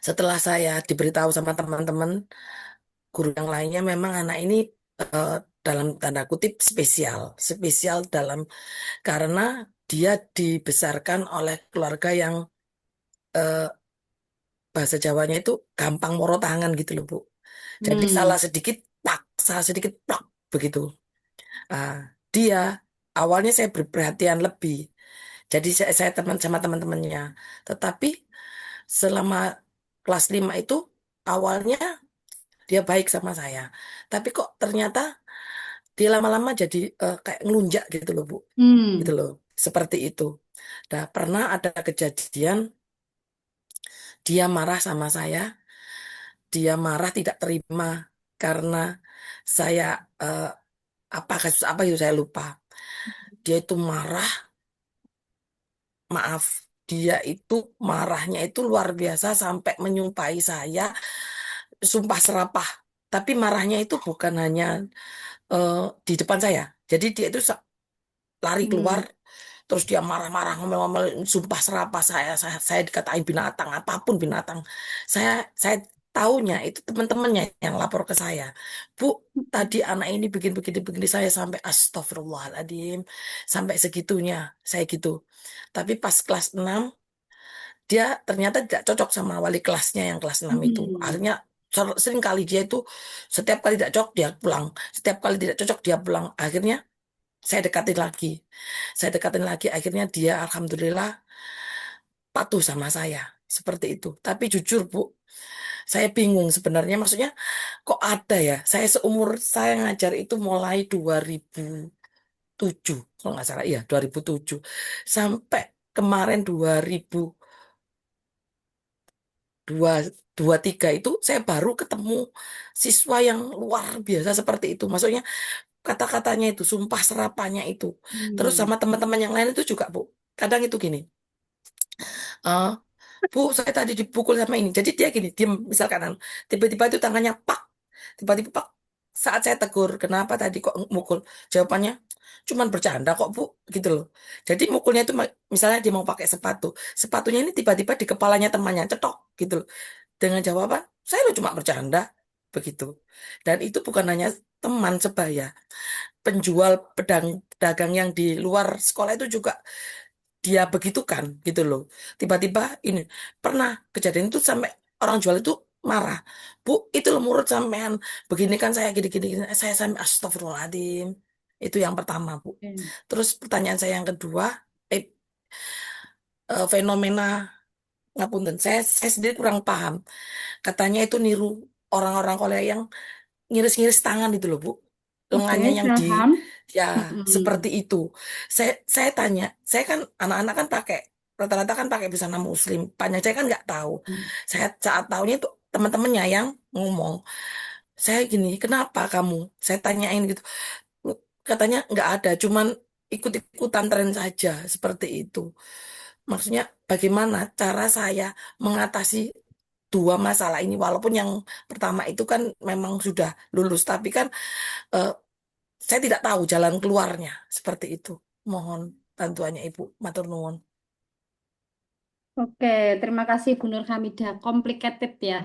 Setelah saya diberitahu sama teman-teman guru yang lainnya, memang anak ini eh, dalam tanda kutip spesial, spesial dalam karena dia dibesarkan oleh keluarga yang eh, bahasa Jawanya itu gampang moro tangan gitu loh, Bu. Jadi salah Hmm. sedikit, plak, salah sedikit, plak, begitu. Ah, dia awalnya saya berperhatian lebih. Jadi saya teman sama teman-temannya. Tetapi selama kelas 5 itu awalnya dia baik sama saya. Tapi kok ternyata dia lama-lama jadi kayak ngelunjak gitu loh, Bu. Gitu Hmm. loh. Seperti itu. Nah, pernah ada kejadian dia marah sama saya. Dia marah tidak terima karena saya apa kasus apa itu saya lupa. Dia itu marah, maaf, dia itu marahnya itu luar biasa sampai menyumpahi saya, sumpah serapah. Tapi marahnya itu bukan hanya eh, di depan saya. Jadi dia itu lari keluar, Hmm. terus dia marah-marah, ngomel-ngomel, sumpah serapah saya dikatain binatang, apapun binatang. Saya taunya itu teman-temannya yang lapor ke saya. Bu, tadi anak ini bikin begini-begini, saya sampai astagfirullahaladzim, sampai segitunya, saya gitu. Tapi pas kelas 6 dia ternyata tidak cocok sama wali kelasnya yang kelas 6 itu. Hmm. Akhirnya sering kali dia itu setiap kali tidak cocok dia pulang, setiap kali tidak cocok dia pulang. Akhirnya saya dekatin lagi. Saya dekatin lagi, akhirnya dia alhamdulillah patuh sama saya. Seperti itu. Tapi jujur, Bu, saya bingung sebenarnya. Maksudnya kok ada ya? Saya seumur saya ngajar itu mulai 2007, kalau nggak salah. Iya, 2007. Sampai kemarin 2023 itu saya baru ketemu siswa yang luar biasa seperti itu. Maksudnya kata-katanya itu, sumpah serapannya itu. Terus Hmm. sama teman-teman yang lain itu juga, Bu. Kadang itu gini, "Eh, Bu, saya tadi dipukul sama ini." Jadi dia gini, diem, misalkan, tiba-tiba itu tangannya pak, tiba-tiba pak. Saat saya tegur, kenapa tadi kok mukul? Jawabannya, cuman bercanda kok, Bu, gitu loh. Jadi mukulnya itu misalnya dia mau pakai sepatu, sepatunya ini tiba-tiba di kepalanya temannya, cetok, gitu loh. Dengan jawaban, saya lo cuma bercanda, begitu. Dan itu bukan hanya teman sebaya, penjual pedagang yang di luar sekolah itu juga dia begitukan gitu loh. Tiba-tiba ini pernah kejadian itu sampai orang jual itu marah. Bu, itu loh menurut sampean begini kan saya gini-gini gini. Saya sampai astagfirullahaladzim. Itu yang pertama, Bu. Oke. Terus pertanyaan saya yang kedua, fenomena ngapunten. Saya sendiri kurang paham. Katanya itu niru orang-orang Korea yang ngiris-ngiris tangan itu loh, Bu. Oke, Lengannya yang di paham. ya seperti Hmm. itu. Saya tanya, saya kan anak-anak kan pakai rata-rata kan pakai busana muslim. Panjang saya kan nggak tahu. Saya saat tahunya itu teman-temannya yang ngomong. Saya gini, kenapa kamu? Saya tanyain gitu. Katanya nggak ada, cuman ikut-ikutan tren saja seperti itu. Maksudnya bagaimana cara saya mengatasi dua masalah ini, walaupun yang pertama itu kan memang sudah lulus, tapi kan eh, saya tidak tahu jalan keluarnya seperti itu. Mohon bantuannya Ibu. Matur nuwun. Oke, terima kasih Bu Nur Hamidah. Complicated ya.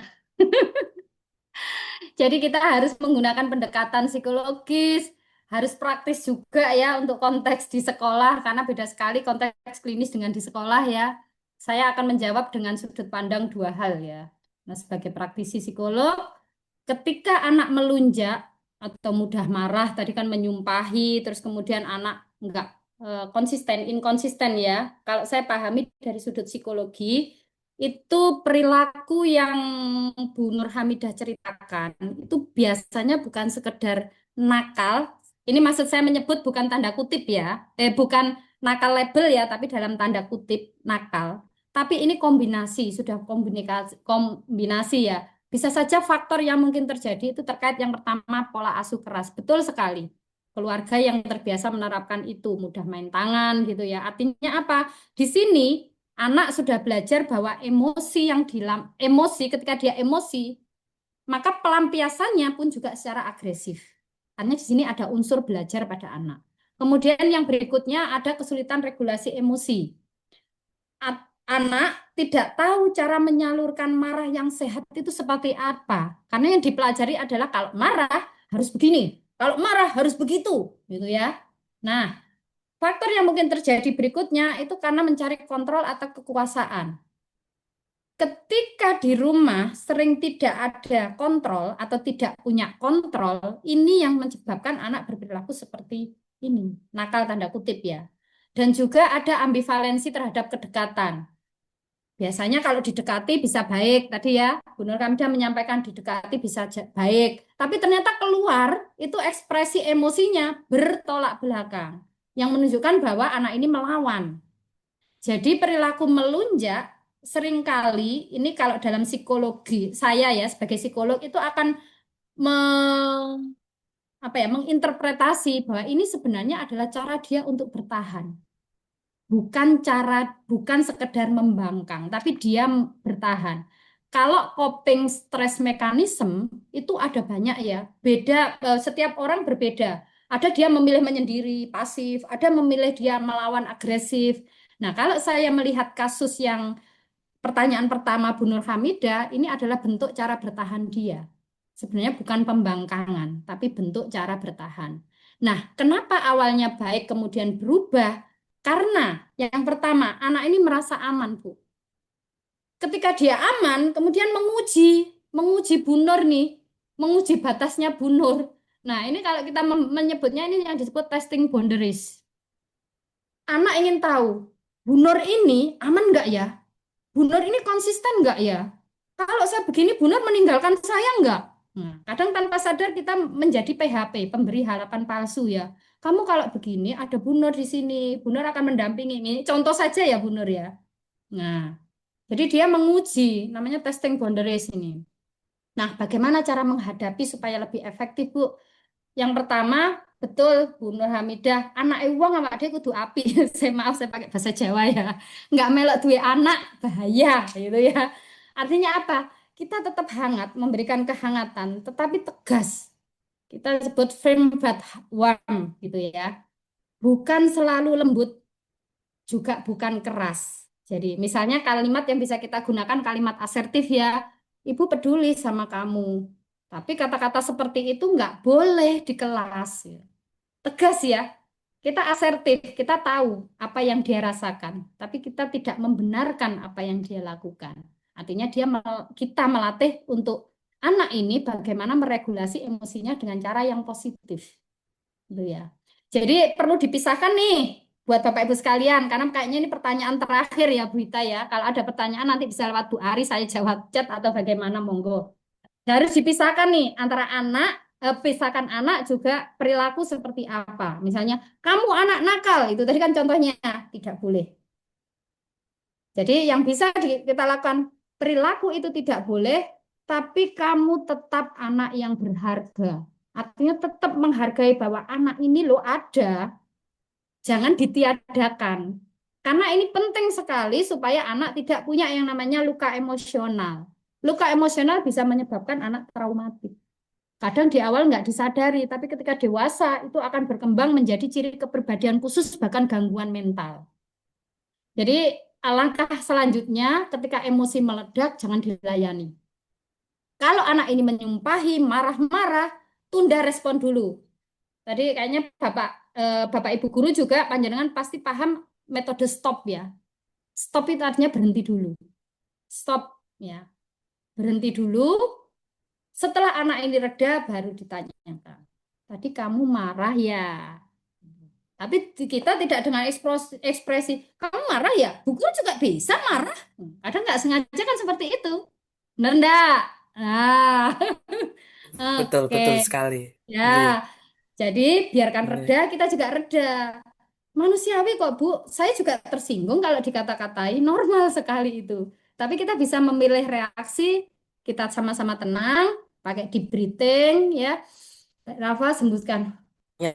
Jadi kita harus menggunakan pendekatan psikologis, harus praktis juga ya untuk konteks di sekolah, karena beda sekali konteks klinis dengan di sekolah ya. Saya akan menjawab dengan sudut pandang dua hal ya. Nah, sebagai praktisi psikolog, ketika anak melunjak atau mudah marah, tadi kan menyumpahi, terus kemudian anak nggak konsisten, inkonsisten ya. Kalau saya pahami dari sudut psikologi, itu perilaku yang Bu Nur Hamidah ceritakan, itu biasanya bukan sekedar nakal. Ini maksud saya menyebut bukan tanda kutip ya, bukan nakal label ya, tapi dalam tanda kutip nakal. Tapi ini kombinasi, sudah kombinasi ya. Bisa saja faktor yang mungkin terjadi itu terkait yang pertama pola asuh keras. Betul sekali. Keluarga yang terbiasa menerapkan itu mudah main tangan gitu ya. Artinya apa? Di sini anak sudah belajar bahwa emosi yang emosi ketika dia emosi, maka pelampiasannya pun juga secara agresif. Artinya di sini ada unsur belajar pada anak. Kemudian yang berikutnya ada kesulitan regulasi emosi. Anak tidak tahu cara menyalurkan marah yang sehat itu seperti apa. Karena yang dipelajari adalah kalau marah harus begini, kalau marah harus begitu, gitu ya. Nah, faktor yang mungkin terjadi berikutnya itu karena mencari kontrol atau kekuasaan. Ketika di rumah sering tidak ada kontrol atau tidak punya kontrol, ini yang menyebabkan anak berperilaku seperti ini, nakal tanda kutip ya. Dan juga ada ambivalensi terhadap kedekatan. Biasanya kalau didekati bisa baik, tadi ya Bu Nur Hamidah menyampaikan didekati bisa baik, tapi ternyata keluar itu ekspresi emosinya bertolak belakang, yang menunjukkan bahwa anak ini melawan. Jadi perilaku melunjak seringkali ini kalau dalam psikologi saya ya sebagai psikolog itu akan menginterpretasi bahwa ini sebenarnya adalah cara dia untuk bertahan. Bukan sekedar membangkang, tapi dia bertahan. Kalau coping stress mechanism itu ada banyak ya, beda, setiap orang berbeda. Ada dia memilih menyendiri, pasif, ada memilih dia melawan agresif. Nah, kalau saya melihat kasus yang pertanyaan pertama Bu Nur Hamidah, ini adalah bentuk cara bertahan dia. Sebenarnya bukan pembangkangan, tapi bentuk cara bertahan. Nah, kenapa awalnya baik kemudian berubah? Karena yang pertama, anak ini merasa aman, Bu. Ketika dia aman, kemudian menguji Bu Nur nih, menguji batasnya Bu Nur. Nah, ini kalau kita menyebutnya ini yang disebut testing boundaries. Anak ingin tahu, Bu Nur ini aman nggak ya? Bu Nur ini konsisten nggak ya? Kalau saya begini, Bu Nur meninggalkan saya nggak? Nah, kadang tanpa sadar kita menjadi PHP, pemberi harapan palsu ya. Kamu kalau begini, ada Bu Nur di sini. Bu Nur akan mendampingi. Ini contoh saja ya Bu Nur ya. Nah, jadi dia menguji, namanya testing boundaries ini. Nah, bagaimana cara menghadapi supaya lebih efektif, Bu? Yang pertama, betul Bu Nur Hamidah, anak wong awak dhewe kudu api. Maaf saya pakai bahasa Jawa ya. Nggak melok duwe anak bahaya gitu ya. Artinya apa? Kita tetap hangat, memberikan kehangatan, tetapi tegas. Kita sebut firm but warm gitu ya. Bukan selalu lembut, juga bukan keras. Jadi misalnya kalimat yang bisa kita gunakan kalimat asertif ya. Ibu peduli sama kamu. Tapi kata-kata seperti itu nggak boleh di kelas. Ya. Tegas ya. Kita asertif, kita tahu apa yang dia rasakan. Tapi kita tidak membenarkan apa yang dia lakukan. Artinya kita melatih untuk anak ini bagaimana meregulasi emosinya dengan cara yang positif. Gitu ya. Jadi perlu dipisahkan nih buat Bapak Ibu sekalian, karena kayaknya ini pertanyaan terakhir ya Bu Ita ya. Kalau ada pertanyaan nanti bisa lewat Bu Ari, saya jawab chat atau bagaimana, monggo. Harus dipisahkan nih antara pisahkan anak juga perilaku seperti apa. Misalnya, kamu anak nakal, itu tadi kan contohnya, tidak boleh. Jadi yang bisa kita lakukan, perilaku itu tidak boleh, tapi kamu tetap anak yang berharga. Artinya tetap menghargai bahwa anak ini loh ada, jangan ditiadakan. Karena ini penting sekali supaya anak tidak punya yang namanya luka emosional. Luka emosional bisa menyebabkan anak traumatik. Kadang di awal nggak disadari, tapi ketika dewasa itu akan berkembang menjadi ciri kepribadian khusus, bahkan gangguan mental. Jadi alangkah selanjutnya ketika emosi meledak, jangan dilayani. Kalau anak ini menyumpahi, marah-marah, tunda respon dulu. Tadi kayaknya Bapak Ibu guru juga panjenengan pasti paham metode stop ya. Stop itu artinya berhenti dulu. Stop ya. Berhenti dulu. Setelah anak ini reda baru ditanyakan. Tadi kamu marah ya. Tapi kita tidak dengan ekspresi, kamu marah ya? Bu guru juga bisa marah. Kadang nggak sengaja kan seperti itu. Benar enggak? Ah, Betul, oke. betul sekali. Ya, Nggih, jadi biarkan reda, nggih. kita juga reda. Manusiawi kok, Bu. Saya juga tersinggung kalau dikata-katai, normal sekali itu. Tapi kita bisa memilih reaksi, kita sama-sama tenang, pakai deep breathing, ya. Nafas, hembuskan. Ya,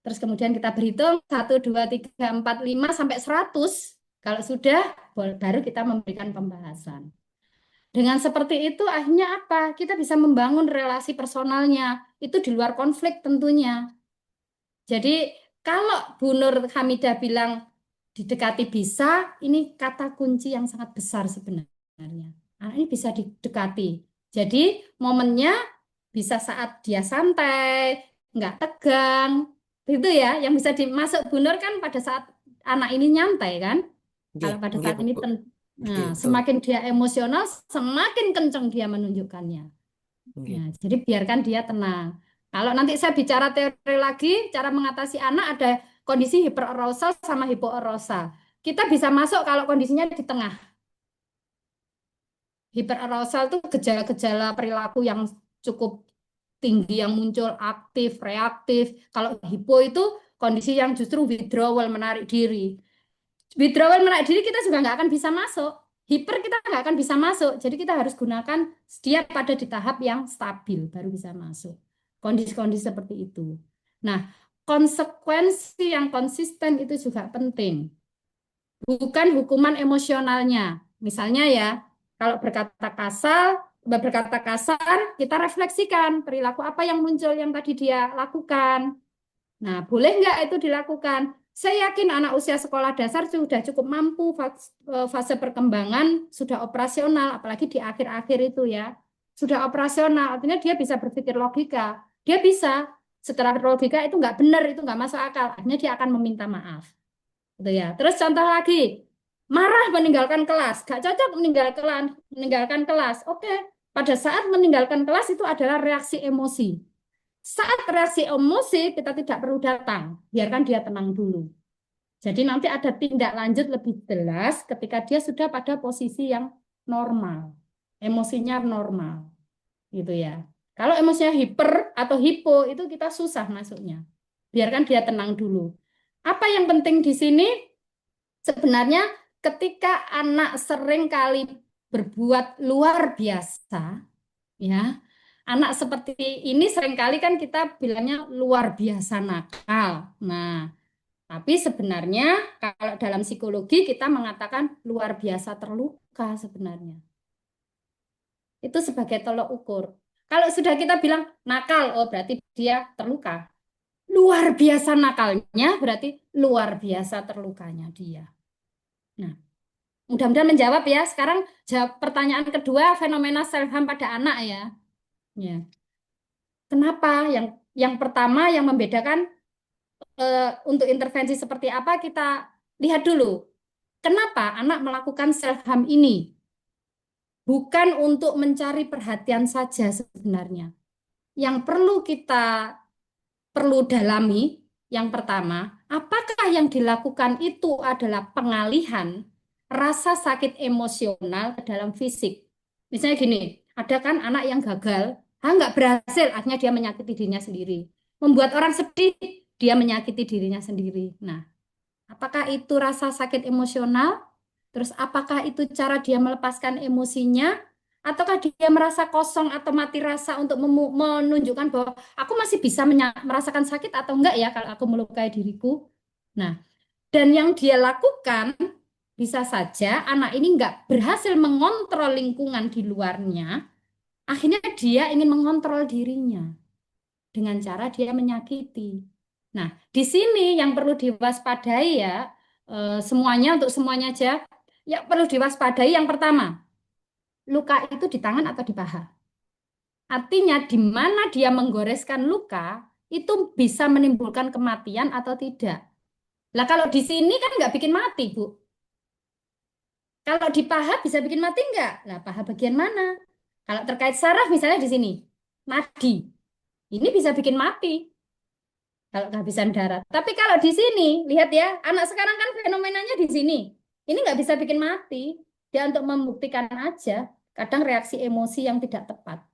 Terus kemudian kita berhitung 1, 2, 3, 4, 5 sampai 100. Kalau sudah, baru kita memberikan pembahasan. Dengan seperti itu, akhirnya apa? Kita bisa membangun relasi personalnya. Itu di luar konflik tentunya. Jadi kalau Bu Nur Hamidah bilang didekati bisa, ini kata kunci yang sangat besar sebenarnya. Nah, ini bisa didekati. Jadi momennya bisa saat dia santai, nggak tegang, itu ya. Yang bisa dimasuk Bu Nur kan pada saat anak ini nyantai kan. nggih, Kalau pada nggih, saat Bu. ini, Nggih, nah, betul. semakin dia emosional, semakin kencang dia menunjukkannya. Ya, Nggih. jadi biarkan dia tenang. Kalau nanti saya bicara teori lagi, cara mengatasi anak ada kondisi hiperarousal sama hipoarousal. Kita bisa masuk kalau kondisinya di tengah. Hiperarousal itu gejala-gejala perilaku yang cukup tinggi yang muncul aktif, reaktif. Kalau hipo itu kondisi yang justru withdrawal, menarik diri. Withdrawal menarik diri kita juga nggak akan bisa masuk. Hiper kita nggak akan bisa masuk. Jadi kita harus gunakan dia pada di tahap yang stabil baru bisa masuk. Kondisi-kondisi seperti itu. Nah, konsekuensi yang konsisten itu juga penting. Bukan hukuman emosionalnya. Misalnya ya, kalau berkata kasar, kita refleksikan perilaku apa yang muncul yang tadi dia lakukan. Nah, boleh nggak itu dilakukan? Saya yakin anak usia sekolah dasar sudah cukup mampu fase perkembangan, sudah operasional, apalagi di akhir-akhir itu ya. Sudah operasional, artinya dia bisa berpikir logika. Dia bisa, secara logika itu nggak benar, itu nggak masuk akal. Akhirnya dia akan meminta maaf. Gitu ya. Terus contoh lagi, marah meninggalkan kelas. Nggak cocok meninggalkan kelas. Oke, pada saat meninggalkan kelas itu adalah reaksi emosi. Saat reaksi emosi, kita tidak perlu datang. Biarkan dia tenang dulu. Jadi nanti ada tindak lanjut lebih jelas ketika dia sudah pada posisi yang normal. Emosinya normal. Gitu ya. Kalau emosinya hiper atau hipo, itu kita susah masuknya. Biarkan dia tenang dulu. Apa yang penting di sini? Sebenarnya ketika anak sering kali berbuat luar biasa, ya, anak seperti ini seringkali kan kita bilangnya luar biasa nakal. Nah, tapi sebenarnya kalau dalam psikologi kita mengatakan luar biasa terluka sebenarnya. Itu sebagai tolok ukur. Kalau sudah kita bilang nakal, oh berarti dia terluka. Luar biasa nakalnya berarti luar biasa terlukanya dia. Nah, mudah-mudahan menjawab ya. Sekarang jawab pertanyaan kedua, fenomena self harm pada anak ya. Ya. Kenapa? Yang pertama yang membedakan untuk intervensi seperti apa kita lihat dulu. Kenapa anak melakukan self harm ini? Bukan untuk mencari perhatian saja sebenarnya. Yang perlu dalami, yang pertama, apakah yang dilakukan itu adalah pengalihan rasa sakit emosional ke dalam fisik? Misalnya gini, ada kan anak yang gagal, nggak berhasil, akhirnya dia menyakiti dirinya sendiri. Membuat orang sedih, dia menyakiti dirinya sendiri. Nah, apakah itu rasa sakit emosional? Terus apakah itu cara dia melepaskan emosinya? Ataukah dia merasa kosong atau mati rasa untuk menunjukkan bahwa aku masih bisa merasakan sakit atau enggak ya kalau aku melukai diriku? Nah, dan yang dia lakukan bisa saja anak ini enggak berhasil mengontrol lingkungan di luarnya, akhirnya dia ingin mengontrol dirinya dengan cara dia menyakiti. Nah, di sini yang perlu diwaspadai ya, semuanya untuk semuanya aja, yang perlu diwaspadai yang pertama, luka itu di tangan atau di paha. Artinya di mana dia menggoreskan luka, itu bisa menimbulkan kematian atau tidak. Lah kalau di sini kan nggak bikin mati, Bu. Kalau di paha bisa bikin mati nggak? Lah paha bagian mana? Kalau terkait saraf misalnya di sini, nadi. Ini bisa bikin mati. kalau kehabisan darah. Tapi kalau di sini, lihat ya, anak sekarang kan fenomenanya di sini. Ini nggak bisa bikin mati. Dia untuk membuktikan aja, kadang reaksi emosi yang tidak tepat.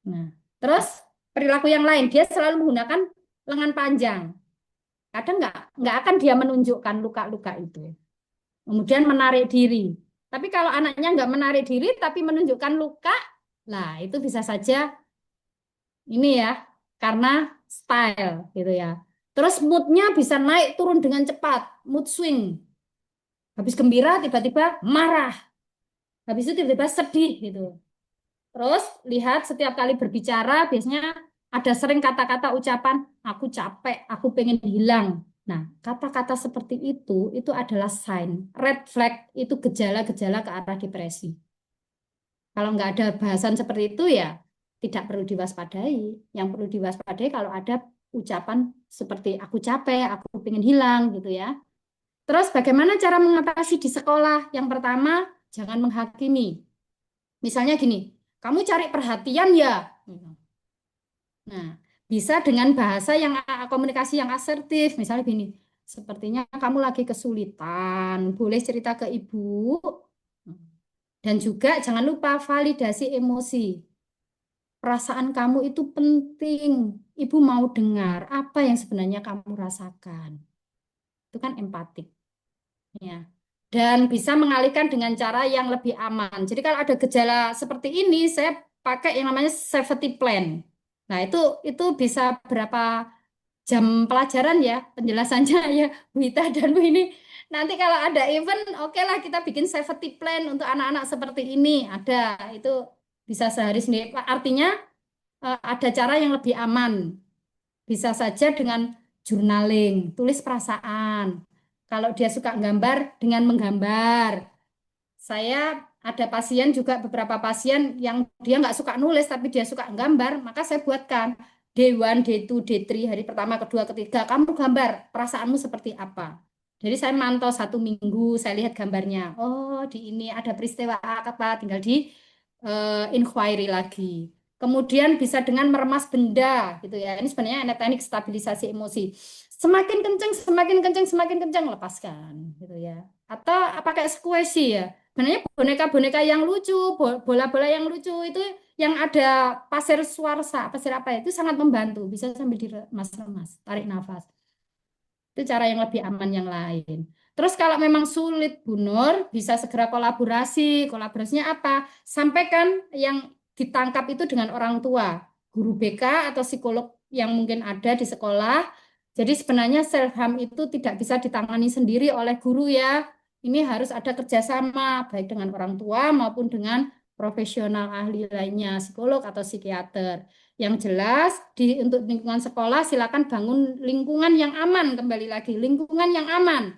Nah, terus perilaku yang lain, dia selalu menggunakan lengan panjang. Kadang nggak akan dia menunjukkan luka-luka itu. Kemudian menarik diri. Tapi kalau anaknya nggak menarik diri, tapi menunjukkan luka, lah itu bisa saja ini ya, karena style gitu ya. Terus moodnya bisa naik turun dengan cepat, mood swing. Habis gembira tiba-tiba marah, habis itu tiba-tiba sedih gitu. Terus lihat setiap kali berbicara biasanya ada sering kata-kata ucapan, aku capek, aku pengen hilang. Nah, kata-kata seperti itu adalah sign, red flag, itu gejala-gejala ke arah depresi. Kalau nggak ada bahasan seperti itu ya tidak perlu diwaspadai. Yang perlu diwaspadai kalau ada ucapan seperti aku capek, aku pengen hilang gitu ya. Terus bagaimana cara mengatasi di sekolah? Yang pertama, jangan menghakimi. Misalnya gini, kamu cari perhatian ya. Nah, bisa dengan bahasa yang komunikasi yang asertif. Misalnya gini, sepertinya kamu lagi kesulitan, boleh cerita ke ibu. Dan juga jangan lupa validasi emosi. Perasaan kamu itu penting. Ibu mau dengar apa yang sebenarnya kamu rasakan. Itu kan empatik. Ya. Dan bisa mengalihkan dengan cara yang lebih aman. Jadi kalau ada gejala seperti ini, saya pakai yang namanya safety plan. Nah, itu bisa berapa jam pelajaran ya penjelasannya ya Bu Ita dan Bu ini. Nanti kalau ada event, oke lah kita bikin safety plan untuk anak-anak seperti ini. Ada, itu bisa sehari sendiri. Artinya ada cara yang lebih aman. Bisa saja dengan journaling, tulis perasaan. Kalau dia suka gambar, dengan menggambar. Saya ada pasien juga beberapa pasien yang dia nggak suka nulis tapi dia suka gambar, maka saya buatkan D1, D2, D3, hari pertama, kedua, ketiga, kamu gambar perasaanmu seperti apa. Jadi saya mantau 1 minggu, saya lihat gambarnya. Oh, di ini ada peristiwa apa, tinggal di inquiry lagi. Kemudian bisa dengan meremas benda, gitu ya. Ini sebenarnya ada teknik stabilisasi emosi. Semakin kenceng, semakin kenceng, semakin kenceng, lepaskan, gitu ya. Atau pakai squishy ya. Sebenarnya boneka-boneka yang lucu, bola-bola yang lucu itu yang ada pasir suarsa, pasir apa itu sangat membantu. Bisa sambil diremas-remas, tarik nafas. Itu cara yang lebih aman yang lain. Terus kalau memang sulit, Bu Nur, bisa segera kolaborasi. Kolaborasinya apa? Sampaikan yang ditangkap itu dengan orang tua, guru BK atau psikolog yang mungkin ada di sekolah. Jadi sebenarnya self harm itu tidak bisa ditangani sendiri oleh guru ya. Ini harus ada kerjasama baik dengan orang tua maupun dengan profesional ahli lainnya, psikolog atau psikiater. Yang jelas untuk lingkungan sekolah silakan bangun lingkungan yang aman, kembali lagi lingkungan yang aman.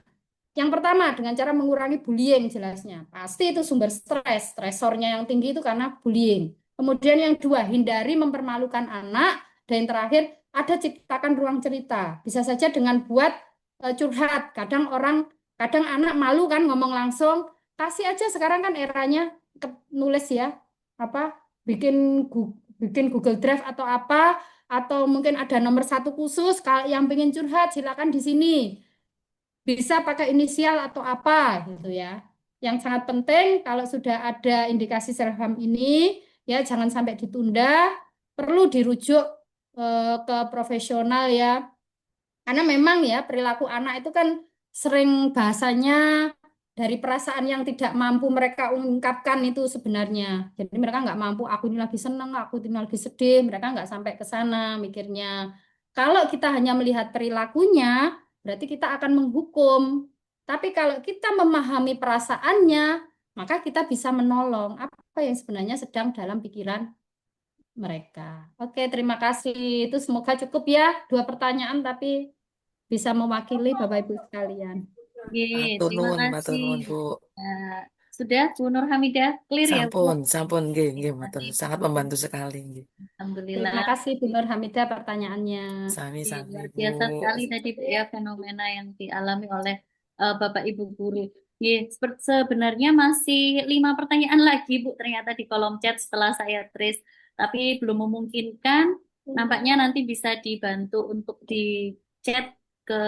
Yang pertama dengan cara mengurangi bullying jelasnya. Pasti itu sumber stres, stresornya yang tinggi itu karena bullying. Kemudian yang dua, hindari mempermalukan anak. Dan yang terakhir, ada ciptakan ruang cerita. Bisa saja dengan buat curhat. Kadang anak malu kan ngomong langsung. Kasih aja sekarang kan eranya nulis ya, apa bikin Google Drive atau apa, atau mungkin ada nomor satu khusus kalau yang pengen curhat silakan di sini. Bisa pakai inisial atau apa gitu ya. Yang sangat penting kalau sudah ada indikasi self harm ini ya jangan sampai ditunda, perlu dirujuk ke profesional ya. Karena memang ya perilaku anak itu kan sering bahasanya dari perasaan yang tidak mampu mereka ungkapkan itu sebenarnya. Jadi mereka nggak mampu, aku ini lagi senang, aku ini lagi sedih, mereka nggak sampai ke sana mikirnya. Kalau kita hanya melihat perilakunya, berarti kita akan menghukum. Tapi kalau kita memahami perasaannya, maka kita bisa menolong apa yang sebenarnya sedang dalam pikiran mereka. Oke, terima kasih. Itu semoga cukup ya. 2 pertanyaan tapi bisa mewakili Bapak Ibu sekalian. Oke, terima Matur kasih. nuwun, Bu. Nah, sudah, Bu Nur Hamidah, clear ya, Bu? Sampun, nggih, nggih, Terima matur. kasih, Sangat Bu. membantu sekali, nggih. Alhamdulillah. Terima kasih Bu Nur Hamidah pertanyaannya. Sami-sami, Luar Bu. biasa sekali tadi ya fenomena yang dialami oleh Bapak Ibu guru. Ye, sebenarnya masih 5 pertanyaan lagi Bu ternyata di kolom chat setelah saya trace, tapi belum memungkinkan Nampaknya nanti bisa dibantu untuk di chat ke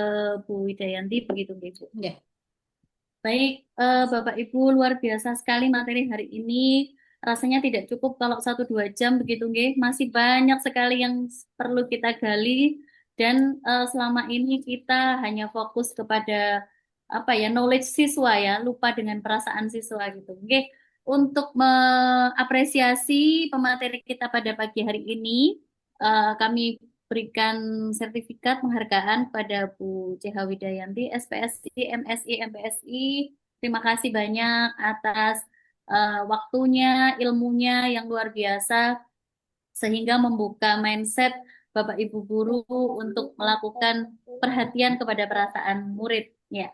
Bu Widayanti begitu, Bu. Ya. Baik, Bapak Ibu, luar biasa sekali materi hari ini. Rasanya tidak cukup kalau 1-2 jam begitu, nggih. Masih banyak sekali yang perlu kita gali dan selama ini kita hanya fokus kepada apa ya, knowledge siswa ya, lupa dengan perasaan siswa gitu. Nggih. Untuk mengapresiasi pemateri kita pada pagi hari ini, kami berikan sertifikat penghargaan pada Bu CH Widayanti, SPSI, MSI, MPSI. Terima kasih banyak atas waktunya, ilmunya yang luar biasa, sehingga membuka mindset Bapak Ibu guru untuk melakukan perhatian kepada perasaan murid. Ya,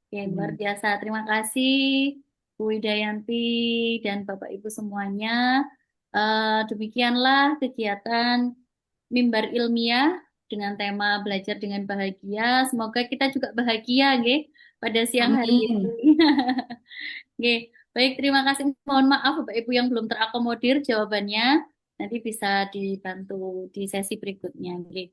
oke, luar biasa. Terima kasih Bu Widayanti dan Bapak Ibu semuanya. Demikianlah kegiatan mimbar ilmiah dengan tema belajar dengan bahagia. Semoga kita juga bahagia, nggih, pada siang hari ini. Amin. Nggih. Baik, terima kasih. Mohon maaf Bapak Ibu yang belum terakomodir jawabannya. Nanti bisa dibantu di sesi berikutnya, nggih.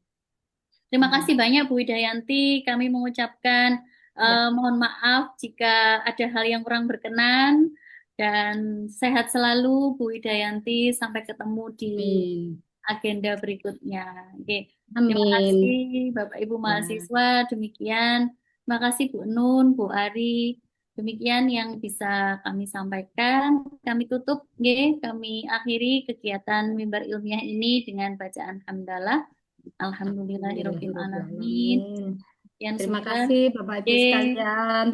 Terima kasih banyak Bu Widayanti. Kami mengucapkan Ya. mohon maaf jika ada hal yang kurang berkenan dan sehat selalu Bu Widayanti. Sampai ketemu di Amin. agenda berikutnya. Oke. Terima Amin. kasih Bapak Ibu Ya. mahasiswa. Demikian. Terima kasih Bu Nun, Bu Ari. Demikian yang bisa kami sampaikan. Kami tutup, nggih. Kami akhiri kegiatan mimbar ilmiah ini dengan bacaan hamdalah. Alhamdulillahirabbil alamin. Alhamdulillahirobbilalamin. Sekian Terima sudah. kasih Bapak Ibu Nggih. sekalian.